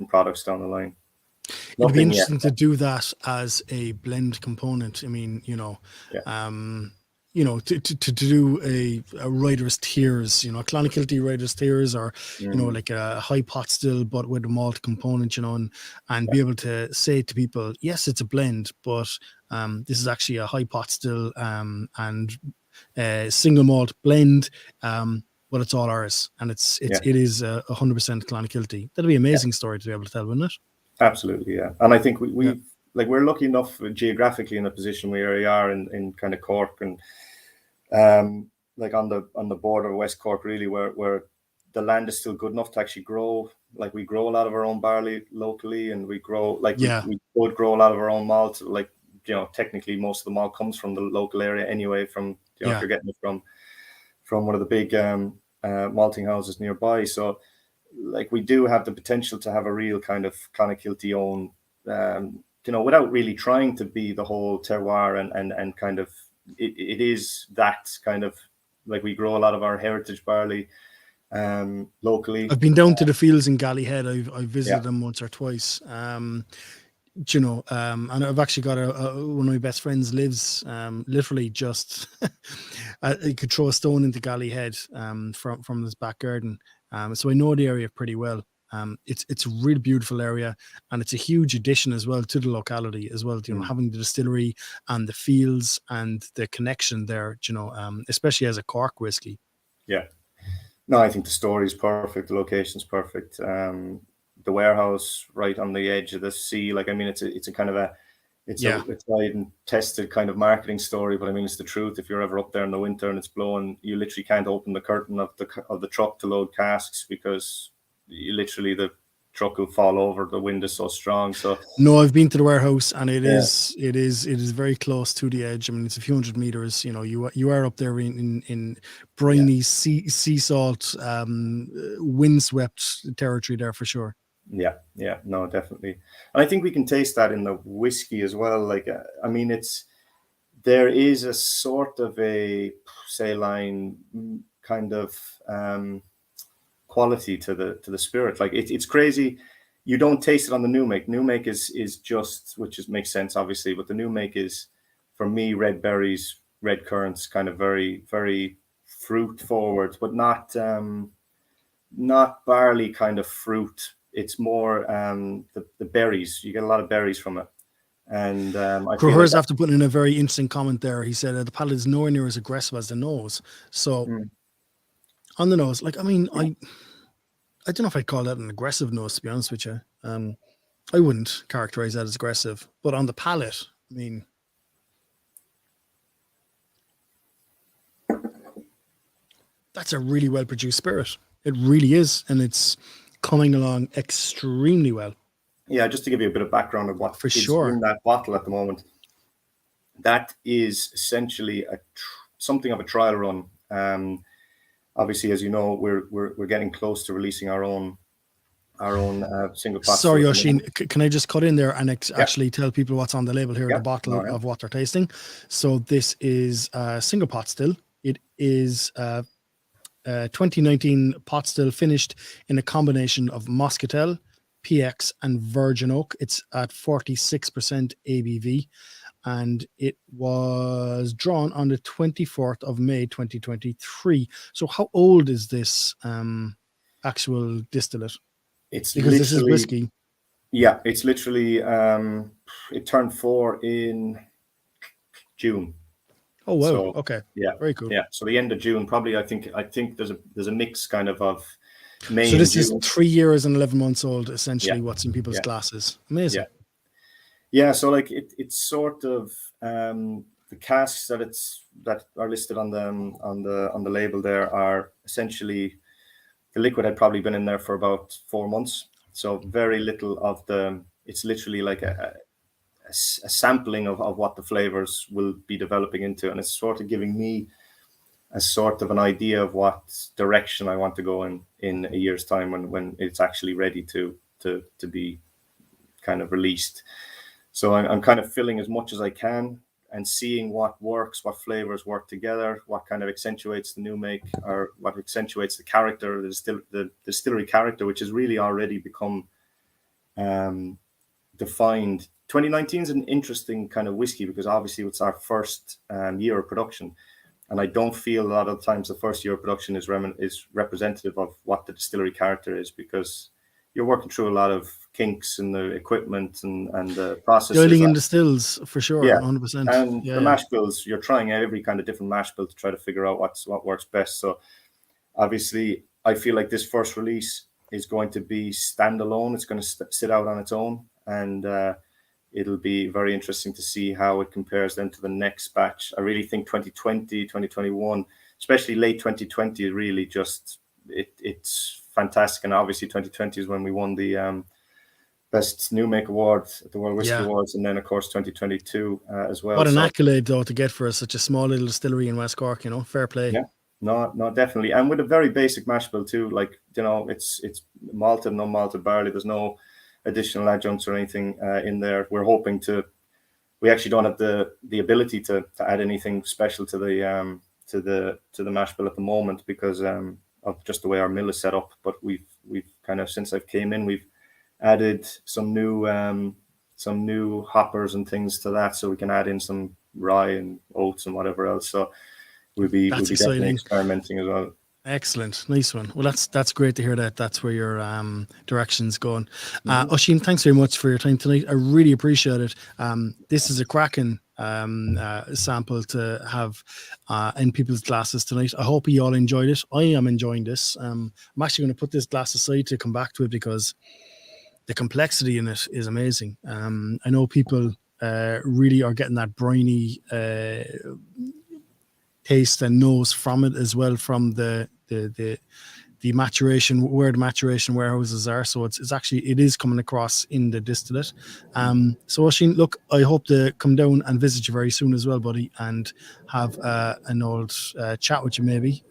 products down the line. It'd be interesting to do that as a blend component. I mean, to do a writer's tears, Clonakilty writer's tears, or like a high pot still, but with a malt component, and be able to say to people, yes, it's a blend, but this is actually a high pot still, and single malt blend, but it's all ours, and it is 100% Clonakilty. That'd be an amazing story to be able to tell, wouldn't it? Absolutely, yeah. And I think we like, we're lucky enough geographically in a position where we are in kind of Cork, and like on the border of West Cork, really, where the land is still good enough to actually grow. Like, we grow a lot of our own barley locally, and we grow, like, we would grow a lot of our own malt. Like, technically most of the malt comes from the local area anyway, from if you're getting it from one of the big malting houses nearby. So, like, we do have the potential to have a real kind of Clonakilty own, without really trying to be the whole terroir, and kind of it is that kind of, like, we grow a lot of our heritage barley locally. I've been down to the fields in Gallyhead. I've visited them once or twice. And I've actually got one of my best friends lives literally just you could throw a stone into Gallyhead from his back garden. So I know the area pretty well. It's a really beautiful area, and it's a huge addition as well to the locality as well. Having the distillery and the fields and the connection there. Especially as a Cork whiskey. Yeah. No, I think the story is perfect. The location's perfect. The warehouse right on the edge of the sea. Like, I mean, it's a kind of it's a tried and tested kind of marketing story, but I mean, it's the truth. If you're ever up there in the winter and it's blowing, you literally can't open the curtain of the truck to load casks, because the truck will fall over. The wind is so strong. So no, I've been to the warehouse, and it is very close to the edge. I mean, it's a few hundred meters. You are up there in briny sea salt, windswept territory there for sure. Yeah, no, definitely. And I think we can taste that in the whiskey as well. Like, I mean, there is a sort of a saline kind of quality to the spirit. Like, it's crazy. You don't taste it on the new make. New make is just, makes sense obviously, but the new make is, for me, red berries, red currants, kind of very, very fruit forward, but not barley kind of fruit. It's more the berries. You get a lot of berries from it. And Crowhurst after putting in a very interesting comment there. He said the palate is nowhere near as aggressive as the nose. So on the nose, like, I mean, I don't know if I'd call that an aggressive nose, to be honest with you. I wouldn't characterize that as aggressive. But on the palate, I mean, that's a really well produced spirit. It really is, and it's coming along extremely well. Yeah, just to give you a bit of background of what is in that bottle at the moment. That is essentially something of a trial run. Obviously, as you know, we're getting close to releasing our own single pot. Sorry, Oisin, can I just cut in there and actually tell people what's on the label here, the bottle of what they're tasting? So this is a single pot still. It is 2019 pot still, finished in a combination of Muscatel, PX, and Virgin Oak. It's at 46% ABV, and it was drawn on the 24th of May 2023. So how old is this actual distillate? Because this is whiskey. Yeah, it's literally it turned 4 in June. Oh wow! So, okay, yeah, very cool. Yeah, so the end of June, probably. I think there's a mix kind of May. So this is 3 years and 11 months old, essentially. What's in people's glasses? Amazing. Yeah. So like it's sort of the casks that are listed on the label there are essentially, the liquid had probably been in there for about 4 months. So very little of it's literally like a sampling of what the flavors will be developing into, and it's sort of giving me a sort of an idea of what direction I want to go in a year's time when it's actually ready to be kind of released. So I'm kind of filling as much as I can and seeing what works, what flavors work together, what kind of accentuates the new make, or what accentuates the character, the distillery character, which has really already become defined. 2019 is an interesting kind of whiskey because obviously it's our first year of production, And I don't feel a lot of times the first year of production is representative of what the distillery character is, because you're working through a lot of kinks in the equipment and the processes. Dialing in the stills for sure, Yeah. 100%. And the mash bills, you're trying every kind of different mash bill to try to figure out what works best. So obviously, I feel like this first release is going to be standalone. It's going to sit out on its own, and it'll be very interesting to see how it compares then to the next batch. I really think 2020, 2021, especially late 2020, really just it's fantastic. And obviously 2020 is when we won the Best New Make Award at the World Whisky Awards, and then of course 2022 as well. What an accolade though to get for such a small little distillery in West Cork, fair play. Yeah. No, definitely. And with a very basic mash bill too, like, it's malted, no malted barley. There's no additional adjuncts or anything in there. We're hoping we actually don't have the ability to add anything special to the mash bill at the moment because of just the way our mill is set up. But we've kind of, since I've came in, we've added some new hoppers and things to that, so we can add in some rye and oats and whatever else. So we'll be definitely experimenting as well. Excellent, nice one. Well, that's great to hear that. That's where your direction's going. Oisín, thanks very much for your time tonight. I really appreciate it. This is a cracking sample to have in people's glasses tonight. I hope you all enjoyed it. I am enjoying this. I'm actually going to put this glass aside to come back to it because the complexity in it is amazing. I know people really are getting that briny taste and nose from it as well, from the maturation, where the maturation warehouses are. So it is coming across in the distillate. So Oisín, look, I hope to come down and visit you very soon as well, buddy, and have an old chat with you maybe.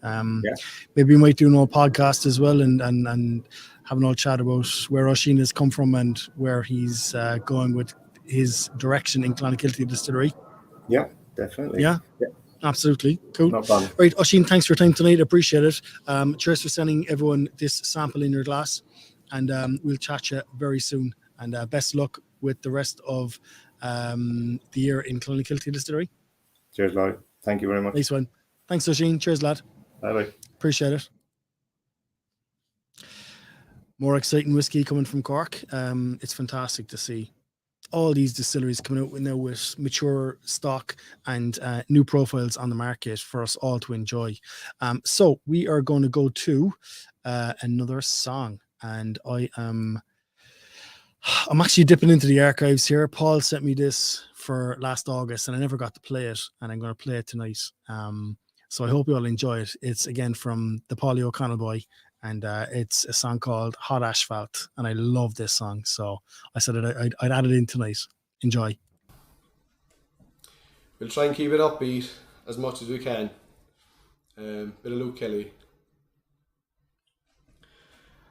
Maybe we might do an old podcast as well and have an old chat about where Oisín has come from and where he's going with his direction in Clonakilty Distillery. Yeah, definitely. Yeah. Absolutely. Cool. No problem. Right, Oisín, thanks for your time tonight. Appreciate it. Cheers for sending everyone this sample in your glass. And we'll chat you very soon. And best of luck with the rest of the year in Clonakilty Distillery. Cheers, Lloyd. Thank you very much. Nice one. Thanks, Oisín. Cheers, lad. Bye-bye. Appreciate it. More exciting whiskey coming from Cork. It's fantastic to see all these distilleries coming out now with mature stock and new profiles on the market for us all to enjoy. So we are going to go to another song, and I'm actually dipping into the archives here. Paul sent me this for last August, and I never got to play it, and I'm going to play it tonight. So I hope you all enjoy it. It's again from the Paulie O'Connell Boy. And it's a song called Hot Asphalt. And I love this song. So I said I'd add it in tonight. Enjoy. We'll try and keep it upbeat as much as we can. Bit of Luke Kelly.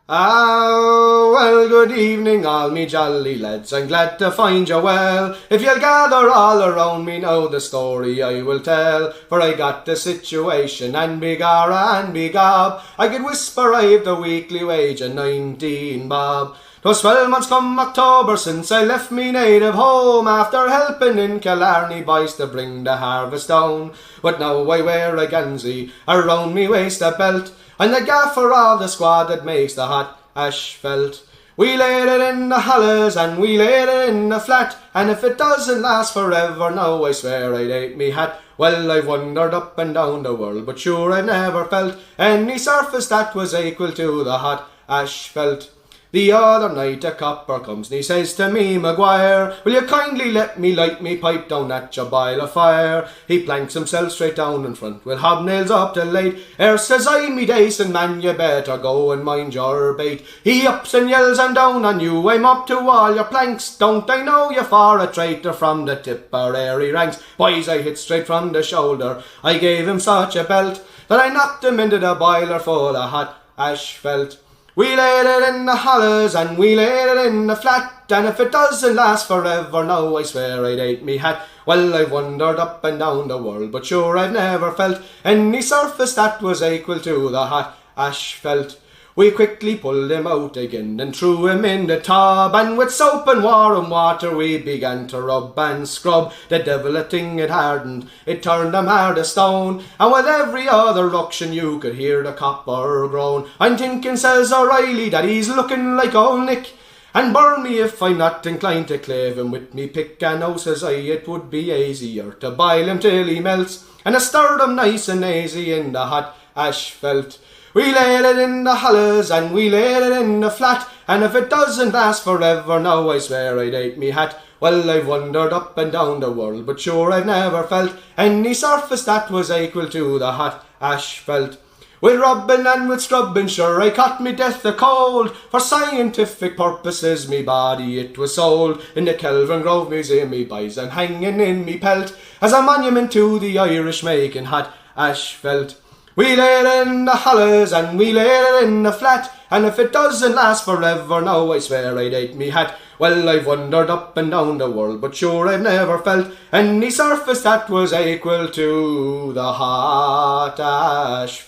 Ah, well, good evening, all me jolly lads. I'm glad to find you well. If you'll gather all around me now, the story I will tell. For I got the situation, and begorra and begob, I could whisper I've the weekly wage of 19 bob. 'Twas 12 months come October since I left me native home, after helping in Killarney boys to bring the harvest down. But now I wear a ganzy around me waist a belt, and the gaffer of the squad that makes the hot asphalt. We laid it in the hollows and we laid it in the flat, and if it doesn't last forever now, I swear I'd hate me hat. Well, I've wandered up and down the world, but sure I've never felt any surface that was equal to the hot asphalt. The other night a copper comes and he says to me, Maguire, will you kindly let me light me pipe down at your boil of fire? He planks himself straight down in front with hobnails up till late. Says I, me dacent man, you better go and mind your bait. He ups and yells, I'm down on you, I'm up to all your planks. Don't I know you for a traitor from the Tipperary ranks? Boys, I hit straight from the shoulder, I gave him such a belt that I knocked him into the boiler full of hot asphalt. We laid it in the hollows and we laid it in the flat, and if it doesn't last forever now, I swear I'd hate me hat. Well, I've wandered up and down the world, but sure I've never felt any surface that was equal to the hot asphalt. We quickly pulled him out again and threw him in the tub, and with soap and warm water we began to rub and scrub. The devil a thing it hardened, it turned him hard as stone, and with every other ruction you could hear the copper groan. I'm thinking, says O'Reilly, that he's looking like old Nick, and burn me if I'm not inclined to clave him with me pick. And now says I, it would be easier to boil him till he melts, and I stirred him nice and easy in the hot asphalt. We laid it in the hollows and we laid it in the flat, and if it doesn't last forever now I swear I'd ate me hat. Well, I've wandered up and down the world, but sure I've never felt any surface that was equal to the hot asphalt. With rubbing and with scrubbing, sure I caught me death a cold. For scientific purposes me body it was sold in the Kelvin Grove Museum, me boys, and hanging in me pelt as a monument to the Irish making hot asphalt. We laid it in the hollows and we laid it in the flat, and if it doesn't last forever now I swear I'd ate me hat. Well, I've wandered up and down the world, but sure I've never felt any surface that was equal to the hot asphalt.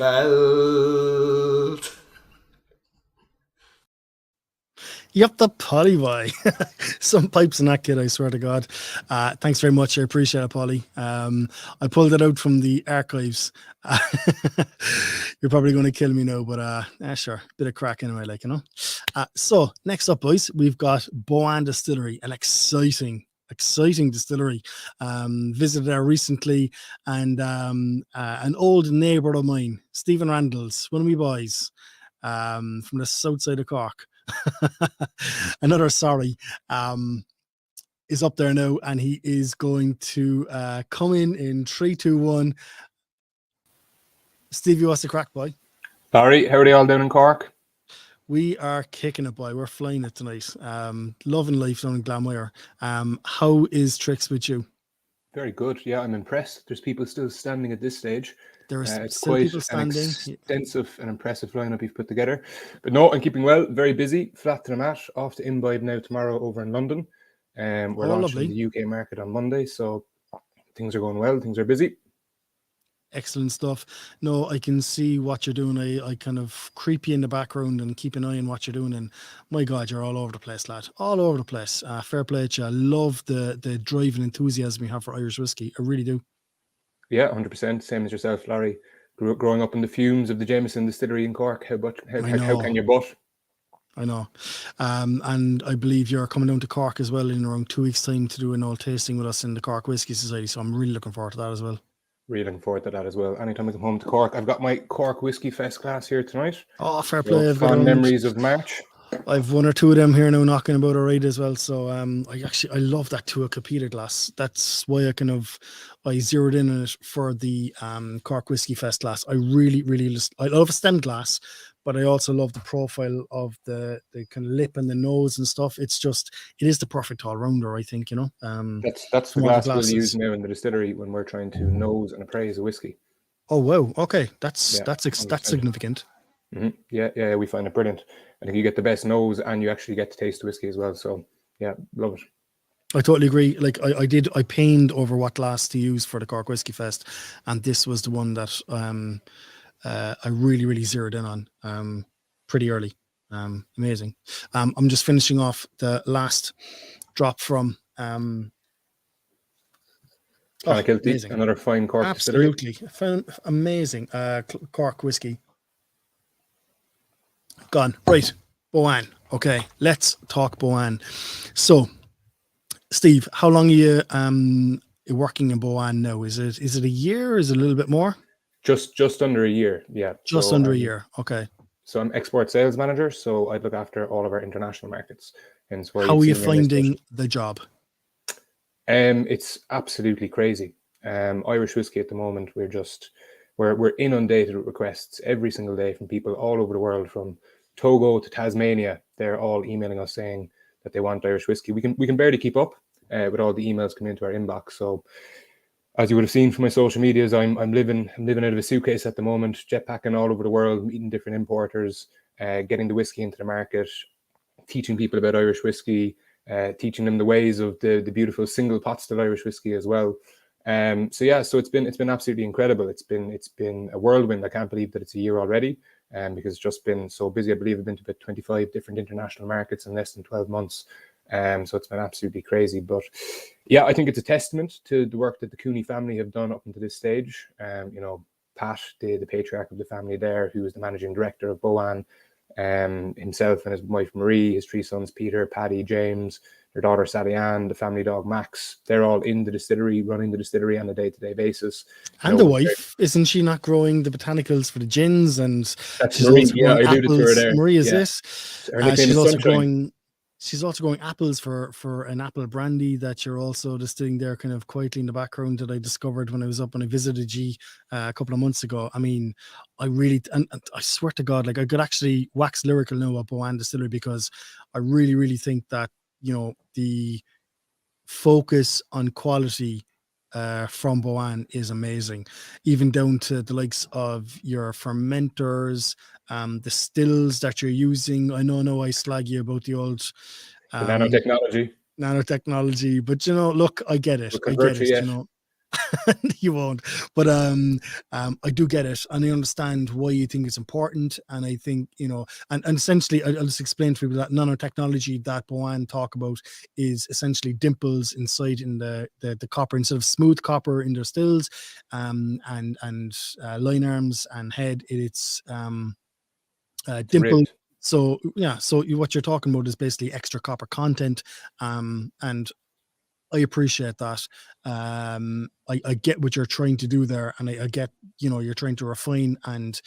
Yep, the Polly boy. Some pipes in that kid, I swear to God. Thanks very much. I appreciate it, Polly. I pulled it out from the archives. You're probably going to kill me now, but sure. Bit of crack anyway, like, you know. So next up, boys, we've got Boann Distillery, an exciting distillery. Visited there recently, and an old neighbour of mine, Stephen Randall's, one of my boys, from the south side of Cork. Another sorry is up there now, and he is going to come in 3, 2, 1. Stevie, what's the crack, boy? Larry, how are they all down in Cork? We are kicking it, boy. We're flying it tonight. Loving life down in Glanmire. How is Tricks with you? Very good. Yeah, I'm impressed. There's people still standing at this stage. There are it's still quite people standing. an extensive and impressive lineup you've put together. But no, I'm keeping well. Very busy. Flat to the mat. Off to Imbibe now tomorrow over in London. We're launching the UK market on Monday, so things are going well. Things are busy. Excellent stuff. No, I can see what you're doing. I kind of creep you in the background and keep an eye on what you're doing. And my God, you're all over the place, lad. All over the place. Fair play to you. I love the drive and enthusiasm you have for Irish whiskey. I really do. Yeah, 100%. Same as yourself, Larry. Growing up in the fumes of the Jameson Distillery in Cork. How can you but? I know. And I believe you're coming down to Cork as well in around 2 weeks' time to do an old tasting with us in the Cork Whisky Society. So I'm really looking forward to that as well. Really looking forward to that as well. Anytime I come home to Cork, I've got my Cork Whisky Fest class here tonight. Oh, fair play. So fond memories of March. I've 1 or 2 of them here now knocking about alright as well. So I love that Tuacapita glass. That's why I zeroed in on it for the Cork Whisky Fest glass. I really I love a stem glass, but I also love the profile of the kind of lip and the nose and stuff. It is the perfect all rounder, I think, you know. That's the glass we'll use now in the distillery when we're trying to nose and appraise a whiskey. Oh wow, okay, that's significant. Mm-hmm. Yeah, we find it brilliant. I think you get the best nose and you actually get to taste the whiskey as well. So yeah, love it. I totally agree. Like I pained over what glass to use for the Cork Whisky Fest, and this was the one that I really zeroed in on pretty early. Amazing. I'm just finishing off the last drop from Clonakilty, another fine Cork Distillery. Absolutely. Amazing Cork whiskey. Gone. Right. Boann. Okay, let's talk Boann. So, Steve, how long are you working in Boann now? Is it a year? Is it a little bit more? Just under a year, yeah. Just under a year, okay. So I'm export sales manager, so I look after all of our international markets. How are you finding the job? It's absolutely crazy. Irish whiskey at the moment, we're inundated with requests every single day from people all over the world, from Togo to Tasmania. They're all emailing us saying that they want Irish whiskey. We can barely keep up with all the emails coming into our inbox. So as you would have seen from my social medias, I'm living out of a suitcase at the moment, jetpacking all over the world, meeting different importers, getting the whiskey into the market, teaching people about Irish whiskey, teaching them the ways of the beautiful single pot still Irish whiskey as well. So it's been absolutely incredible. It's been a whirlwind. I can't believe that it's a year already. because it's just been so busy. I believe I've been to about 25 different international markets in less than 12 months. So it's been absolutely crazy. But yeah, I think it's a testament to the work that the Cooney family have done up until this stage. Pat, the patriarch of the family there, who is the managing director of Boann, himself and his wife Marie, his three sons Peter, Paddy, James, their daughter Sally Ann, the family dog Max, they're all in the distillery, running the distillery on a day-to-day basis. And the wife, isn't she not growing the botanicals for the gins? And that's she's Marie. also Yeah, I growing alluded to her apples. there. Marie, is Yeah. this? Her nickname She's is also Sunshine. growing. She's also growing apples for an apple brandy that you're also distilling there, kind of quietly in the background, that I discovered when I was up and I visited you a couple of months ago. I mean, I really, and I swear to God, like I could actually wax lyrical now about Boann Distillery, because I really, really think that, the focus on quality from Boann is amazing, even down to the likes of your fermenters, the stills that you're using. I know I slag you about the old The nanotechnology, but look, I get it. We'll convert you yet. You won't, but I do get it, and I understand why you think it's important. And I think, and essentially I'll just explain to people that nanotechnology that Boann talk about is essentially dimples inside in the copper, instead of smooth copper in their stills, and line arms and head, it's dimple. So what you're talking about is basically extra copper content, and I appreciate that. I get what you're trying to do there, and I get, you're trying to refine and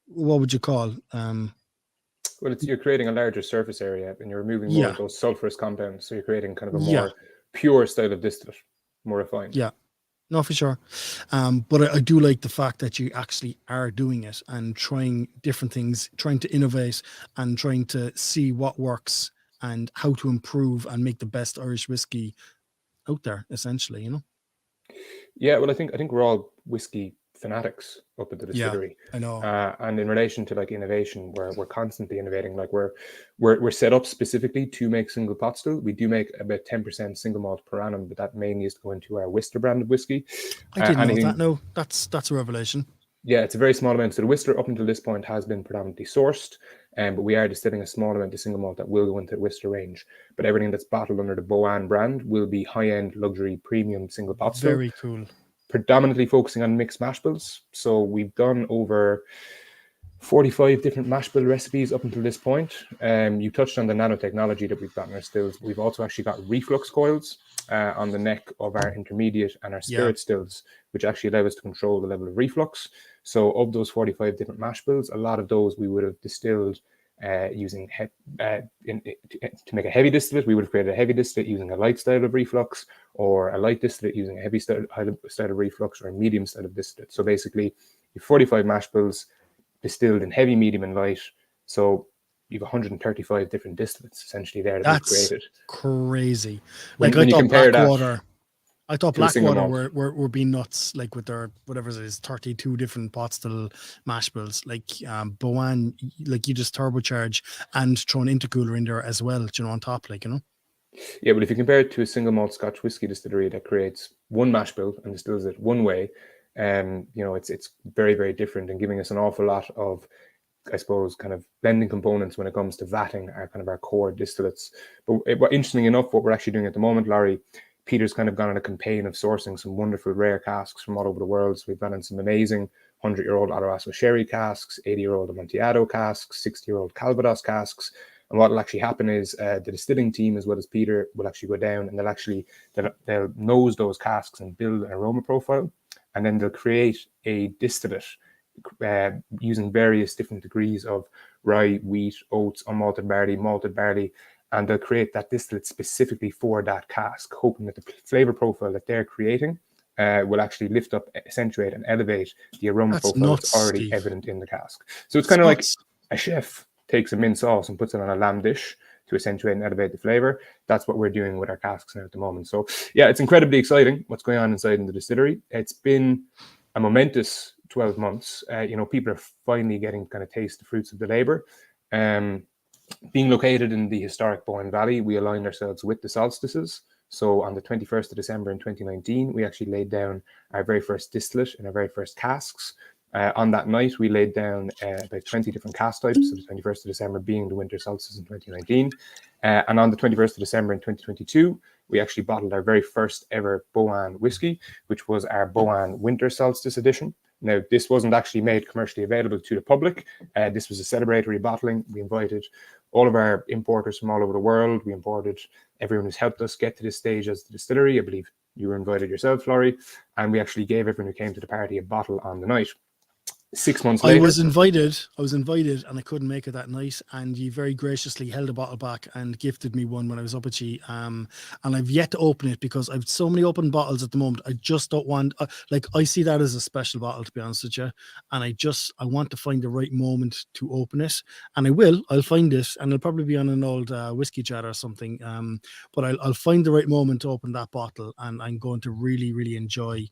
what would you call? Well, you're creating a larger surface area, and you're removing more of those sulfurous compounds. So you're creating kind of a more pure style of distillate, more refined. Yeah. No, for sure. But I do like the fact that you actually are doing it and trying different things, trying to innovate and trying to see what works and how to improve and make the best Irish whiskey out there, essentially, Yeah, well, I think we're all whiskey fanatics up at the distillery. Yeah, I know. And in relation to like innovation, we're constantly innovating. Like we're set up specifically to make single pot still. We do make about 10% single malt per annum, but that mainly is to go into our Whistler brand of whiskey. I didn't know that. No, that's a revelation. Yeah, it's a very small amount. So the Whistler up until this point has been predominantly sourced, but we are distilling a small amount of single malt that will go into the Whistler range. But everything that's bottled under the Boann brand will be high-end, luxury, premium single pot still. Very cool. Predominantly focusing on mixed mash bills. So we've done over 45 different mash bill recipes up until this point. You touched on the nanotechnology that we've got in our stills. We've also actually got reflux coils on the neck of our intermediate and our spirit stills, which actually allow us to control the level of reflux. So of those 45 different mash bills, a lot of those we would have distilled using to make a heavy distillate. We would have created a heavy distillate using a light style of reflux, or a light distillate using a heavy style of reflux, or a medium style of distillate. So basically, you have 45 mash bills distilled in heavy, medium, and light. So you have 135 different distillates essentially there that we created. Crazy. Like when you compare Blackwater. I thought Blackwater were being nuts, like with their whatever it is, 32 different pot still mash bills. Like Boann, like you just turbocharge and throw an intercooler in there as well, on top, Yeah, but if you compare it to a single malt Scotch whiskey distillery that creates one mash bill and distills it one way, it's very, very different, and giving us an awful lot of, I suppose, kind of blending components when it comes to vatting our core distillates. But interestingly enough, what we're actually doing at the moment, Larry, Peter's kind of gone on a campaign of sourcing some wonderful rare casks from all over the world. So we've gone in some amazing 100-year-old Oloroso sherry casks, 80-year-old Amontillado casks, 60-year-old Calvados casks. And what will actually happen is the distilling team, as well as Peter, will actually go down and they'll nose those casks and build an aroma profile. And then they'll create a distillate using various different degrees of rye, wheat, oats, unmalted barley, malted barley. And they'll create that distillate specifically for that cask, hoping that the flavor profile that they're creating will actually lift up, accentuate, and elevate the aroma profile that's already evident in the cask. So it's kind of like a chef takes a mint sauce and puts it on a lamb dish to accentuate and elevate the flavor. That's what we're doing with our casks now at the moment. So yeah, it's incredibly exciting what's going on inside in the distillery. It's been a momentous 12 months. People are finally getting kind of taste the fruits of the labor. Being located in the historic Boyne Valley, we aligned ourselves with the solstices. So on the 21st of December in 2019, we actually laid down our very first distillate and our very first casks. On that night, we laid down about 20 different cask types, so the 21st of December being the winter solstice in 2019. And on the 21st of December in 2022, we actually bottled our very first ever Boann whiskey, which was our Boann Winter Solstice edition. Now, this wasn't actually made commercially available to the public. This was a celebratory bottling. We invited all of our importers from all over the world. We imported everyone who's helped us get to this stage as the distillery. I believe you were invited yourself, Laurie. And we actually gave everyone who came to the party a bottle on the night. 6 months later, I was invited, and I couldn't make it that night. And you very graciously held a bottle back and gifted me one when I was up at you. And I've yet to open it because I've so many open bottles at the moment. I just don't want, I see that as a special bottle, to be honest with you. And I want to find the right moment to open it. And I'll find it, and it'll probably be on an old whiskey jar or something. But I'll find the right moment to open that bottle, and I'm going to really, really enjoy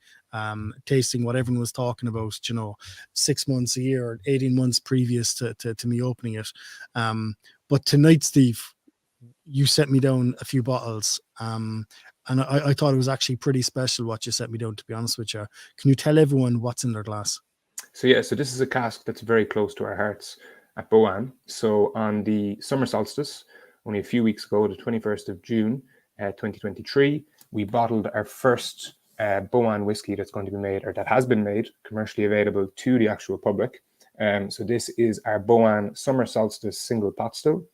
tasting what everyone was talking about, 6 months a year or 18 months previous to me opening it. But tonight, Steve, you sent me down a few bottles, and I thought it was actually pretty special what you sent me down, to be honest with you. Can you tell everyone what's in their glass? So this is a cask that's very close to our hearts at Boann. So on the summer solstice, only a few weeks ago, the 21st of June, 2023, we bottled our first Boann whiskey that's going to be made, or that has been made, commercially available to the actual public. So this is our Boann Summer Solstice single pot still.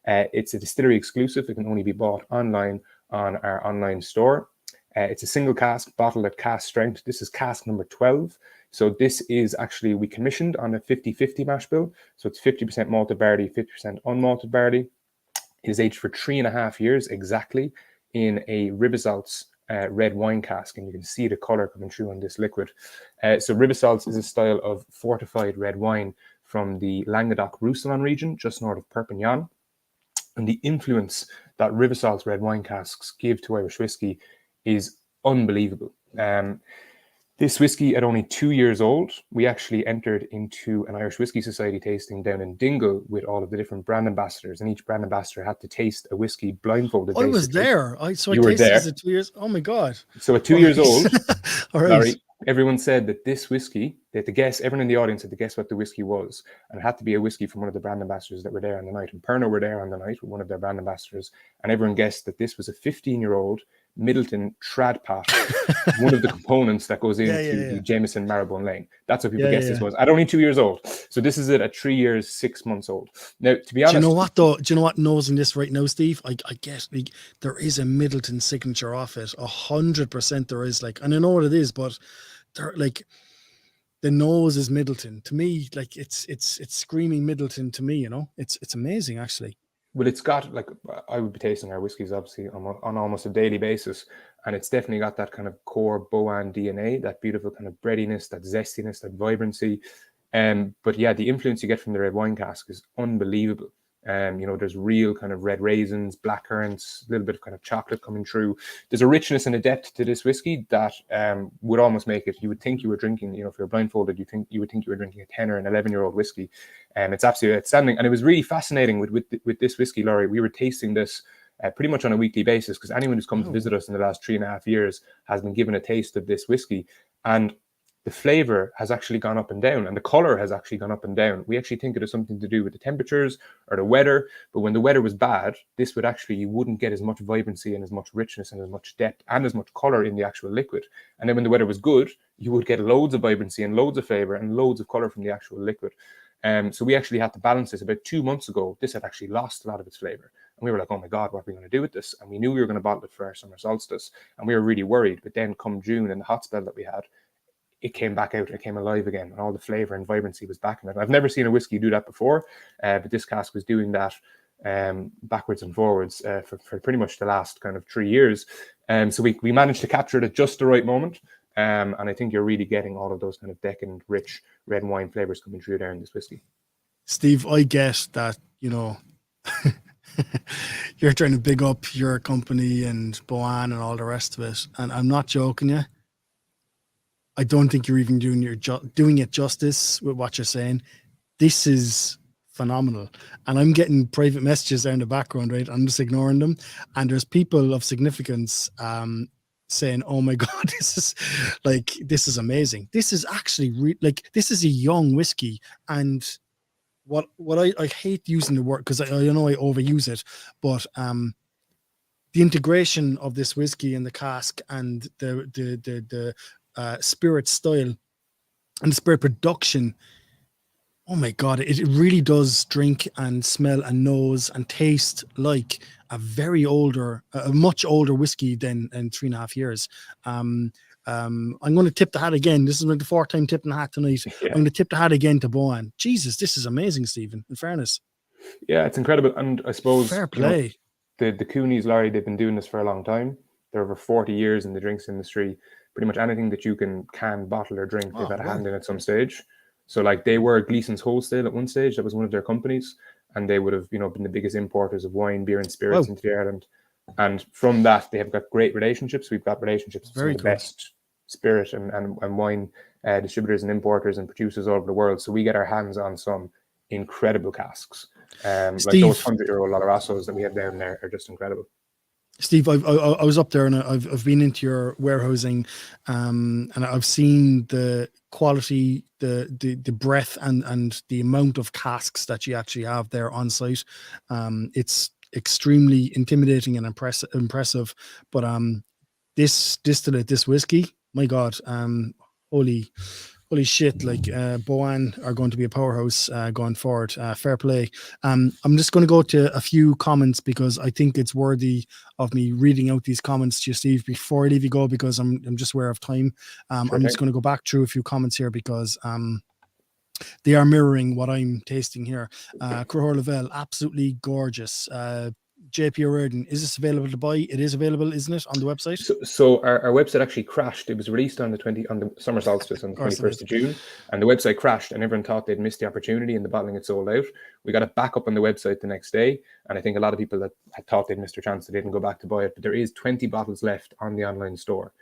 It's a distillery exclusive. It can only be bought online on our online store. It's a single cask bottled at cask strength. This is cask number 12. So this is actually, we commissioned on a 50-50 mash bill. So it's 50% malted barley, 50% unmalted barley. It is aged for 3.5 years exactly in a Rivesaltes red wine cask, and you can see the color coming through on this liquid. So Rivesaltes is a style of fortified red wine from the Languedoc-Roussillon region, just north of Perpignan. And the influence that Rivesaltes red wine casks give to Irish whiskey is unbelievable. This whiskey, at only 2 years old, we actually entered into an Irish Whiskey Society tasting down in Dingle with all of the different brand ambassadors, and each brand ambassador had to taste a whiskey blindfolded. I was there. I tasted this at 2 years. Oh my God. So at 2 years old, all right. Larry, everyone said that this whiskey, they had to guess, everyone in the audience had to guess what the whiskey was. And it had to be a whiskey from one of the brand ambassadors that were there on the night. And Pernod were there on the night with one of their brand ambassadors. And everyone guessed that this was a 15-year-old Middleton trad pot, one of the components that goes into the Jameson Marrowbone Lane. That's what people guessed this was. At only 2 years old. So this is it at 3 years, 6 months old. Now, to be honest, do you know what though? Do you know what nosing this right now, Steve? I guess there is a Middleton signature off it. 100% there is. And I know what it is, but they're the nose is Middleton to me. It's screaming Middleton to me. It's amazing actually. Well, it's got, I would be tasting our whiskies obviously on almost a daily basis, and it's definitely got that kind of core Boann DNA, that beautiful kind of breadiness, that zestiness, that vibrancy. But yeah, the influence you get from the red wine cask is unbelievable. There's real kind of red raisins, black currants, a little bit of kind of chocolate coming through. There's a richness and a depth to this whiskey that would almost make it, you would think you were drinking, if you're blindfolded, you would think you were drinking a 10 or an 11-year-old whiskey. It's absolutely outstanding. And it was really fascinating with this whiskey, Laurie. We were tasting this pretty much on a weekly basis, because anyone who's come to visit us in the last 3.5 years has been given a taste of this whiskey. And the flavor has actually gone up and down, and the color has actually gone up and down. We actually think it has something to do with the temperatures or the weather, but when the weather was bad, you wouldn't get as much vibrancy and as much richness and as much depth and as much color in the actual liquid. And then when the weather was good, you would get loads of vibrancy and loads of flavor and loads of color from the actual liquid. So we actually had to balance this. About 2 months ago, this had actually lost a lot of its flavor. And we were like, oh my God, what are we going to do with this? And we knew we were going to bottle it for our summer solstice. And we were really worried. But then come June and the hot spell that we had, it came back out, it came alive again, and all the flavor and vibrancy was back in it. I've never seen a whiskey do that before, but this cask was doing that backwards and forwards for pretty much the last kind of 3 years. So we managed to capture it at just the right moment. And I think you're really getting all of those kind of decadent, rich red wine flavors coming through there in this whiskey. Steve, I guess that, you're trying to big up your company and Boann and all the rest of it. And I'm not joking you. I don't think you're even doing it justice with what you're saying. This is phenomenal. And I'm getting private messages there in the background, right? I'm just ignoring them. And there's people of significance saying, "Oh my God, this is amazing. This is actually this is a young whiskey." And what I hate using the word, because I know I overuse it, but the integration of this whiskey in the cask and the spirit style and the spirit production. Oh my God, it really does drink and smell and nose and taste like a much older whiskey than 3.5 years. I'm going to tip the hat again. This is like the fourth time tipping the hat tonight. Yeah. I'm going to tip the hat again to Boann. Jesus, this is amazing, Stephen, in fairness. Yeah, it's incredible. And I suppose Fair play. The Coonies, Larry, they've been doing this for a long time. They're over 40 years in the drinks industry. Pretty much anything that you can bottle, or drink, they've had a hand in at some stage. So like they were Gleason's Wholesale at one stage. That was one of their companies. And they would have, been the biggest importers of wine, beer and spirits into the island. And from that, they have got great relationships. We've got relationships with the best spirit and wine distributors and importers and producers all over the world. So we get our hands on some incredible casks. Like those 100-year-old Olorosos that we have down there are just incredible. Steve, I was up there and I've been into your warehousing, and I've seen the quality, the breadth and the amount of casks that you actually have there on site. It's extremely intimidating and impressive. But this distillate, this whiskey, my God, holy shit, like Boann are going to be a powerhouse going forward. Fair play. I'm just going to go to a few comments because I think it's worthy of me reading out these comments to you, Steve, before I leave you go, because I'm just aware of time. I'm just going to go back through a few comments here because they are mirroring what I'm tasting here. Crahor Lavelle, absolutely gorgeous. JP O'Riordan, is this available to buy? It is available, isn't it, on the website? So our website actually crashed. It was released on the summer solstice on the 21st of June, and the website crashed, and everyone thought they'd missed the opportunity, and the bottling had sold out. We got it back up on the website the next day, and I think a lot of people that had thought they'd missed their chance, they didn't go back to buy it. But there is 20 bottles left on the online store.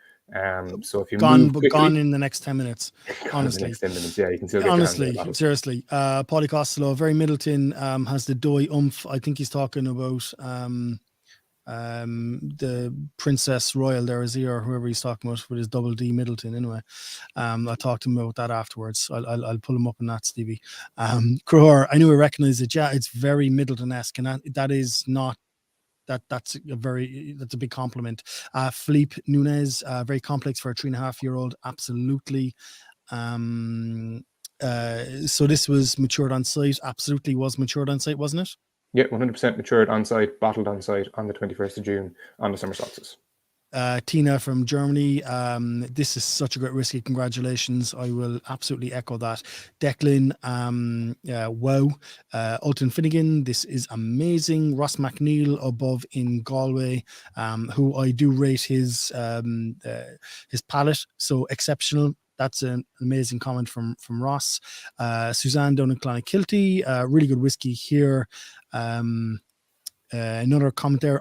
So if you move quickly, gone in the next 10 minutes, honestly. The next 10 minutes, yeah, you can still get honestly, seriously. Paulie Costello, very Middleton, has the doughy oomph. I think he's talking about the Princess Royal there, is he, or whoever he's talking about with his double D Middleton. Anyway, I'll talk to him about that afterwards. I'll pull him up on that, Stevie. Crahor, I knew I recognized it. Yeah, it's very Middleton-esque, and that is not. That's a big compliment. Philippe Nunez, very complex for a 3.5-year-old. Absolutely. So this was matured on site. Absolutely was matured on site, wasn't it? Yeah, 100% matured on site, bottled on site on the 21st of June on the summer solstice. Tina from Germany, this is such a great whiskey. Congratulations. I will absolutely echo that. Declan, wow. Alton Finnegan, this is amazing. Ross McNeil above in Galway, who I do rate his palate, so exceptional. That's an amazing comment from Ross. Suzanne down in Clonakilty, really good whiskey here. Another comment there,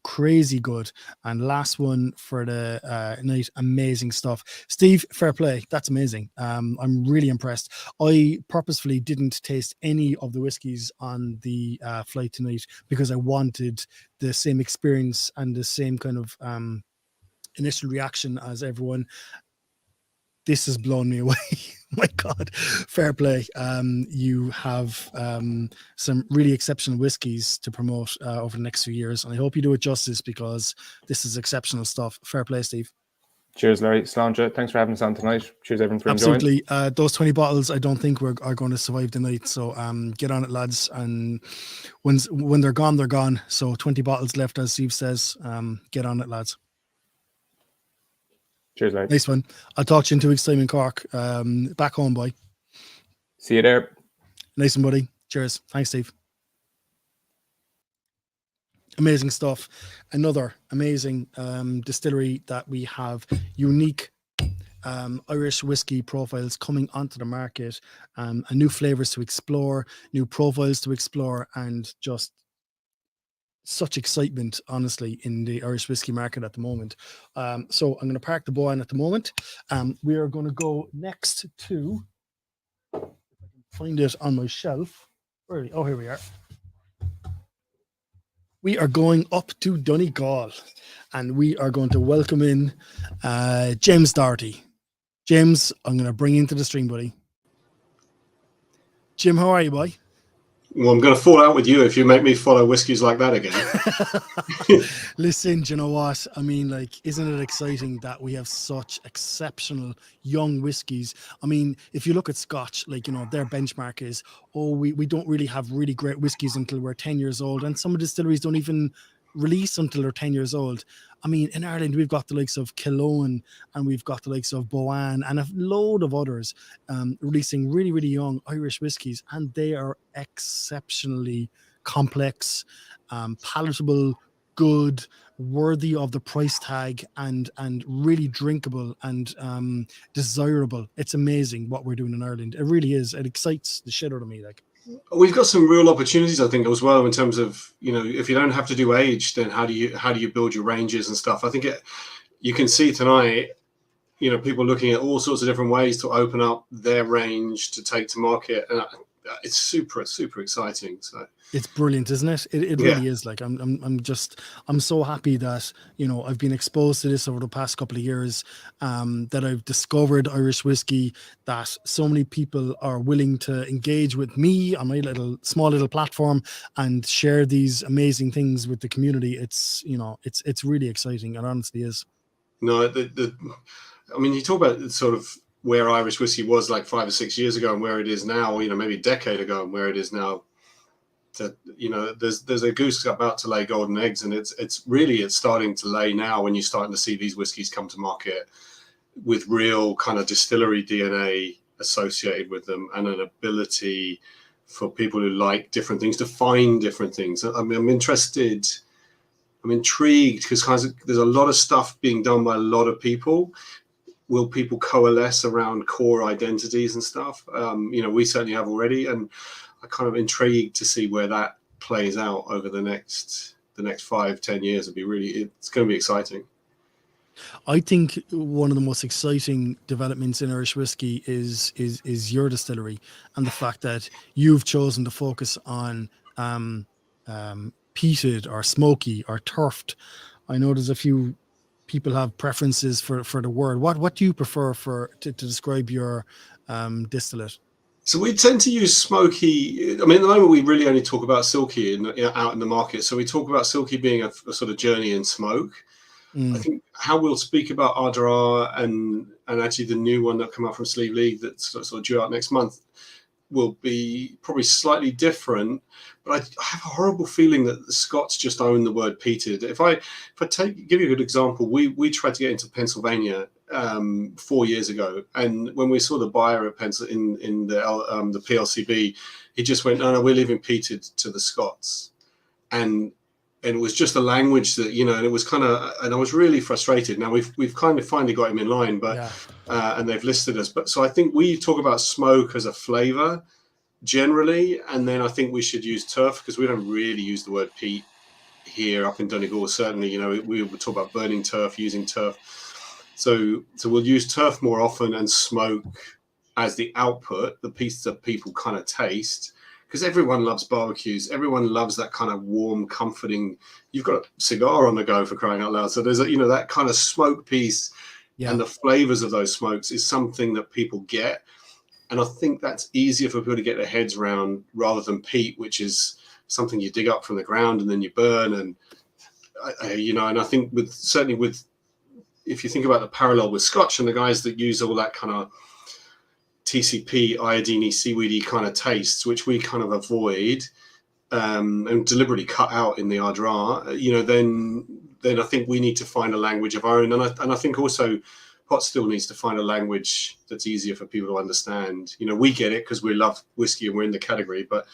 crazy good. And last one for the night, amazing stuff. Steve, fair play, that's amazing. I'm really impressed. I purposefully didn't taste any of the whiskeys on the flight tonight because I wanted the same experience and the same kind of initial reaction as everyone. This has blown me away. My God, fair play. You have some really exceptional whiskies to promote over the next few years, and I hope you do it justice because this is exceptional stuff. Fair play, Steve. Cheers, Larry. Sláinte, thanks for having us on tonight. Cheers, everyone, for enjoying. Absolutely. Those 20 bottles, I don't think are going to survive the night. So get on it, lads. And when they're gone, they're gone. So 20 bottles left, as Steve says. Get on it, lads. Cheers, Larry. Nice one. I'll talk to you in 2 weeks' time in Cork. Back home, boy. See you there. Nice one, buddy. Cheers. Thanks, Steve. Amazing stuff. Another amazing distillery that we have unique Irish whiskey profiles coming onto the market, and new flavors to explore, new profiles to explore, and just such excitement, honestly, in the Irish whiskey market at the moment. So I'm going to park the Boann at the moment. We are going to go next to, if I can find it on my shelf. Oh, here we are. We are going up to Donegal and we are going to welcome in James Doherty. James, I'm going to bring you into the stream, buddy. Jim, how are you, boy? Well, I'm going to fall out with you if you make me follow whiskies like that again. Listen, do you know what? I mean, like, isn't it exciting that we have such exceptional young whiskies? I mean, if you look at Scotch, like, you know, their benchmark is, we don't really have really great whiskies until we're 10 years old. And some distilleries don't even release until they're 10 years old. I mean, in Ireland, we've got the likes of Killowen and we've got the likes of Boann and a load of others releasing really, really young Irish whiskies, and they are exceptionally complex, palatable, good, worthy of the price tag, and really drinkable and desirable. It's amazing what we're doing in Ireland. It really is. It excites the shit out of me. Like, we've got some real opportunities, I think, as well, in terms of, you know, if you don't have to do age, then how do you build your ranges and stuff? I think you can see tonight, you know, people looking at all sorts of different ways to open up their range to take to market, and it's super exciting. So it's brilliant, isn't it? It really is. Like, I'm so happy that, you know, I've been exposed to this over the past couple of years, that I've discovered Irish whiskey, that so many people are willing to engage with me on my small little platform and share these amazing things with the community. It's, you know, it's really exciting. It honestly is. No, I mean, you talk about sort of where Irish whiskey was like 5 or 6 years ago and where it is now, you know, maybe a decade ago and where it is now. That, you know, there's a goose about to lay golden eggs, and it's starting to lay now when you're starting to see these whiskies come to market with real kind of distillery DNA associated with them, and an ability for people who like different things to find different things. I mean, I'm intrigued because there's a lot of stuff being done by a lot of people. Will people coalesce around core identities and stuff? You know, we certainly have already, and I'm kind of intrigued to see where that plays out over the next 5-10 years. It's going to be exciting. I think one of the most exciting developments in Irish whiskey is your distillery, and the fact that you've chosen to focus on peated or smoky or turfed. I know there's a few people have preferences for the word. What do you prefer to describe your distillate? So we tend to use smoky. I mean, at the moment we really only talk about silky out in the market. So we talk about silky being a sort of journey in smoke. I think how we'll speak about Ardara and actually the new one that come out from Sleeve League that's sort of due out next month will be probably slightly different. But I have a horrible feeling that the Scots just own the word peated. If I give you a good example, we tried to get into Pennsylvania 4 years ago, and when we saw the buyer at in the PLCB, he just went, no, we're leaving peated to the Scots, and it was just a language that, you know, and it was kind of, and I was really frustrated. Now we've kind of finally got him in line, but and they've listed us. But so I think we talk about smoke as a flavour generally, and then I think we should use turf, because we don't really use the word peat here up in Donegal. Certainly, you know, we would talk about burning turf, using turf. So we'll use turf more often and smoke as the output, the piece that people kind of taste, because everyone loves barbecues. Everyone loves that kind of warm, comforting. You've got a cigar on the go, for crying out loud. So there's that kind of smoke piece, and the flavors of those smokes is something that people get. And I think that's easier for people to get their heads around rather than peat, which is something you dig up from the ground and then you burn. And and I think if you think about the parallel with Scotch and the guys that use all that kind of TCP, iodine, seaweedy kind of tastes, which we kind of avoid and deliberately cut out in the Ardara, then I think we need to find a language of our own. And I think also pot still needs to find a language that's easier for people to understand. You know, we get it because we love whiskey and we're in the category, but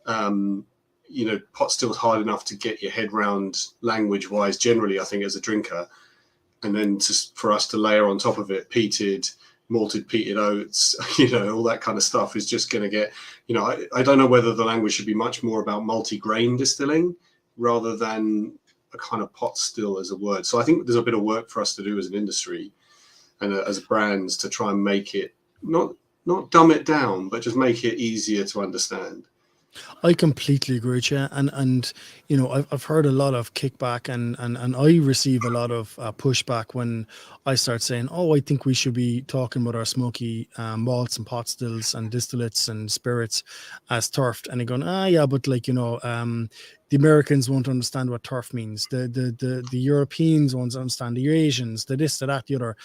pot still's hard enough to get your head round language-wise generally, I think, as a drinker. And then for us to layer on top of it malted peated oats, all that kind of stuff is just going to get, I don't know whether the language should be much more about multi-grain distilling rather than a kind of pot still as a word. So I think there's a bit of work for us to do as an industry and as brands to try and make it, not dumb it down, but just make it easier to understand. I completely agree with you, and you know I've heard a lot of kickback, and I receive a lot of pushback when I start saying, oh, I think we should be talking about our smoky malts and pot stills and distillates and spirits as turfed, and they're going, yeah, but like the Americans won't understand what turf means, the Europeans won't understand, the Asians, the this, the that, the other.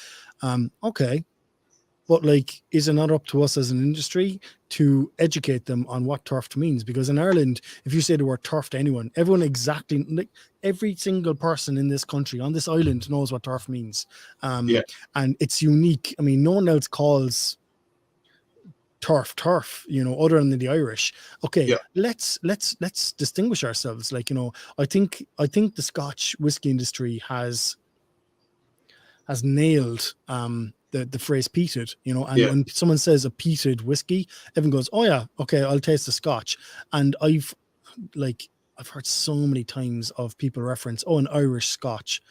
Okay. But like, is it not up to us as an industry to educate them on what turf means? Because in Ireland, if you say the word turf to anyone, everyone exactly, like every single person in this country on this island knows what turf means. And it's unique. I mean, no one else calls turf, you know, other than the Irish. Okay, let's distinguish ourselves. Like, you know, I think the Scotch whiskey industry has nailed the phrase peated, you know, and when someone says a peated whiskey, everyone goes, oh yeah, okay, I'll taste the Scotch. And I've heard so many times of people reference, oh, an Irish Scotch,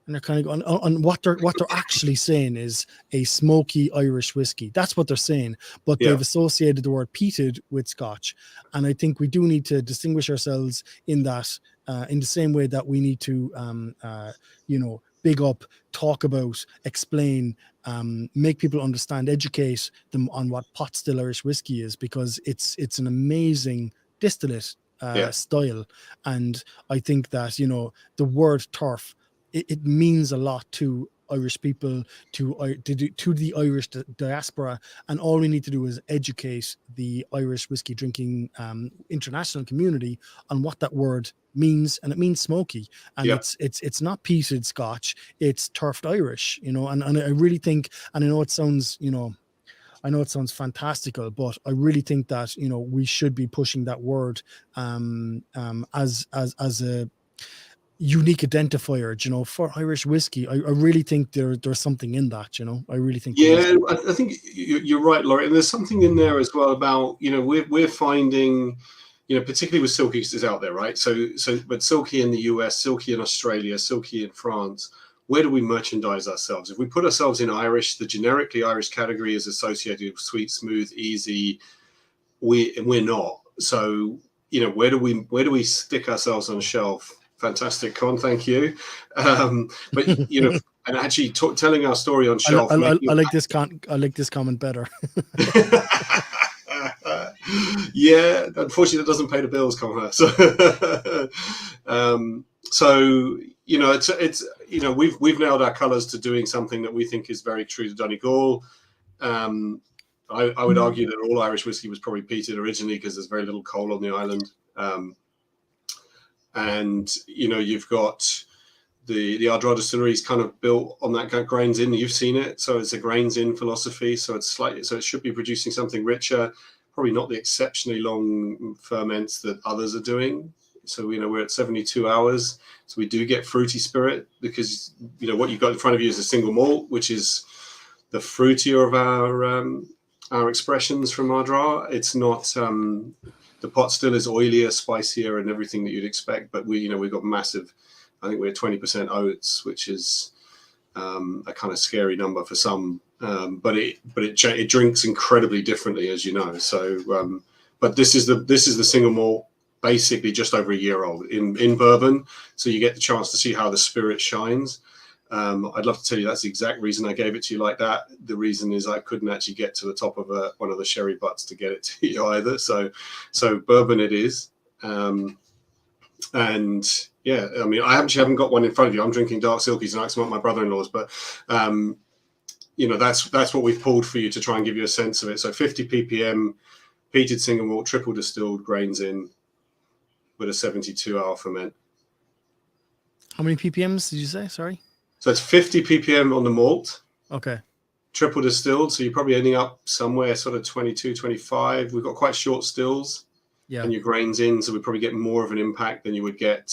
and they're kind of going on what they're actually saying is a smoky Irish whiskey. That's what they're saying, but they've associated the word peated with Scotch. And I think we do need to distinguish ourselves in that, in the same way that we need to, you know, big up, talk about, explain, make people understand, educate them on what pot still Irish whiskey is, because it's an amazing distillate style. And I think that, you know, the word turf, it means a lot to Irish people, to the Irish diaspora, and all we need to do is educate the Irish whiskey drinking international community on what that word means, and it means smoky, and it's not peated Scotch, it's turfed Irish, you know. And I really think, and I know it sounds, you know, I know it sounds fantastical, but I really think that, you know, we should be pushing that word as a unique identifier, you know, for Irish whiskey. I really think there's something in that, you know. I really think. Yeah, I think you're right, Laurie. And there's something in there as well about, you know, we're finding, you know, particularly with Silky is out there, right? So, but Silky in the US, Silky in Australia, Silky in France, where do we merchandise ourselves? If we put ourselves in Irish, the generically Irish category is associated with sweet, smooth, easy. We're not. So, you know, where do we stick ourselves on a shelf? Fantastic, Con, thank you. But you know, and actually telling our story on shelf. I like this comment better. Yeah, unfortunately, it doesn't pay the bills, Con. So you know, it's you know, we've nailed our colours to doing something that we think is very true to Donegal. I would argue that all Irish whiskey was probably peated originally because there's very little coal on the island. And you know, you've got the Ardara Distillery is kind of built on that grains in. You've seen it, so it's a grains in philosophy. So it's slightly, so it should be producing something richer, probably not the exceptionally long ferments that others are doing. So you know, we're at 72 hours, so we do get fruity spirit because you know what you've got in front of you is a single malt, which is the fruitier of our expressions from Ardara. It's not. The pot still is oilier, spicier, and everything that you'd expect. But we've got massive. I think we're 20% oats, which is a kind of scary number for some. But it drinks incredibly differently, as you know. So, but this is the single malt, basically just over a year old in bourbon. So you get the chance to see how the spirit shines. I'd love to tell you that's the exact reason I gave it to you like that. The reason is I couldn't actually get to the top of one of the sherry butts to get it to you either. So bourbon it is. And yeah, I mean, I actually haven't got one in front of you. I'm drinking dark silky tonight. It's not my brother-in-law's, but you know, that's what we've pulled for you to try and give you a sense of it. So 50 ppm, peated single malt, triple distilled, grains in, with a 72-hour ferment. How many ppms did you say? Sorry. So it's 50 ppm on the malt. Okay. Triple distilled, so you're probably ending up somewhere sort of 22, 25. We've got quite short stills. Yeah. And your grains in, so we probably get more of an impact than you would get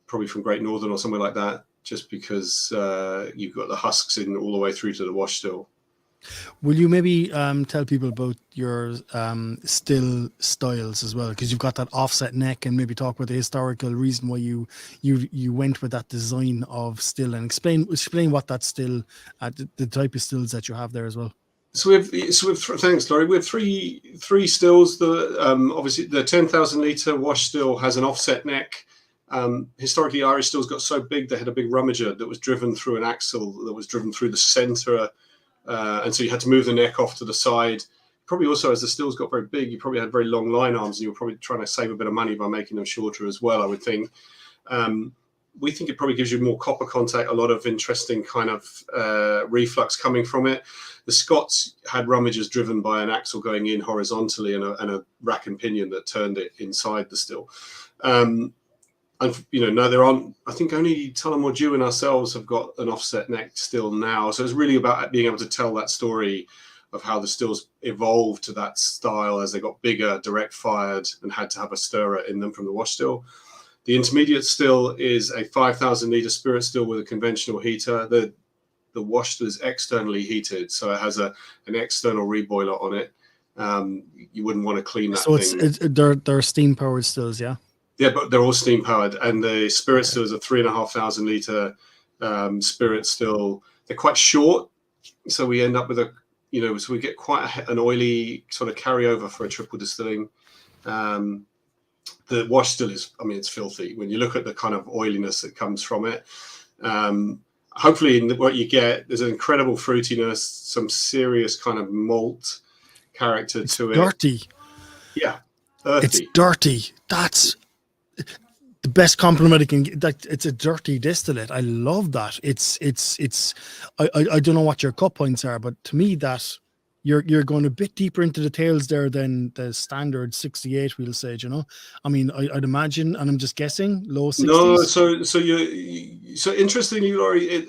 probably from Great Northern or somewhere like that, just because you've got the husks in all the way through to the wash still. Will you maybe tell people about your still styles as well? Because you've got that offset neck, and maybe talk about the historical reason why you went with that design of still, and explain what that still, the type of stills that you have there as well. Thanks, Laurie. We have three stills. The obviously the 10,000 litre wash still has an offset neck. Historically, Irish stills got so big they had a big rummager that was driven through an axle that was driven through the centre, and so you had to move the neck off to the side. Probably also, as the stills got very big, you probably had very long line arms, and you were probably trying to save a bit of money by making them shorter as well, I would think. We think it probably gives you more copper contact, a lot of interesting kind of reflux coming from it. The Scots had rummagers driven by an axle going in horizontally and a rack and pinion that turned it inside the still. And now there aren't. I think only Tullamore Dew and ourselves have got an offset neck still now. So it's really about being able to tell that story of how the stills evolved to that style as they got bigger, direct fired, and had to have a stirrer in them from the wash still. The intermediate still is a 5,000 litre spirit still with a conventional heater. The wash still is externally heated, so it has an external reboiler on it. You wouldn't want to clean that thing. They're steam powered stills, yeah? Yeah, but they're all steam powered, and the spirit still is a 3,500 litre spirit still. They're quite short, so we end up with so we get quite an oily sort of carryover for a triple distilling. The wash still is, it's filthy when you look at the kind of oiliness that comes from it. Hopefully, what you get, there's an incredible fruitiness, some serious kind of malt character to it. Dirty. Yeah, earthy. It's dirty. That's the best compliment I can get. It's a dirty distillate. I love that. It's. I don't know what your cut points are, but to me that you're going a bit deeper into the tails there than the standard 68. We'll say, I'd imagine, and I'm just guessing, low 60s. No, so interestingly, Laurie,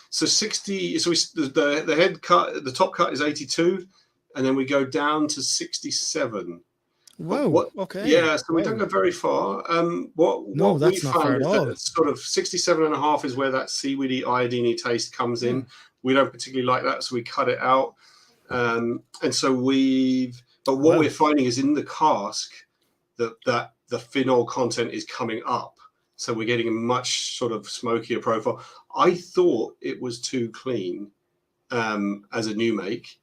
so 60. So the head cut, the top cut is 82, and then we go down to 67. Whoa. Okay. Yeah, so we don't go very far. What that's we not fair found at is all. that sort of 67.5 is where that seaweedy, iodine taste comes in. We don't particularly like that, so we cut it out. And so we're finding is in the cask that the phenol content is coming up. So we're getting a much sort of smokier profile. I thought it was too clean as a new make.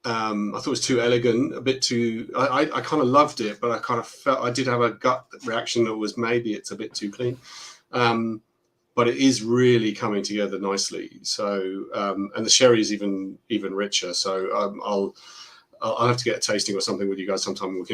I thought it was too elegant, a bit too. I kind of loved it, but I kind of felt I did have a gut reaction that was maybe it's a bit too clean. But it is really coming together nicely. So and the sherry is even richer. So I'll have to get a tasting or something with you guys sometime. We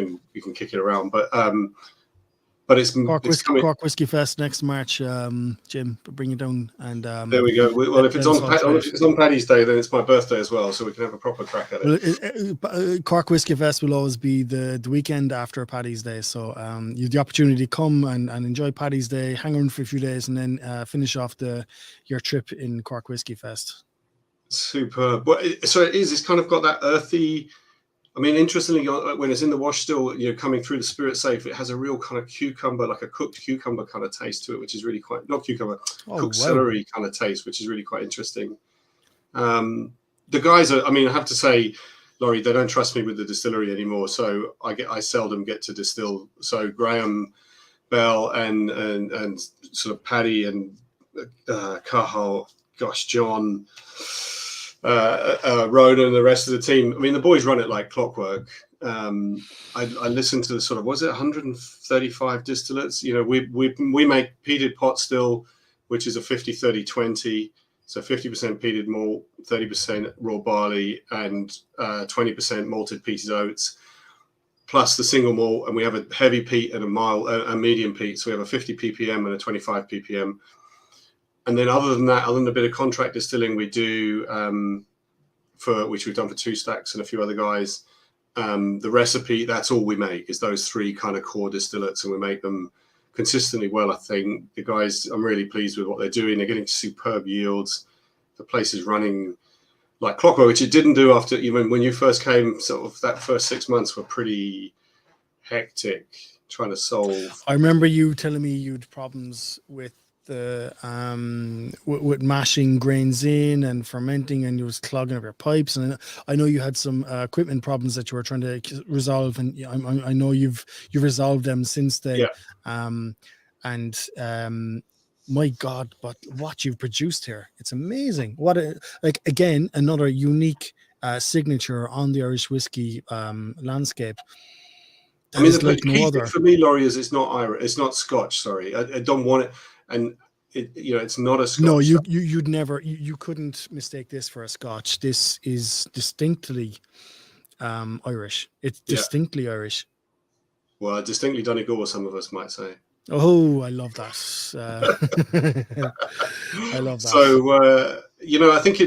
can kick it around. But it's Cork Whiskey Fest next March. Jim, bring it down and there we go. Well, if it's on Paddy's Day, then it's my birthday as well, so we can have a proper crack at it. Cork Whiskey Fest will always be the weekend after Paddy's Day, so you have the opportunity to come and enjoy Paddy's Day, hang around for a few days, and then finish off your trip in Cork Whiskey Fest. Superb. Well, so it is. It's kind of got that earthy. Interestingly, when it's in the wash still, coming through the spirit safe, it has a real kind of cucumber, like a cooked cucumber kind of taste to it, which is really quite, not cucumber, cooked celery kind of taste, which is really quite interesting. The guys are, I have to say, Laurie, they don't trust me with the distillery anymore, so I seldom get to distill. So Graham Bell and sort of Paddy and Cahill, John, Rhoda and the rest of the team. The boys run it like clockwork. I listened to the sort of, was it 135 distillates? We make peated pot still, which is a 50-30-20. So 50% peated malt, 30% raw barley, and 20% malted peated oats, plus the single malt. And we have a heavy peat and a medium peat. So we have a 50 ppm and a 25 ppm. And then other than that, other than a bit of contract distilling, we do, which we've done for Two Stacks and a few other guys, the recipe, that's all we make, is those three kind of core distillates, and we make them consistently well, I think. The guys, I'm really pleased with what they're doing. They're getting superb yields. The place is running like clockwork, which it didn't do after, even when you first came, sort of that first 6 months were pretty hectic trying to solve. I remember you telling me you had problems with with mashing grains in and fermenting, and you was clogging up your pipes, and I know you had some equipment problems that you were trying to resolve, and I know you've resolved them since then. My God, but what you've produced here, it's amazing. What again, another unique signature on the Irish whiskey landscape. I mean, like the key thing for me, Laurie, is it's not Irish, it's not Scotch. Sorry, I don't want it, and it's not a Scotch. No, you'd never, you couldn't mistake this for a Scotch. This is distinctly Irish. It's distinctly Irish. Well, distinctly Donegal, some of us might say. Oh, I love that. I love that. So, I think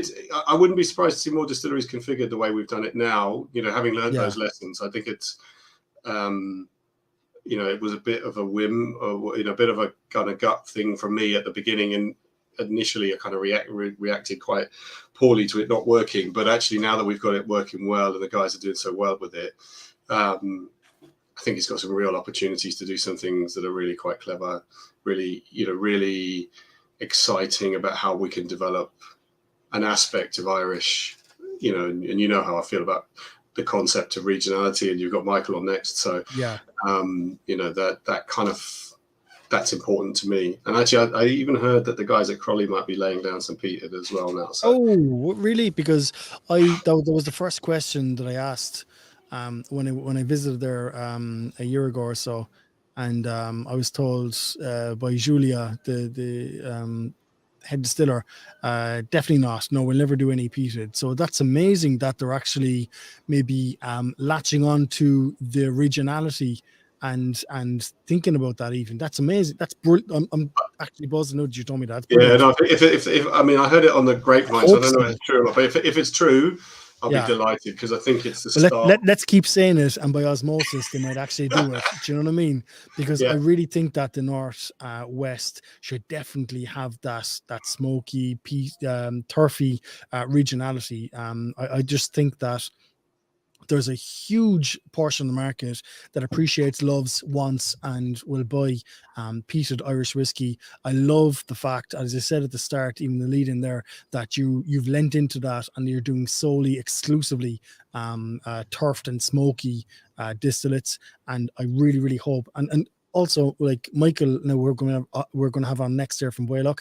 I wouldn't be surprised to see more distilleries configured the way we've done it now. Having learned those lessons, I think it's, it was a bit of a whim, or a bit of a kind of gut thing from me at the beginning. And initially, I kind of reacted quite poorly to it not working. But actually, now that we've got it working well and the guys are doing so well with it, I think it's got some real opportunities to do some things that are really quite clever, really exciting about how we can develop an aspect of Irish, and you know how I feel about the concept of regionality, and you've got Michael on next. So, that kind of, that's important to me. And actually, I even heard that the guys at Crowley might be laying down some peated as well now. So. Oh, really? Because that was the first question that I asked when I visited there a year ago or so, and I was told by Julia, the head distiller, definitely not. No, we'll never do any peated. So that's amazing that they're actually maybe latching on to the regionality and thinking about that. Even that's amazing. That's brilliant. I'm actually buzzing out that you told me that. Yeah, no. If I mean, I heard it on the grapevine, so I don't know if it's true or not. But if it's true, I'll be delighted, because I think it's the start. Let's keep saying it, and by osmosis, they might actually do it. Do you know what I mean? Because I really think that the North West should definitely have that smoky, turfy regionality. I just think that there's a huge portion of the market that appreciates, loves, wants, and will buy peated Irish whiskey. I love the fact, as I said at the start, even the lead in there, that you've lent into that and you're doing solely, exclusively turfed and smoky distillates. And I really, really hope, and also, like Michael, now we're going to have on next year from Baoilleach,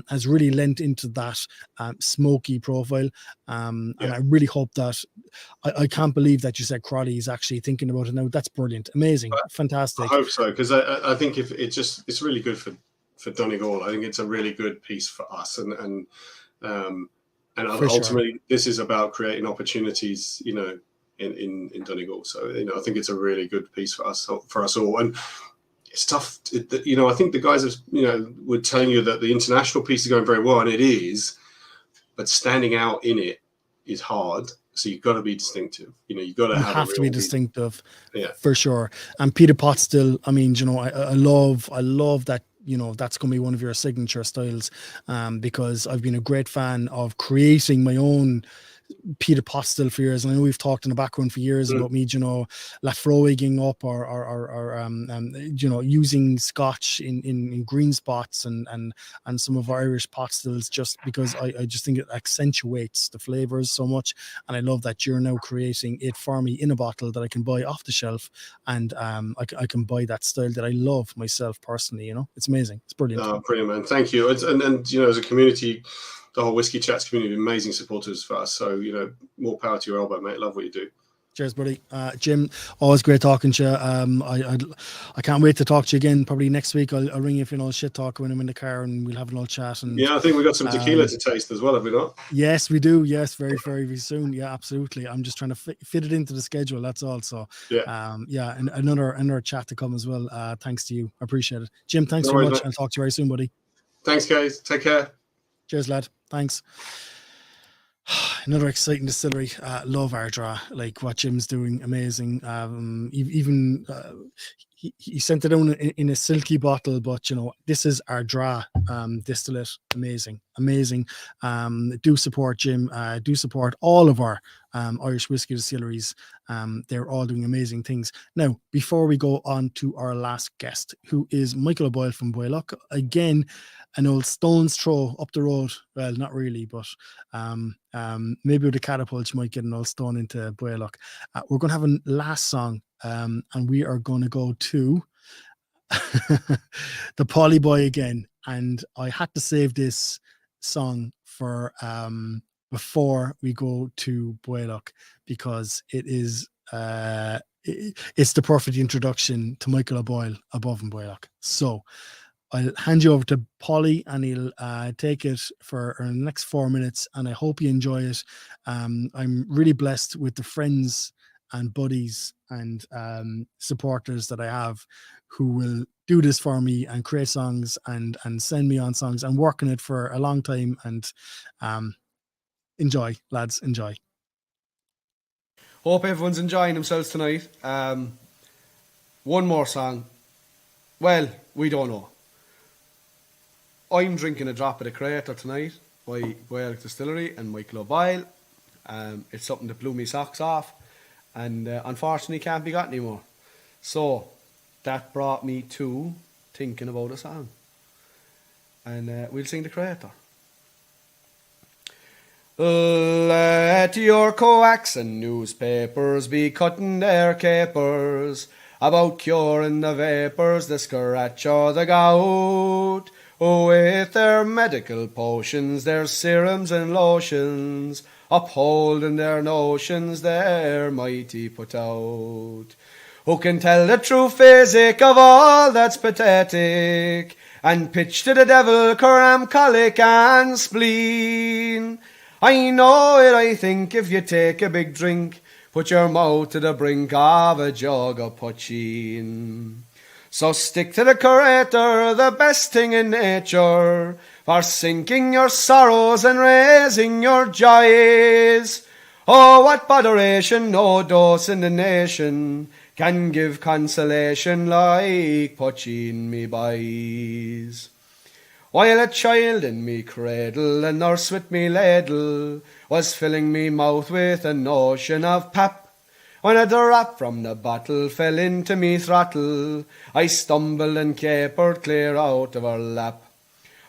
has really lent into that smoky profile, and I really hope that I can't believe that you said Crawley is actually thinking about it now. That's brilliant, amazing, fantastic. I hope so, because I think if it's really good for Donegal. I think it's a really good piece for us, and ultimately this is about creating opportunities, in Donegal. So I think it's a really good piece for us all, and. It's tough. I think the guys were telling you that the international piece is going very well, and it is, but standing out in it is hard. So you've got to be distinctive. You've got to have to be distinctive, for sure. And Peter Pot still. I mean, I love that. That's going to be one of your signature styles, because I've been a great fan of creating my own Peter Pot still for years, and I know we've talked in the background for years about me, Lafroigging up or using Scotch in green spots and some of our Irish pot stills, just because I just think it accentuates the flavors so much, and I love that you're now creating it for me in a bottle that I can buy off the shelf, and I can buy that style that I love myself personally. It's amazing, it's brilliant. Oh, brilliant, man! Thank you. And as a community, the whole Whiskey Chats community, amazing supporters for us. So, more power to your elbow, mate. Love what you do. Cheers, buddy. Jim, always great talking to you. I can't wait to talk to you again. Probably next week I'll ring you if shit talk when I'm in the car, and we'll have an old chat. And I think we've got some tequila to taste as well, have we not? Yes, we do. Yes, very, very, very soon. Yeah, absolutely. I'm just trying to fit it into the schedule. That's all. So and another chat to come as well. Thanks to you. I appreciate it. Jim, thanks so much. Mate. I'll talk to you very soon, buddy. Thanks, guys. Take care. Cheers, lad. Thanks. Another exciting distillery. Love Ardara, like what Jim's doing, amazing. He sent it down in a silky bottle, but this is Ardara distillate, amazing. Do support Jim. Do support all of our Irish whiskey distilleries. They're all doing amazing things. Now, before we go on to our last guest, who is Michael O'Boyle from Baoilleach, again, an old stone's throw up the road. Well, not really, but maybe with a catapult, you might get an old stone into Baoilleach. We're going to have a last song, and we are going to go to the Polly Boy again. And I had to save this song for before we go to Baoilleach, because it is it's the perfect introduction to Michael O'Boyle above in Baoilleach. So I'll hand you over to Polly, and he'll take it for the next 4 minutes, and I hope you enjoy it. I'm really blessed with the friends and buddies and supporters that I have who will do this for me and create songs and send me on songs. I'm working it for a long time, and enjoy, lads, enjoy. Hope everyone's enjoying themselves tonight. One more song. Well, we don't know. I'm drinking a drop of the Creator tonight by Baoilleach Distillery and Michael O'Boyle. It's something that blew me socks off, and unfortunately can't be got anymore. So that brought me to thinking about a song, and we'll sing the Creator. Let your coax and newspapers be cutting their capers about curing the vapours, the scratch or the gout. With their medical potions, their serums and lotions, upholding their notions, they're mighty put out. Who can tell the true physic of all that's pathetic, and pitch to the devil cram, colic and spleen? I know it, I think, if you take a big drink, put your mouth to the brink of a jug of poachine. So stick to the Creator, the best thing in nature, for sinking your sorrows and raising your joys. Oh, what botheration, no dose in the nation can give consolation like poaching me boys. While a child in me cradle, a nurse with me ladle, was filling me mouth with a notion of pap, when a drop from the bottle fell into me throttle, I stumbled and capered clear out of her lap.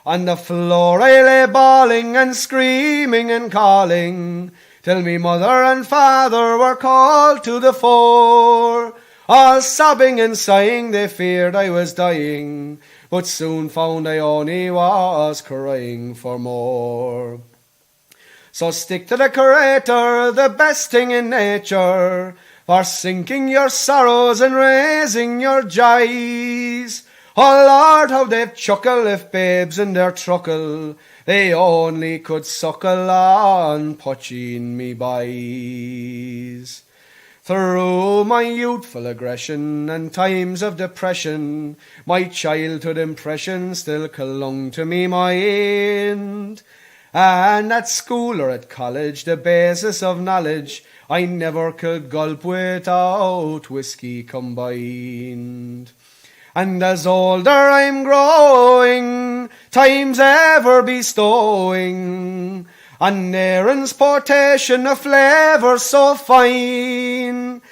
On the floor I lay bawling and screaming and calling, till me mother and father were called to the fore. All sobbing and sighing, they feared I was dying, but soon found I only was crying for more. So stick to the Creator, the best thing in nature, for sinking your sorrows and raising your joys. Oh Lord, how they'd chuckle if babes in their truckle, they only could suckle on poaching me boys. Through my youthful aggression and times of depression, my childhood impression still clung to me mind. And at school or at college, the basis of knowledge I never could gulp without whiskey combined. And as older I'm growing, time's ever bestowing on Aaron's potation a flavour so fine.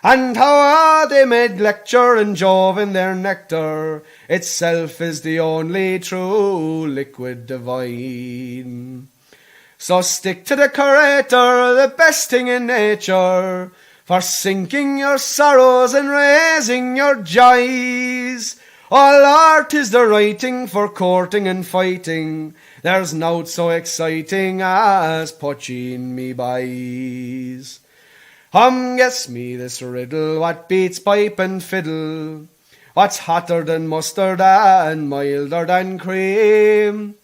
And how they made lecture and Jove in their nectar, itself is the only true liquid divine. So stick to the Creator, the best thing in nature, for sinking your sorrows and raising your joys. Oh Lord, 'tis the right thing for courting and fighting, there's nought so exciting as poaching me boys. Guess me this riddle, what beats pipe and fiddle, what's hotter than mustard and milder than cream?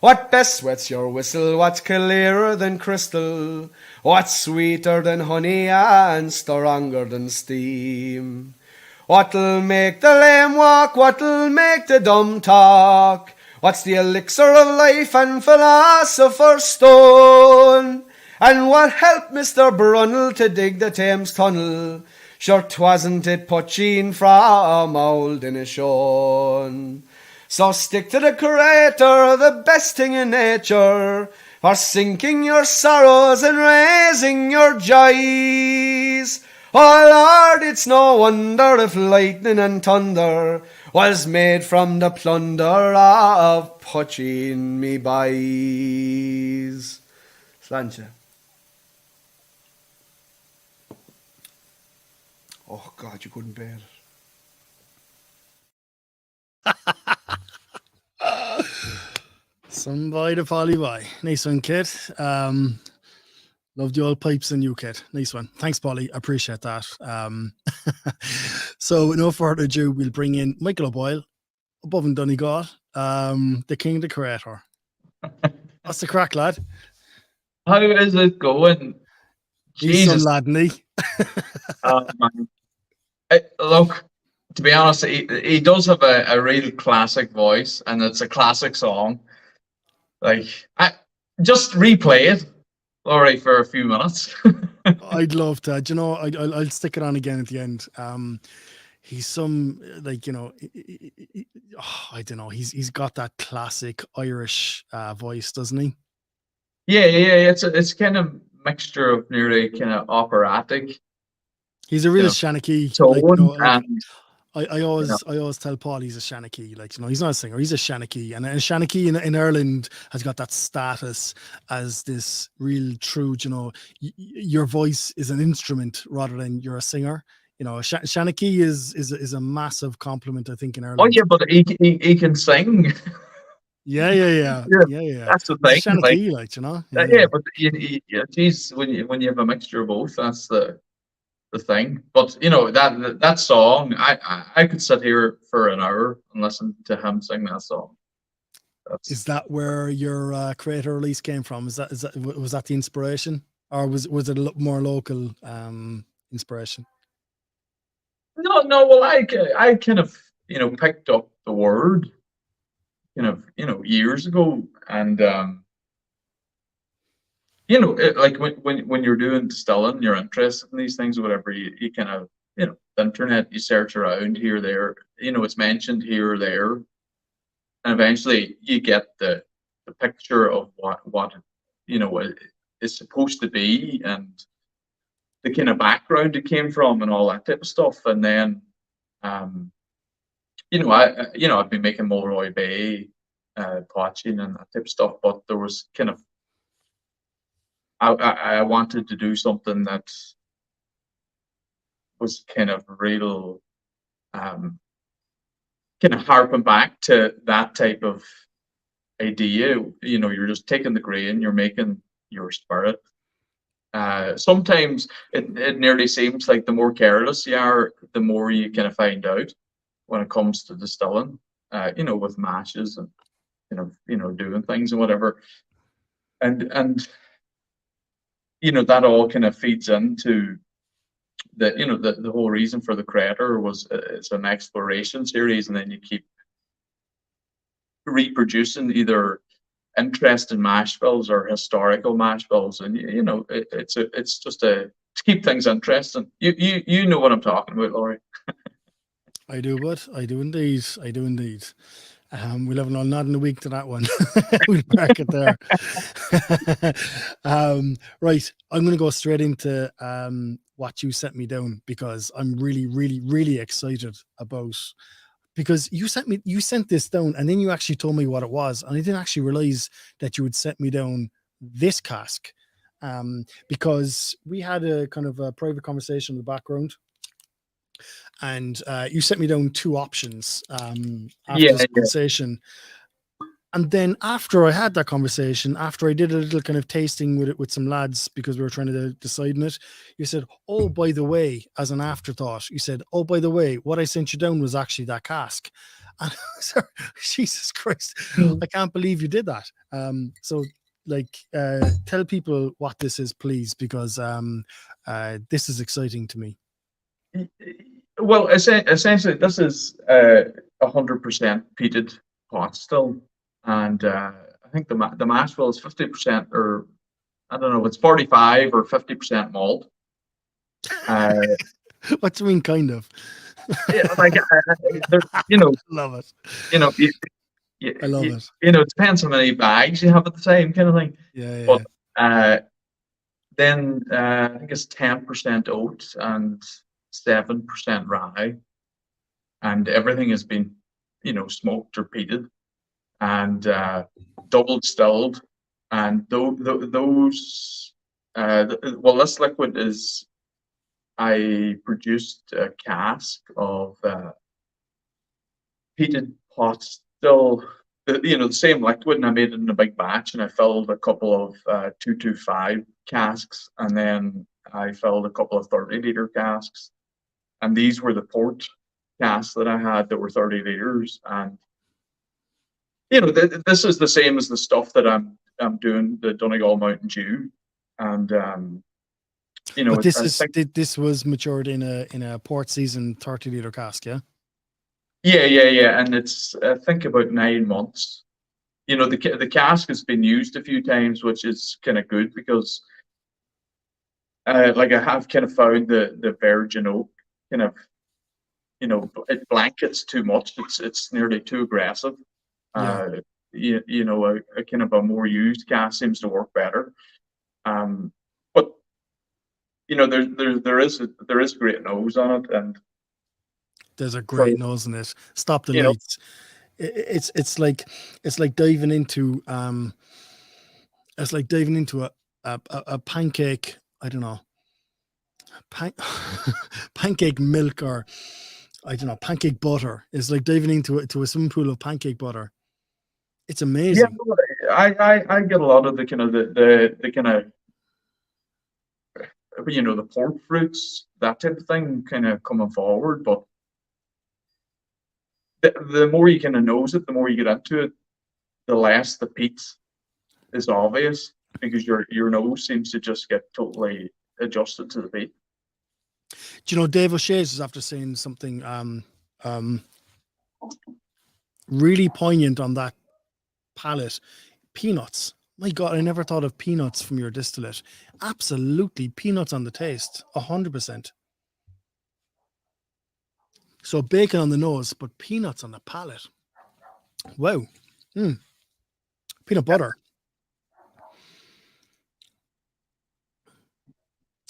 What best wets your whistle, what's clearer than crystal, what's sweeter than honey and stronger than steam? What'll make the lame walk, what'll make the dumb talk, what's the elixir of life and philosopher's stone? And what helped Mr. Brunel to dig the Thames Tunnel? Sure, 'twasn't it poaching from old Inishowen. So stick to the Creator, the best thing in nature, for sinking your sorrows and raising your joys. Oh Lord, it's no wonder if lightning and thunder was made from the plunder of poaching me boys. Sláinte. Oh God, you couldn't bear it. Some boy to Polly boy. Nice one, kid. Love the old pipes and you, kid. Nice one. Thanks, Polly. I appreciate that. So, no further ado, we'll bring in Michael O'Boyle, above and Donegal, the king, the creator. What's the crack, lad? How is it going? He's some Jesus. lad, isn't he? Man. Look, to be honest, he does have a real classic voice, and it's a classic song. Like, just replay it, Laurie, for a few minutes. I'd love to. Do you know, I'll stick it on again at the end. He's some, like, you know, I don't know. He's got that classic Irish voice, doesn't he? Yeah. It's kind of mixture of nearly kind of operatic. He's a real Shanachie. Tone, like, you know, and I always tell Paul he's a Shanachie. Like, you know, he's not a singer, he's a Shanachie. And a Shanachie in Ireland has got that status as this real true, you know, your voice is an instrument rather than you're a singer. You know, Shanachie is a massive compliment, I think, in Ireland. Oh yeah, but he can sing. Yeah. That's the thing. Shanachie, like, you know. Yeah, but geez, when you have a mixture of both, that's the thing. But you know, that song, I could sit here for an hour and listen to him sing that song. Is that where your creator release came from? Was that the inspiration, or was it a more local inspiration? No. Well, I kind of, you know, picked up the word, you know, years ago, and you know, like when you're doing distilling, you're interested in these things or whatever, you kind of, you know, the internet, you search around here, there, you know, it's mentioned here or there, and eventually you get the picture of what you know is supposed to be, and the kind of background it came from and all that type of stuff. And then you know, I've been making Mulroy Bay poaching and that type of stuff, but there was kind of, I wanted to do something that was kind of real, kind of harping back to that type of idea. You know, you're just taking the grain, you're making your spirit. Sometimes it nearly seems like the more careless you are, the more you kind of find out when it comes to distilling. You know, with mashes and you know, doing things and whatever, and you know, that all kind of feeds into the, you know, the whole reason for the creator was it's an exploration series, and then you keep reproducing either interesting mash bills or historical mash bills, and you know, it's just to keep things interesting. You know what I'm talking about, Laurie. I do, but I do indeed. We'll have an all nod in a week to that one. We'll park it there. Right, I'm going to go straight into what you sent me down, because I'm really excited about, because you sent this down and then you actually told me what it was, and I didn't actually realize that you would sent me down this cask, because we had a kind of a private conversation in the background. And you sent me down two options after this conversation. And then after I had that conversation, after I did a little kind of tasting with it with some lads, because we were trying to decide on it, you said, oh, by the way, as an afterthought, you said, oh, by the way, what I sent you down was actually that cask. And Jesus Christ, I can't believe you did that. So, like, tell people what this is, please, because this is exciting to me. Well, essentially, this is 100% peated pot still, and I think the mash bill is 50%, or I don't know, it's 45 or 50% malt. What do you mean, kind of? Yeah, like you know, love it. You know, I love it. You know, it depends how many bags you have at the time, kind of thing. Yeah. But then I think it's 10% oat and 7% rye, and everything has been, you know, smoked or peated and double distilled. And those well, this liquid is, I produced a cask of peated pot still the same liquid, and I made it in a big batch, and I filled a couple of 225 casks, and then I filled a couple of 30-liter casks, and these were the port casks that I had that were 30 liters. And this is the same as the stuff that I'm doing, the Donegal Mountain Dew, and But this was matured in a port season 30-liter cask, yeah. Yeah, and it's I think about 9 months. The cask has been used a few times, which is kind of good because, like I have kind of found the virgin oak kind of, it blankets too much. It's nearly too aggressive. Yeah. A kind of a more used cask seems to work better. But there is a great nose on it, and there's a great nose in it. Stop the lights. It's like diving into a pancake. I don't know, pancake milk, or I don't know, pancake butter. It's like diving into a swimming pool of pancake butter. It's amazing. Yeah, I get a lot of the kind of the kind of the pork fruits, that type of thing, kind of coming forward, but. The more you kind of nose it, the more you get into it, the less the peat is obvious, because your nose seems to just get totally adjusted to the peat. Do you know, Dave O'Shea's is after saying something really poignant on that palate. Peanuts. My God, I never thought of peanuts from your distillate. Absolutely, peanuts on the taste, 100%. So bacon on the nose, but peanuts on the palate. Wow. Peanut butter.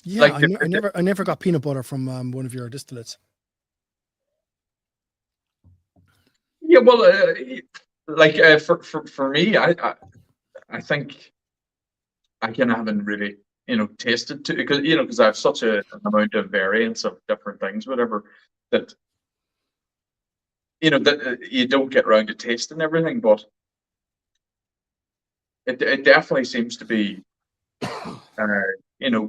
Yeah, like I never got peanut butter from one of your distillates. Yeah, well, for me, I think I kind of haven't really tasted too, because I have such an amount of variance of different things, whatever, that that you don't get around to tasting everything, but it definitely seems to be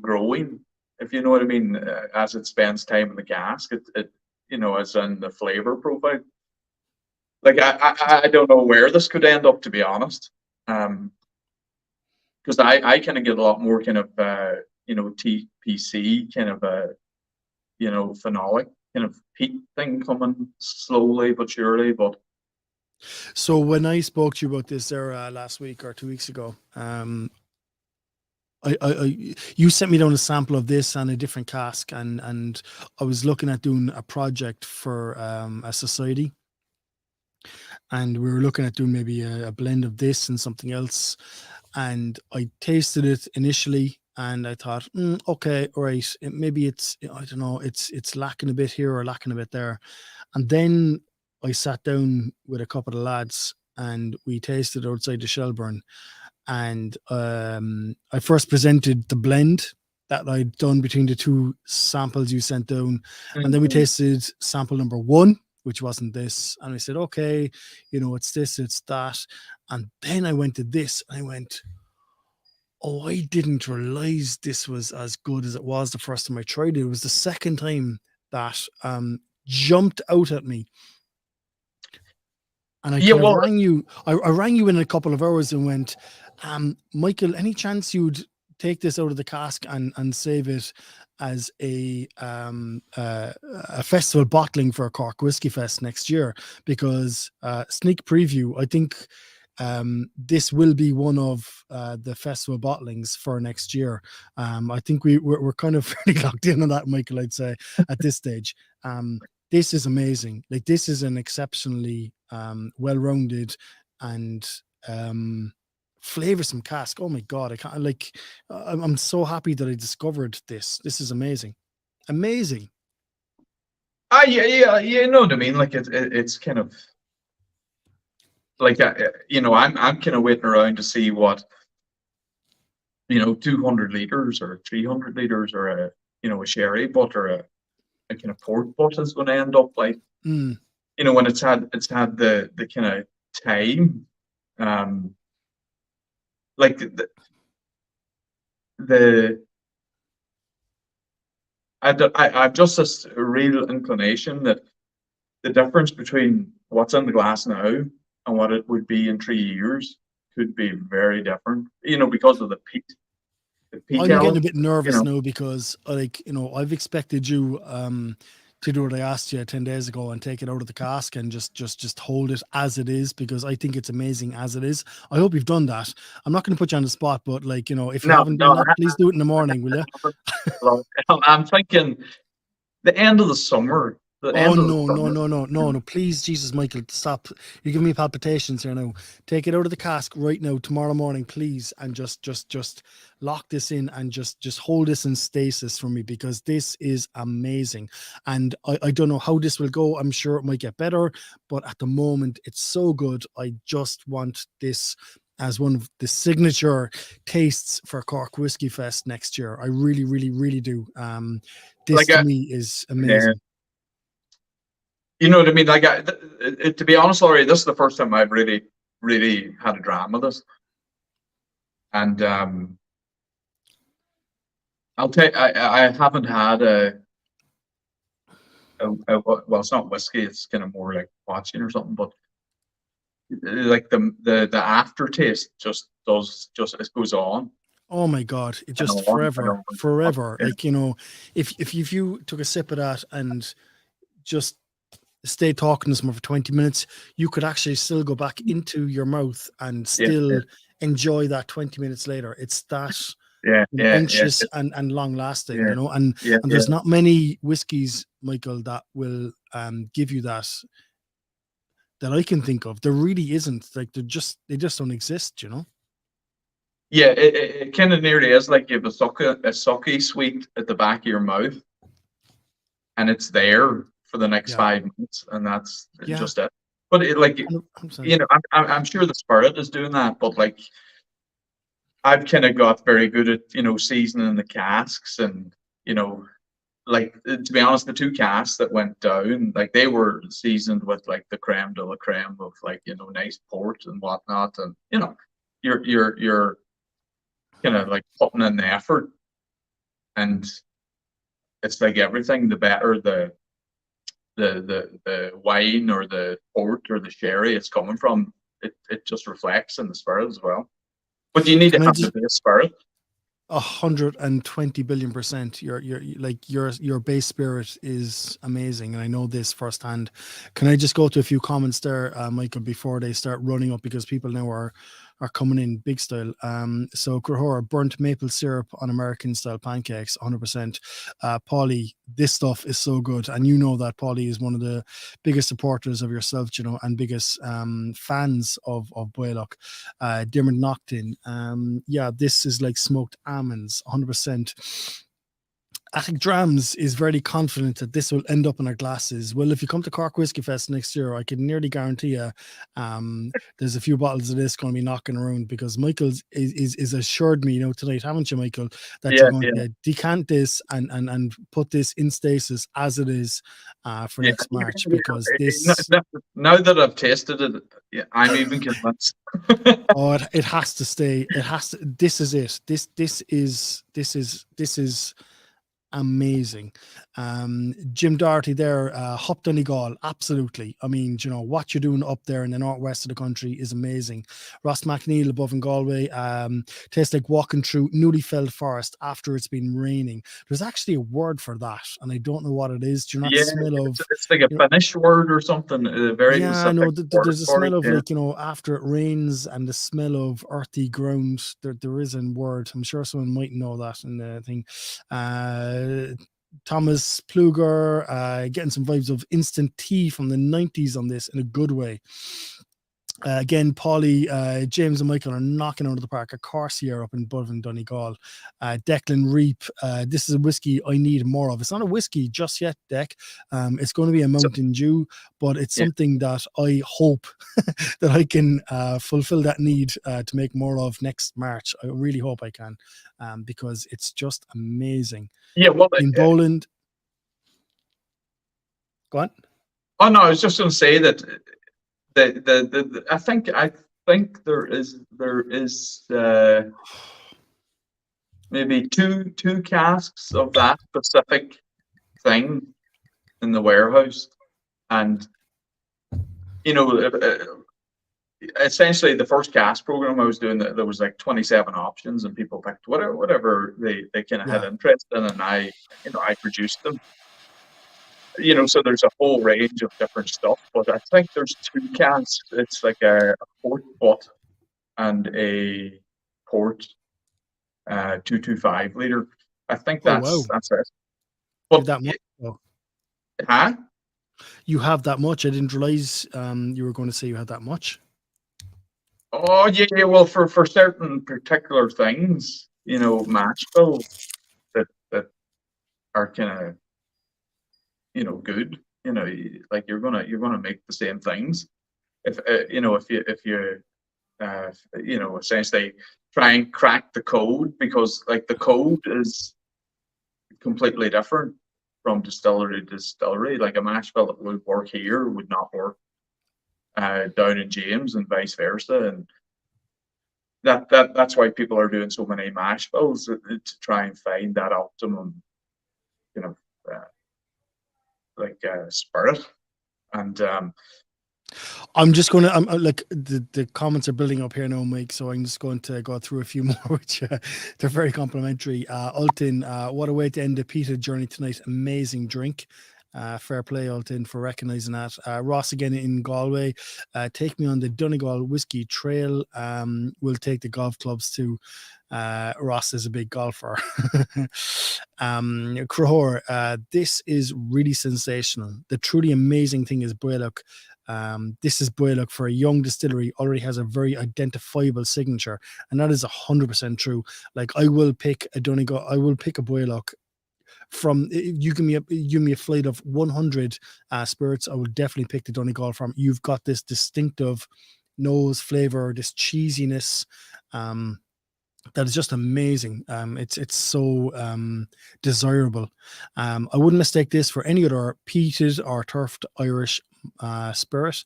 growing, if you know what I mean, as it spends time in the cask. It as in the flavor profile. Like I don't know where this could end up, to be honest, because I kind of get a lot more kind of TPC kind of phenolic kind of peat thing coming slowly but surely. But so when I spoke to you about this there last week or 2 weeks ago, you sent me down a sample of this and a different cask, and I was looking at doing a project for a society, and we were looking at doing maybe a blend of this and something else, and I tasted it initially. And I thought, okay, right, maybe it's, I don't know, it's lacking a bit here or lacking a bit there. And then I sat down with a couple of lads and we tasted outside the Shelburne. And I first presented the blend that I'd done between the two samples you sent down. And then we tasted sample number 1, which wasn't this. And I said, okay, it's this, it's that. And then I went to this and I went, oh, I didn't realize this was as good as it was the first time I tried it. It was the second time that jumped out at me. And I rang you. I rang you in a couple of hours and went, Michael, any chance you'd take this out of the cask and save it as a festival bottling for Cork Whiskey Fest next year? Because sneak preview, I think this will be one of the festival bottlings for next year. I think we're kind of fairly locked in on that, Michael, I'd say, at this stage. This is amazing. Like, this is an exceptionally well-rounded and flavoursome cask. Oh my God, I'm so happy that I discovered this. This is amazing. Amazing. Yeah, you know what I mean? Like, it's kind of like, I'm kind of waiting around to see what 200 liters or 300 liters or a sherry butt or a kind of port butt is going to end up like. When it's had the kind of time Like I've just this real inclination that the difference between what's in the glass now and what it would be in 3 years could be very different, because of the peat. I'm getting a bit nervous now because, I've expected you to do what I asked you 10 days ago and take it out of the cask and just hold it as it is, because I think it's amazing as it is. I hope you've done that. I'm not going to put you on the spot, but if you haven't done that, please do it in the morning, will you? I'm thinking the end of the summer. No, please, Jesus, Michael, stop. You're giving me palpitations here now. Take it out of the cask right now, tomorrow morning, please, and just lock this in and just hold this in stasis for me, because this is amazing. And I don't know how this will go. I'm sure it might get better, but at the moment, it's so good. I just want this as one of the signature tastes for Cork Whiskey Fest next year. I really, really, really do. This to me is amazing. Yeah. You know what I mean? To be honest, Laurie, this is the first time I've really, really had a dram with this. And I'll tell you, I haven't had well, it's not whiskey, it's kind of more like watching or something, but like the aftertaste just it goes on. Oh my God, it just forever. Like, if you took a sip of that and just stay talking to someone for 20 minutes, you could actually still go back into your mouth and still enjoy that 20 minutes later. It's that unctuous and long lasting, and there's not many whiskies, Michael, that will give you that I can think of. There really isn't. Like they just don't exist, Yeah, it kind of nearly is like you have a sucky sweet at the back of your mouth, and it's there for the next 5 minutes, and that's just it. But I'm sure the spirit is doing that, but like I've kind of got very good at seasoning the casks, and like to be honest, the 2 casks that went down, like they were seasoned with like the creme de la creme of like nice port and whatnot, and you're kind of like putting in the effort, and it's like everything, the better the wine or the port or the sherry it's coming from, it just reflects in the spirit as well. But you need to have the base spirit. 120 billion%. Your base spirit is amazing, and I know this firsthand. Can I just go to a few comments there, Michael, before they start running up, because people now are coming in big style. So Crahora, burnt maple syrup on American style pancakes, 100%. Paulie, this stuff is so good, and that Paulie is one of the biggest supporters of yourself, and biggest fans of Baoilleach. Dermot Noctin, this is like smoked almonds, 100%. Attic Drams is very confident that this will end up in our glasses. Well, if you come to Cork Whiskey Fest next year, I can nearly guarantee you there's a few bottles of this going to be knocking around, because Michael is assured me, tonight, haven't you, Michael, that you're going to decant this and put this in stasis as it is for next March, because this... Now that I've tasted it, I'm even convinced. It has to stay. It has to. This is it. This is amazing. Jim Doherty there, Hop Donegal, absolutely. I mean, what you're doing up there in the northwest of the country is amazing. Ross McNeil above in Galway, tastes like walking through newly felled forest after it's been raining. There's actually a word for that, and I don't know what it is. Do you not smell of... It's like a Finnish word or something. Very I know. There's a smell of after it rains, and the smell of earthy ground. There is a word. I'm sure someone might know that in the thing. Thomas Pluger, getting some vibes of instant tea from the 90s on this in a good way. Again, Paulie, James and Michael are knocking out of the park. Of course, here up in Budvan, Donegal. Declan Reap, this is a whiskey I need more of. It's not a whiskey just yet, Dec. It's going to be a Mountain Dew, but it's something that I hope that I can fulfill that need to make more of next March. I really hope I can, because it's just amazing. Yeah, well, in Boland. Go on. Oh no, I was just going to say that I think think there is maybe two casks of that specific thing in the warehouse, and essentially the first cask program I was doing, there was like 27 options, and people picked whatever they kind of had interest in, and I produced them. So there's a whole range of different stuff, but I think there's two casks. It's like a port butt and a port 225 liter. I think that's it. But that much? Huh? You have that much? I didn't realize you were going to say you had that much. Oh yeah. Well, for certain particular things, mash bills that are kind of good. Like you're gonna make the same things. If you essentially try and crack the code, because like the code is completely different from distillery to distillery. Like a mash bill that would work here would not work down in James, and vice versa. And that's why people are doing so many mash bills, to try and find that optimum spirit. And I'm just going to, like, the comments are building up here now, Mike, so I'm just going to go through a few more, which they're very complimentary. Ultin, what a way to end the peated journey tonight. Amazing drink. Fair play, Ultin, for recognising that. Ross again in Galway. Take me on the Donegal Whiskey Trail. We'll take the golf clubs too. Ross is a big golfer. Crahor, this is really sensational. The truly amazing thing is Baoilleach. This is Baoilleach for a young distillery, already has a very identifiable signature, and that is 100% true. Like, I will pick a Donegal, I will pick a Baoilleach. From, you give me a flight of 100 spirits, I will definitely pick the Donegal from. You've got this distinctive nose flavor, this cheesiness, that is just amazing. It's so desirable. I wouldn't mistake this for any other peated or turfed Irish spirit.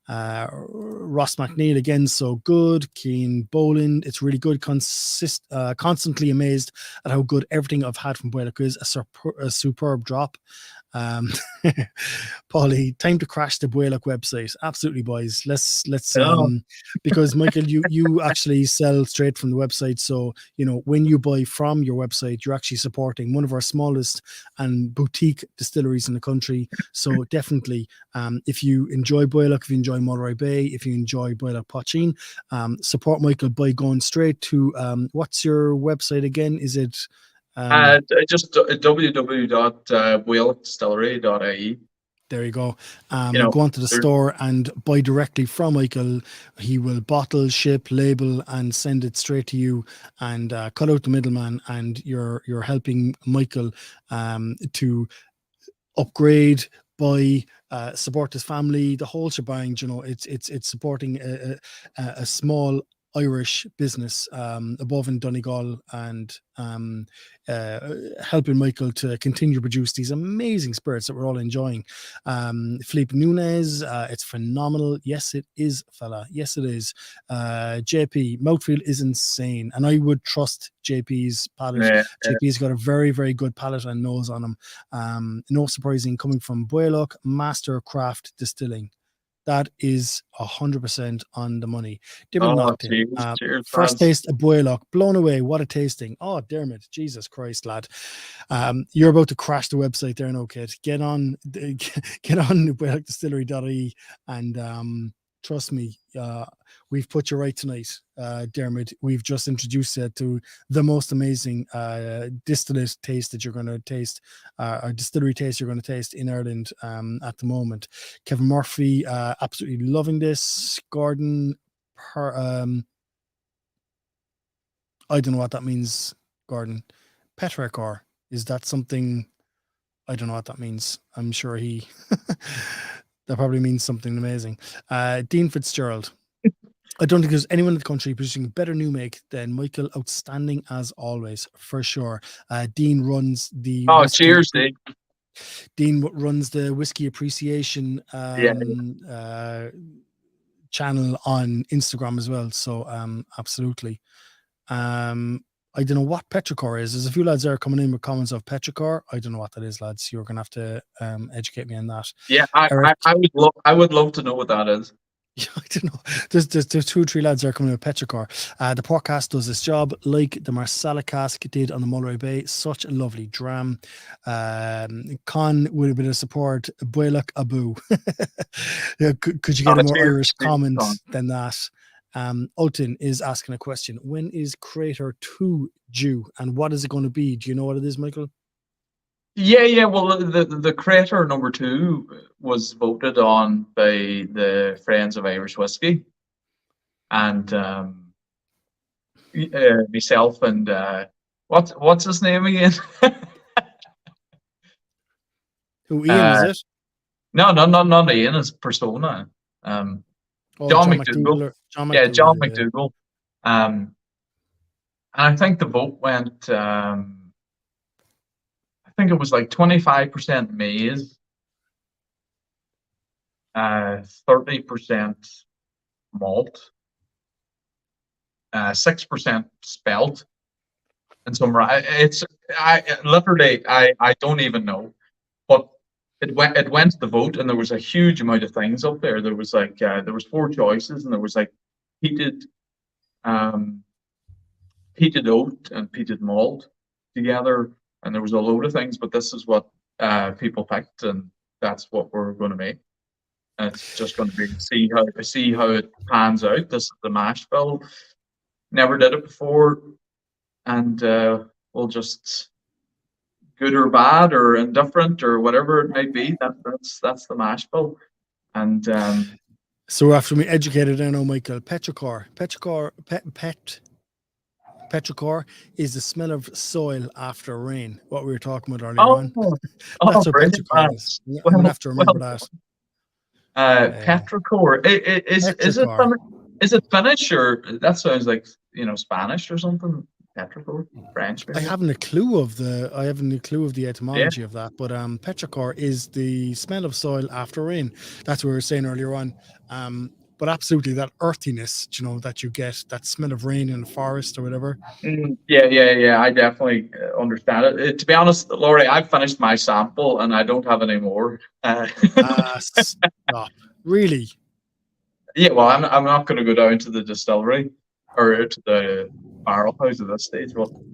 Ross McNeil again, so good. Keen Boland, it's really good. Constantly amazed at how good everything I've had from Baoilleach is. A superb drop. Paulie, time to crash the Baoilleach website. Absolutely, boys. Let's because Michael, you actually sell straight from the website, so when you buy from your website, you're actually supporting one of our smallest and boutique distilleries in the country. So definitely, if you enjoy Baoilleach, if you enjoy Mulroy Bay, if you enjoy Baoilleach Poitín, support Michael by going straight to what's your website again? Is it just www.baoilleachdistillery.ie. There you go. Go onto the store and buy directly from Michael. He will bottle, ship, label, and send it straight to you, and cut out the middleman. And you're helping Michael to upgrade, buy, support his family, the whole shebang. It's supporting a small Irish business above in Donegal, and helping Michael to continue to produce these amazing spirits that we're all enjoying. Felipe Nunez, it's phenomenal. Yes, it is, fella. Yes, it is. JP, mouthfeel is insane, and I would trust JP's palate. Yeah. JP's got a very, very good palate and nose on him. No surprising coming from Baoilleach Master Craft Distilling. That is 100% on the money. Cheers, first taste of Baoilleach, blown away. What a tasting! Oh, Dermot, Jesus Christ, lad! You're about to crash the website there, no kid. Get on BaoilleachDistillery.ie, and trust me, we've put you right tonight, Dermot. We've just introduced you to the most amazing distillate taste that you're going to taste, or distillery taste you're going to taste in Ireland at the moment. Kevin Murphy, absolutely loving this. Gordon, I don't know what that means, Gordon. Petrakor, is that something? I don't know what that means. I'm sure he... that probably means something amazing. Dean Fitzgerald. I don't think there's anyone in the country producing a better new make than Michael. Outstanding as always, for sure. Dean runs the... Oh, cheers, Dean. Dean runs the Whiskey Appreciation channel on Instagram as well. So absolutely. I don't know what petrichor is. There's a few lads there coming in with comments of petrichor. I don't know what that is, lads. You're gonna have to educate me on that. Yeah, Eric, I would love to know what that is. I don't know. There's 2 or 3 lads there coming with petrichor. The port cask does this job like the Marsala cask did on the Mulray Bay. Such a lovely dram. Con with a bit of support. Baoilleach Abu. Yeah, could you get a more Irish comment than that? Ultin is asking a question. When is Crater 2 due, and what is it going to be? Do you know what it is, Michael? Yeah. Well, the Crater number 2 was voted on by the Friends of Irish Whiskey, and myself and what's his name again? Who, Ian, is it? No, not Ian. It's Persona. John McDougall. John McDougall. And I think the vote went. I think it was like 25% maize, 30% malt, 6% spelt, and some rye. I don't even know, but it went to the vote, and there was a huge amount of things up there. There was like there was 4 choices, and there was like peated oat and peated malt together, and there was a load of things. But this is what people picked, and that's what we're going to make. And it's just going to be see how it pans out. This is the mash bill. Never did it before, and we'll just, good or bad or indifferent or whatever it might be, that's the mash bill. And so after me educated, I know, Michael, petrichor is the smell of soil after rain. What we were talking about earlier on. That's what petrichor is. I'm gonna have to remember that. Petrichor. Is it Finnish, or that sounds like Spanish or something? Petrichor, French. Maybe? I haven't a clue of the etymology of that, but petrichor is the smell of soil after rain. That's what we were saying earlier on. But absolutely, that earthiness, that you get, that smell of rain in the forest or whatever. Yeah. I definitely understand it. To be honest, Laurie, I've finished my sample and I don't have any more. Stop. Really? Yeah. Well, I'm not going to go down to the distillery or to the barrel house at this stage. Well,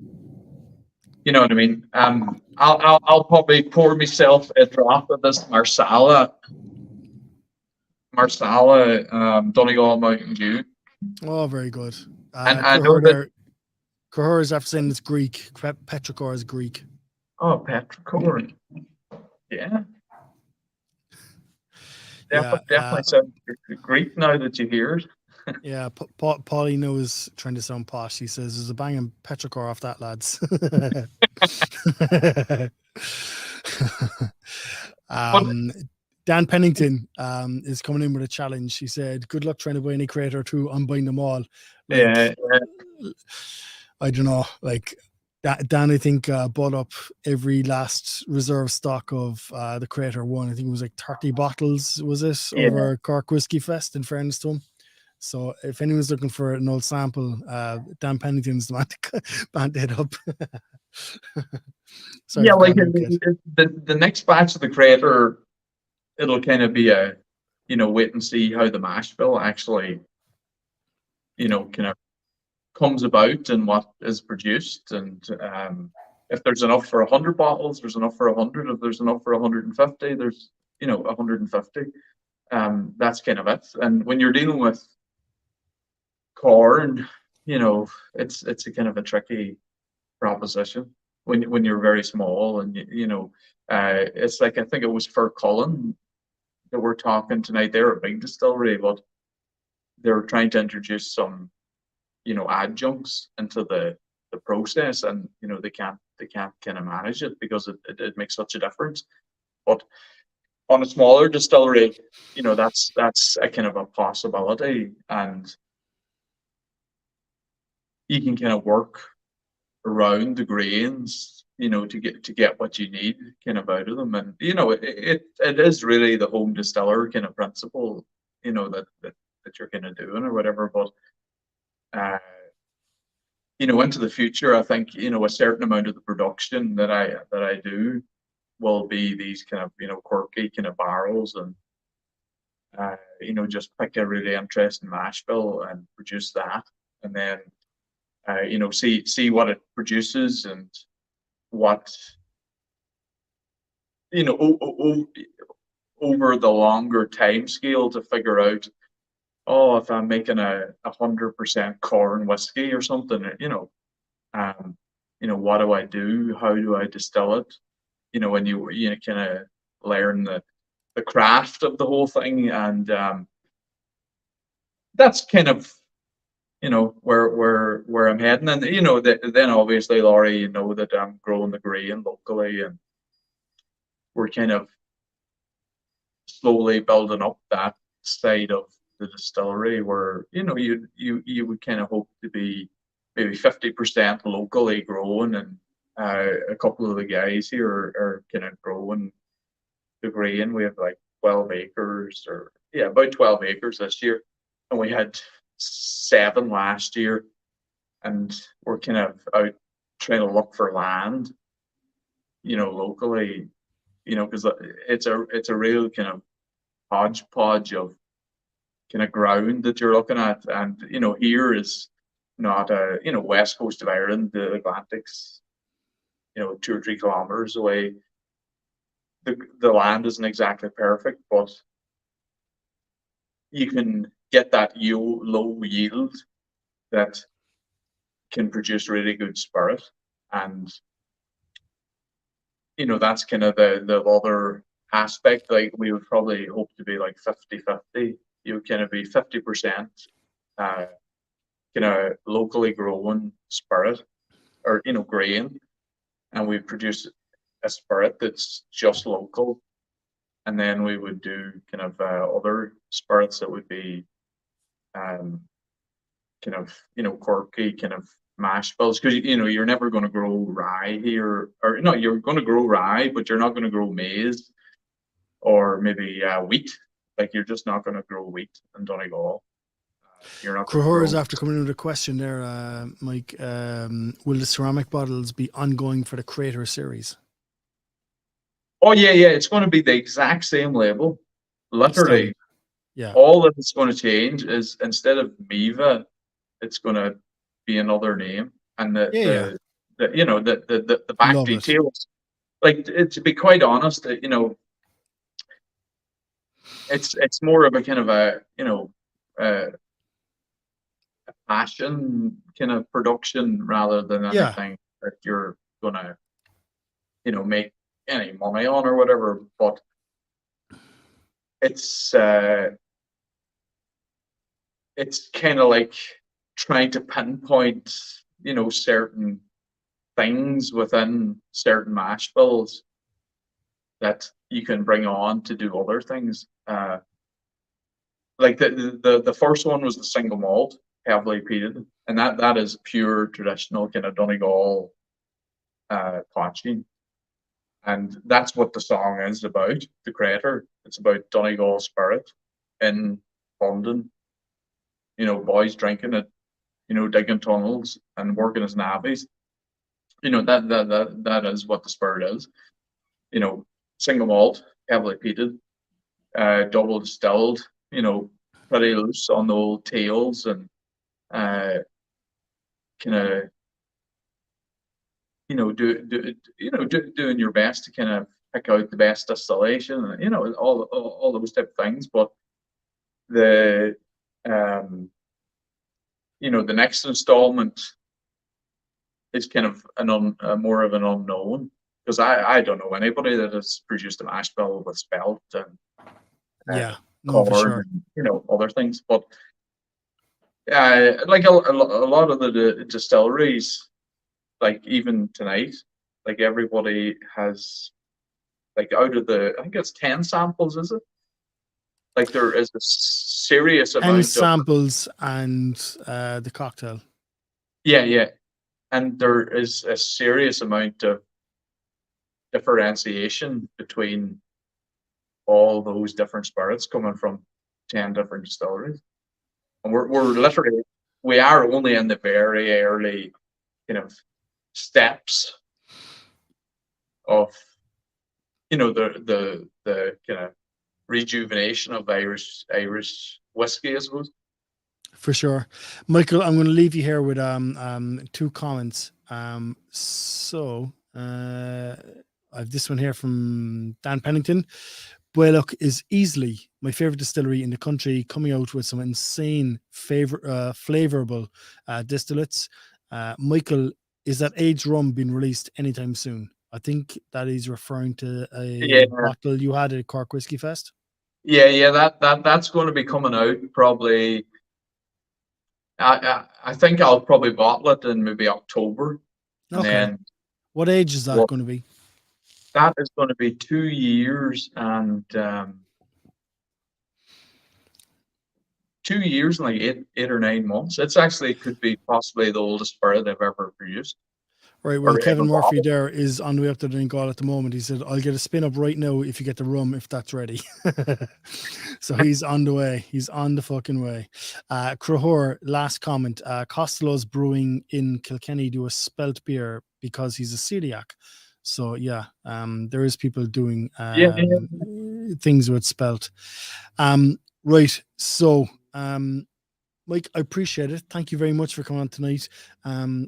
you know what I mean. I'll probably pour myself a drop of this Marsala, Donegal Mountain Dew. Oh, very good. And I know that Cahir is after saying it's Greek. Petrichor is Greek. Oh, petrichor. Yeah. Definitely sounds Greek now that you hear it. Yeah, Paulie knows trying to sound posh. He says there's a banging petrichor off that, lads. Dan Pennington is coming in with a challenge. He said, good luck trying to buy any Crater 2. I'm buying them all. Yeah. I don't know. Like, Dan, I think, bought up every last reserve stock of the Crater 1. I think it was like 30 bottles, was it? Yeah. Over Cork Whiskey Fest, in fairness to him. So if anyone's looking for an old sample, Dan Pennington's the man to band it up. Sorry, yeah, like the next batch of the Crater, it'll kind of be a, wait and see how the mash bill actually, kind of comes about and what is produced. And if there's enough for 100 bottles, there's enough for 100. If there's enough for 150, there's, 150. That's kind of it. And when you're dealing with corn, it's a kind of a tricky proposition when you're very small. And, it's like, I think it was for Cullen that we're talking tonight. They're a big distillery, but they're trying to introduce some, adjuncts into the process, and they can't kind of manage it because it makes such a difference. But on a smaller distillery, that's a kind of a possibility, and you can kind of work around the grains, to get what you need kind of out of them. And it is really the home distiller kind of principle, that that you're kind of doing or whatever. But into the future, I think a certain amount of the production that I do will be these kind of quirky kind of barrels, and just pick a really interesting mash bill and produce that, and then see what it produces and what over the longer time scale to figure out, if I'm making a 100% corn whiskey or something, what do I do? How do I distill it? When you kind of learn the craft of the whole thing, and that's kind of where I'm heading. And then obviously, Laurie, that I'm growing the grain locally, and we're kind of slowly building up that side of the distillery where you would kind of hope to be maybe 50% locally grown, and a couple of the guys here are kind of growing the grain. We have like 12 acres, or about 12 acres this year, and we had 7 last year, and we're kind of out trying to look for land locally, because it's a real kind of hodgepodge of kind of ground that you're looking at. And here is not a west coast of Ireland, the Atlantic's 2 or 3 kilometers away. The land isn't exactly perfect, but you can get that low yield that can produce really good spirit. And that's kind of the other aspect. Like, we would probably hope to be like 50-50. You kind of be 50% kind of locally grown spirit, or grain, and we produce a spirit that's just local. And then we would do kind of other spirits that would be kind of quirky kind of mash bills, because you're never going to grow rye here, or no, you're going to grow rye, but you're not going to grow maize or maybe wheat. Like, you're just not going to grow wheat in Donegal. You're not. Crahor is after coming into the question there, Mike. Will the ceramic bottles be ongoing for the Creator series? Oh yeah, it's going to be the exact same label, literally. Yeah. All that it's going to change is, instead of Miva, it's going to be another name, and the back Love details. Like, to be quite honest, it's more of a kind of a passion kind of production rather than anything that you're gonna make any money on or whatever. But it's kind of like trying to pinpoint certain things within certain mash bills that you can bring on to do other things. Like the first one was the single malt, heavily peated, and that is pure traditional kind of Donegal potching, and that's what the song is about. The Creator, it's about Donegal spirit in London. Boys drinking it, digging tunnels and working as navvies. That is what the spirit is. Single malt, heavily peated, double distilled, pretty loose on the old tails, and kind of doing your best to kind of pick out the best distillation, and all those type of things. But the the next installment is kind of more of an unknown, because I don't know anybody that has produced a mash bill with spelt and corn, for sure. and other things. But like a lot of the distilleries, like even tonight, like everybody has, like, out of the, I think it's 10 samples, is it? Like, there is a serious amount of samples and the cocktail. Yeah. And there is a serious amount of differentiation between all those different spirits coming from 10 different distilleries. And we're literally, we are only in the very early kind of steps of, you know, the kind of rejuvenation of Irish whiskey, I suppose. For sure. Michael, I'm going to leave you here with two comments. So I've this one here from Dan Pennington. Baoilleach is easily my favorite distillery in the country, coming out with some insane flavorable distillates. Michael, is that aged rum being released anytime soon? I think that he's referring to a bottle you had at Cork Whiskey Fest. Yeah, that's going to be coming out probably. I think I'll probably bottle it in maybe October. And Okay. then What age is that going to be? that is going to be 2 years and 2 years and like eight or 9 months. It's actually could be possibly the oldest spirit I've ever produced. Right, well, Or Kevin ever Murphy bottled. there is on the way up to Donegal at the moment. He said, I'll get a spin up right now if you get the rum, if that's ready. So he's on the way. He's on the fucking way. Crahor, last comment. Costello's Brewing in Kilkenny do a spelt beer because he's a celiac. So, yeah, there is people doing things with spelt. Right, so... Mike, I appreciate it. Thank you very much for coming on tonight.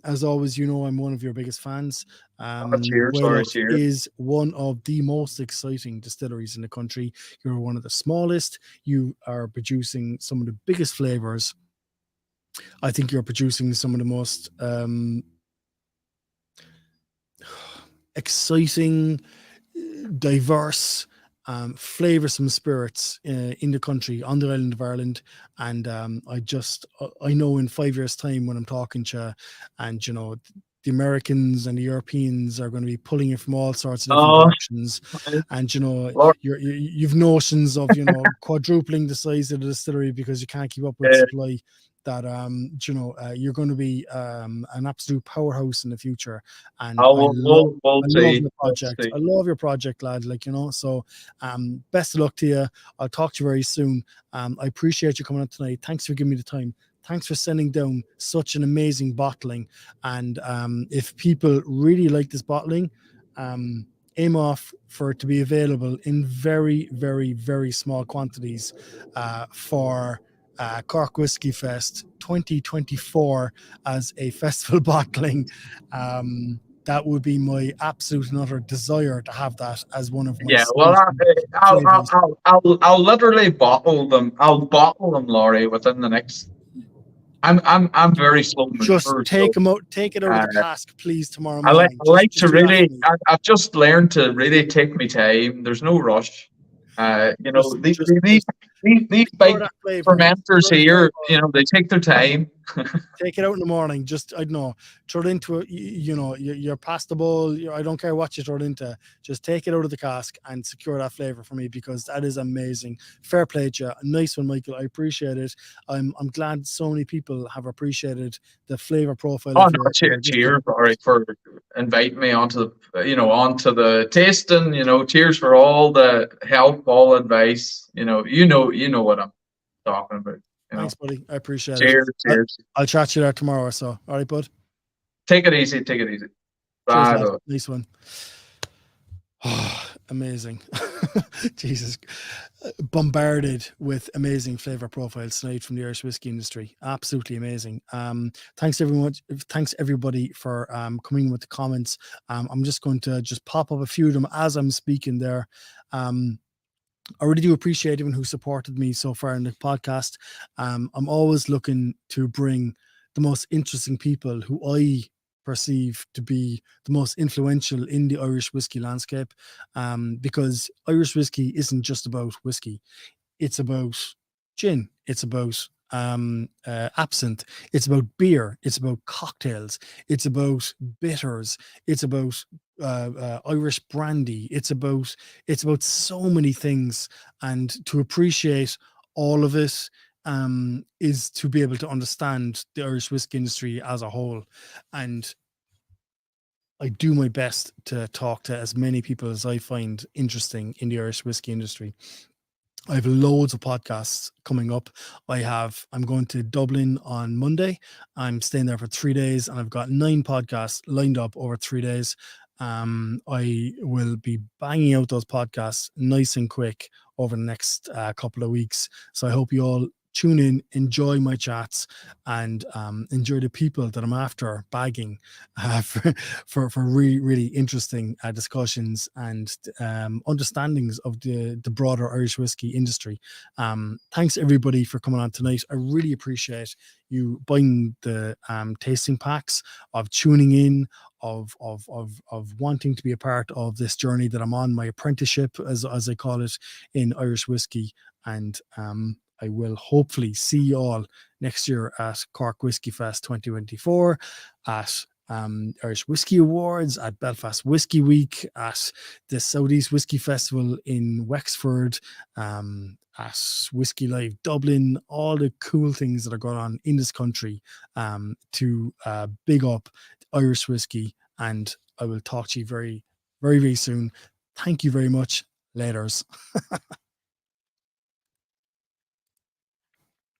As always, you know I'm one of your biggest fans. Cheers, Baoilleach cheers. is one of the most exciting distilleries in the country. You're one of the smallest. You are producing some of the biggest flavors. I think you're producing some of the most exciting, diverse, flavoursome spirits in the country, on the island of Ireland. And I know in 5 years' time when I'm talking to you, and you know, the Americans and the Europeans are going to be pulling you from all sorts of different directions, and you know, you've notions of, you know, quadrupling the size of the distillery because you can't keep up with supply. That you know, you're going to be an absolute powerhouse in the future, and I love your project. I love your project, lad. Like, you know, so best of luck to you. I'll talk to you very soon. I appreciate you coming on tonight. Thanks for giving me the time. Thanks for sending down such an amazing bottling. And if people really like this bottling, aim off for it to be available in very, very, very small quantities for Cork Whiskey Fest 2024 as a festival bottling. That would be my absolute and utter desire to have that as one of my I'll literally bottle them. I'll bottle them, Laurie, within the next. I'm very slow mover. Just take them out, take it out of the cask, please, tomorrow morning. I've just learned to really take my time. There's no rush. You know, these big fermenters here, you know, they take their time. Take it out in the morning. Just, I don't know, throw it into, you know, you're past the bowl. I don't care what you throw it into. Just take it out of the cask and secure that flavor for me, because that is amazing. Fair play to you. Nice one, Michael. I appreciate it. I'm glad so many people have appreciated the flavor profile. Oh, no, cheers, Laurie, for inviting me onto the tasting. You know, cheers for all the help, all advice. You know what I'm talking about. Thanks, buddy. I appreciate it. Cheers. I'll chat to you there tomorrow or so. All right, bud. Take it easy. Bye. Cheers, nice one. Oh, amazing. Jesus. Bombarded with amazing flavor profiles tonight from the Irish whiskey industry. Absolutely amazing. Thanks everyone. Thanks everybody for coming with the comments. I'm just going to pop up a few of them as I'm speaking there. I really do appreciate everyone who supported me so far in the podcast. I'm always looking to bring the most interesting people who I perceive to be the most influential in the Irish whiskey landscape, because Irish whiskey isn't just about whiskey. It's about gin. It's about absinthe. It's about beer. It's about cocktails. It's about bitters. It's about Irish brandy. It's about so many things, and to appreciate all of it is to be able to understand the Irish whiskey industry as a whole. And I do my best to talk to as many people as I find interesting in the Irish whiskey industry. I have loads of podcasts coming up. I'm going to Dublin on Monday. I'm staying there for 3 days, and I've got 9 podcasts lined up over 3 days. I will be banging out those podcasts nice and quick over the next couple of weeks. So I hope you all tune in, enjoy my chats, and enjoy the people that I'm after bagging for really, really interesting discussions and understandings of the broader Irish whiskey industry. Thanks everybody for coming on tonight. I really appreciate you buying the tasting packs, of tuning in, of wanting to be a part of this journey that I'm on, my apprenticeship, as I call it, in Irish whiskey. And I will hopefully see you all next year at Cork Whisky Fest 2024, at Irish Whiskey Awards, at Belfast Whiskey Week, at the Southeast Whiskey Festival in Wexford, at Whiskey Live Dublin, all the cool things that are going on in this country to big up Irish whiskey. And I will talk to you very, very, very soon. Thank you very much. Laters.